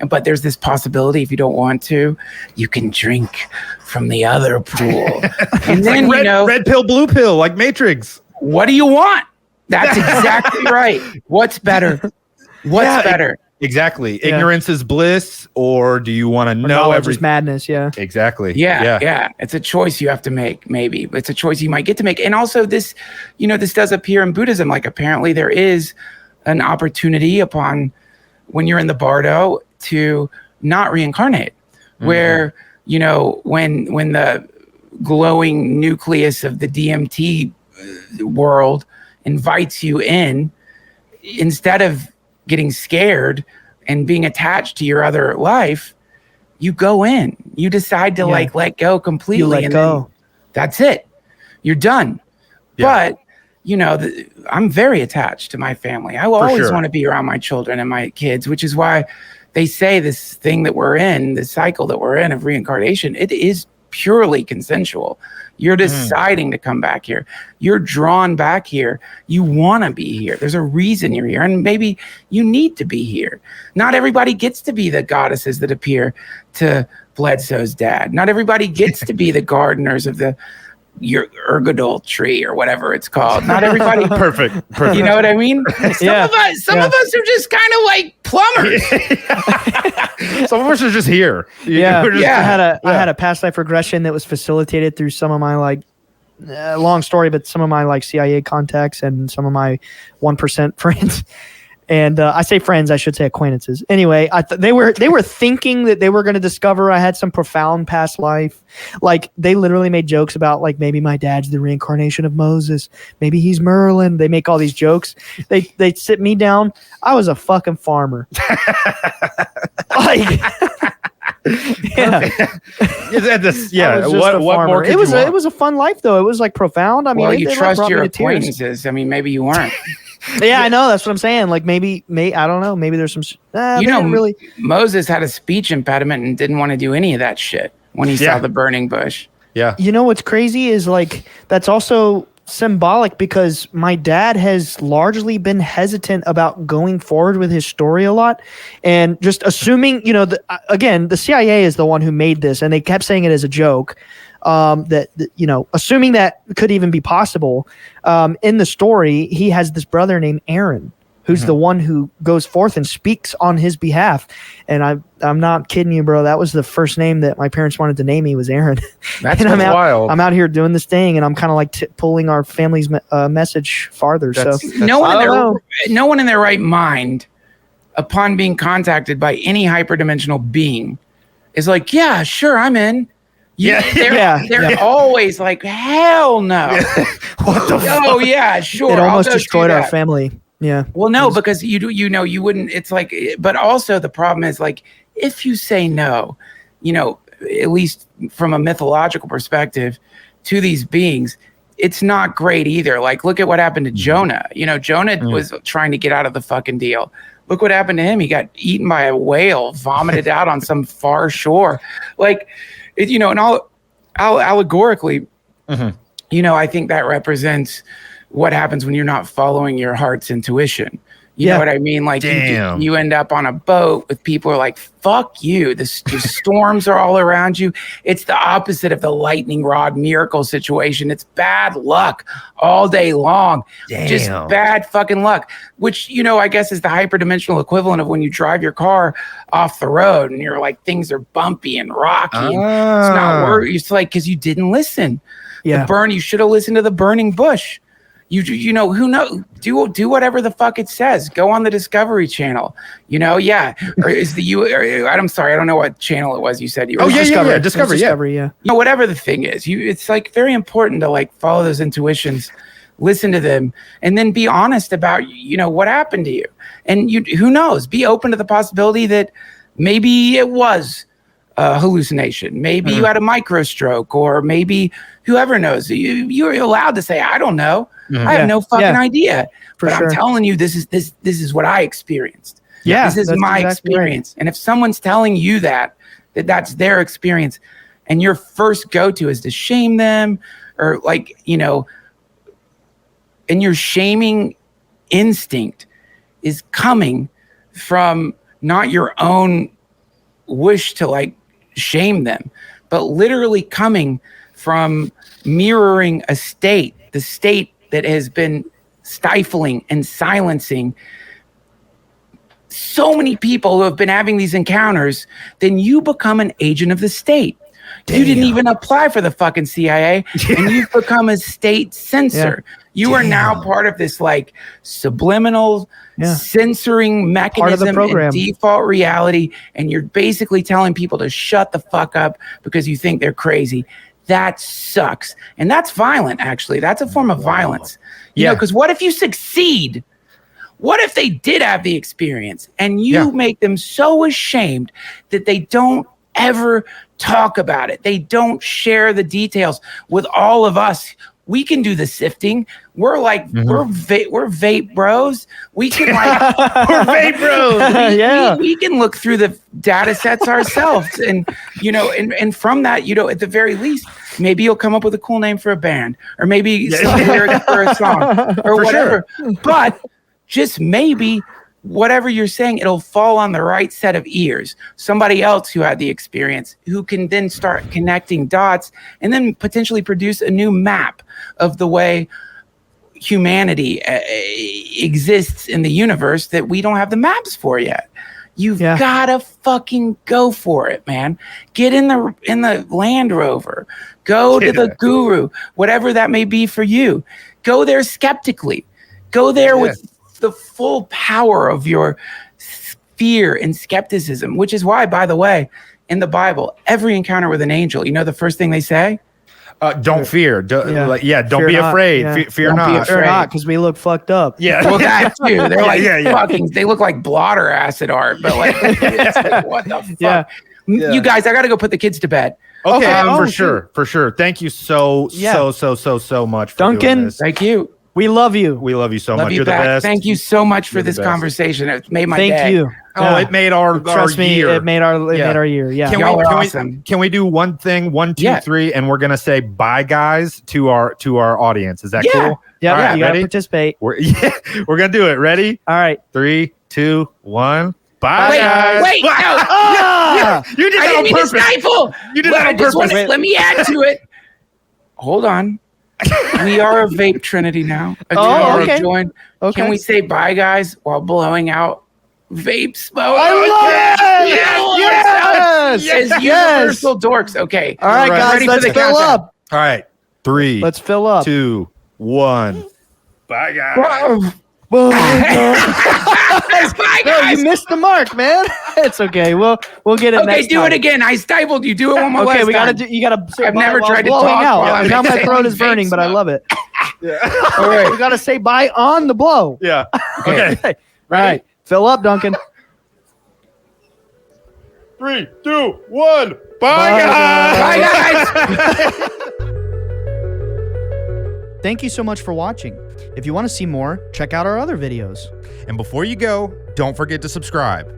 But there's this possibility, if you don't want to, you can drink from the other pool. And then like red pill, blue pill, like Matrix. What do you want? That's exactly right. What's better? What's better? Exactly. Ignorance is bliss, or do you want to know everything? Madness, Exactly. Yeah. It's a choice you have to make, maybe. It's a choice you might get to make. And also this does appear in Buddhism. Like, apparently there is an opportunity upon when you're in the bardo to not reincarnate, where, when the glowing nucleus of the DMT world invites you in, instead of getting scared and being attached to your other life, you go in. You decide to let go completely. You let go. That's it. You're done. Yeah. But I'm very attached to my family. I will always want to be around my children and my kids, which is why they say this thing that we're in, the cycle that we're in of reincarnation, it is purely consensual. You're deciding to come back here. You're drawn back here. You want to be here. There's a reason you're here. And maybe you need to be here. Not everybody gets to be the goddesses that appear to Bledsoe's dad. Not everybody gets to be the gardeners of your ergodol tree or whatever it's called. Not everybody. Perfect. You know what I mean? Some of us are just kind of like plumbers. Some of us are just here. I had a past life regression that was facilitated through some of my long story, but some of my CIA contacts and some of my 1% friends. And I say friends, I should say acquaintances. Anyway, they were thinking that they were going to discover I had some profound past life. Like, they literally made jokes about, like, maybe my dad's the reincarnation of Moses. Maybe he's Merlin. They make all these jokes. They sit me down. I was a fucking farmer. What more? It was a fun life though. It was profound. I mean, you trust your acquaintances. I mean, maybe you weren't. Yeah, I know. That's what I'm saying. Like, maybe I don't know. Maybe there's some. Really. Moses had a speech impediment and didn't want to do any of that shit when he saw the burning bush. Yeah. You know what's crazy is that's also symbolic, because my dad has largely been hesitant about going forward with his story a lot, and just assuming, again, the CIA is the one who made this, and they kept saying it as a joke. Assuming that could even be possible, in the story, he has this brother named Aaron, who's the one who goes forth and speaks on his behalf. And I'm not kidding you, bro. That was the first name that my parents wanted to name me, was Aaron. That's wild. I'm out here doing this thing, and I'm kind of like pulling our family's message farther. No one in their right mind, upon being contacted by any hyperdimensional being, is like, yeah, sure, I'm in. They're always like, hell no. What the fuck? Oh yeah, sure. It almost destroyed our family. Yeah. Well, no, because you wouldn't. It's like, but also the problem is, like, if you say no, at least from a mythological perspective, to these beings, it's not great either. Like, look at what happened to Jonah. Jonah was trying to get out of the fucking deal. Look what happened to him. He got eaten by a whale, vomited out on some far shore. Like, and all allegorically, I think that represents what happens when you're not following your heart's intuition. You know what I mean? Like, you end up on a boat with people who are like, fuck you. The storms are all around you. It's the opposite of the lightning rod miracle situation. It's bad luck all day long. Just bad fucking luck, which, I guess is the hyperdimensional equivalent of when you drive your car off the road and you're like, things are bumpy and rocky. And it's not worth. It's like, because you didn't listen. Yeah. You should have listened to the burning bush. Who knows? Do whatever the fuck it says. Go on the Discovery Channel. Or is I'm sorry, I don't know what channel it was. You said you were. Discovery. Yeah. Whatever the thing is, it's like very important to like follow those intuitions, listen to them, and then be honest about what happened to you. And who knows? Be open to the possibility that maybe it was a hallucination. Maybe you had a micro stroke, or maybe whoever knows. You're allowed to say, I don't know. I have no fucking idea. I'm telling you, this is what I experienced. Yeah, this is my experience. Right. And if someone's telling you that's their experience, and your first go-to is to shame them, or and your shaming instinct is coming from not your own wish to like shame them, but literally coming from mirroring the state that has been stifling and silencing so many people who have been having these encounters, then you become an agent of the state. Damn. You didn't even apply for the fucking CIA, and you've become a state censor. Yeah. You are now part of this like subliminal censoring mechanism and default reality, and you're basically telling people to shut the fuck up because you think they're crazy. That sucks. And that's violent, actually. That's a form of violence. Because what if you succeed? What if they did have the experience and you make them so ashamed that they don't ever talk about it? They don't share the details with all of us. We can do the sifting. We're like, we're vape bros. We can like, we're vape bros. We can look through the data sets ourselves. And, and from that, at the very least, maybe you'll come up with a cool name for a band, or maybe some lyrics for a song, or whatever. Sure. But just maybe whatever you're saying, it'll fall on the right set of ears. Somebody else who had the experience, who can then start connecting dots and then potentially produce a new map of the way humanity exists in the universe that we don't have the maps for yet. You've gotta fucking go for it, man. Get in the Land Rover. Go to the guru, whatever that may be for you. Go there skeptically. Go there with the full power of your fear and skepticism, which is why, by the way, in the Bible, every encounter with an angel, the first thing they say? Don't fear. Don't be afraid. Yeah. Fear not. Fear not, because we look fucked up. Yeah. Well, that too. They're like fucking. They look like blotter acid art, but like, it's like what the fuck? Yeah. You guys, I got to go put the kids to bed. Okay, for sure. Thank you so much for Duncan, doing this. Thank you. We love you. We love you so much. You're the best. Thank you so much for this conversation. It made my day. Thank you. Oh, it made our Trust me, year. It made our year. Yeah. Y'all are awesome. Can we do one thing? 1, 2, 3, and we're gonna say bye, guys, to our audience. Is that cool? Yeah. All right, you gotta participate. We're gonna do it. Ready? All right. 3, 2, 1. Bye, guys. Wait, no. You did that on purpose. You did that on purpose. Let me add to it. Hold on. We are a vape trinity now. Okay. Join. Okay. Can we say bye, guys, while blowing out vape smoke? I love it. Yes. Universal dorks. Okay. All right, guys. Ready let's for the fill countdown. up. All right. 3. Let's fill up. 2, 1. Bye, guys. Bye, guys. No, you missed the mark, man. It's okay. We'll get it next time. Okay, do it again. I stifled you. Do it one more last time. You gotta say I've bye never while tried to blowing talk out. while I'm Now my saying throat is burning, but I love it. All right. We gotta say bye on the blow. Yeah. Okay. Right. Fill up, Duncan. 3, 2, 1. Bye, Bye, guys. guys. Thank you so much for watching. If you want to see more, check out our other videos. And before you go, don't forget to subscribe.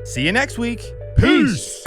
See you next week. Peace.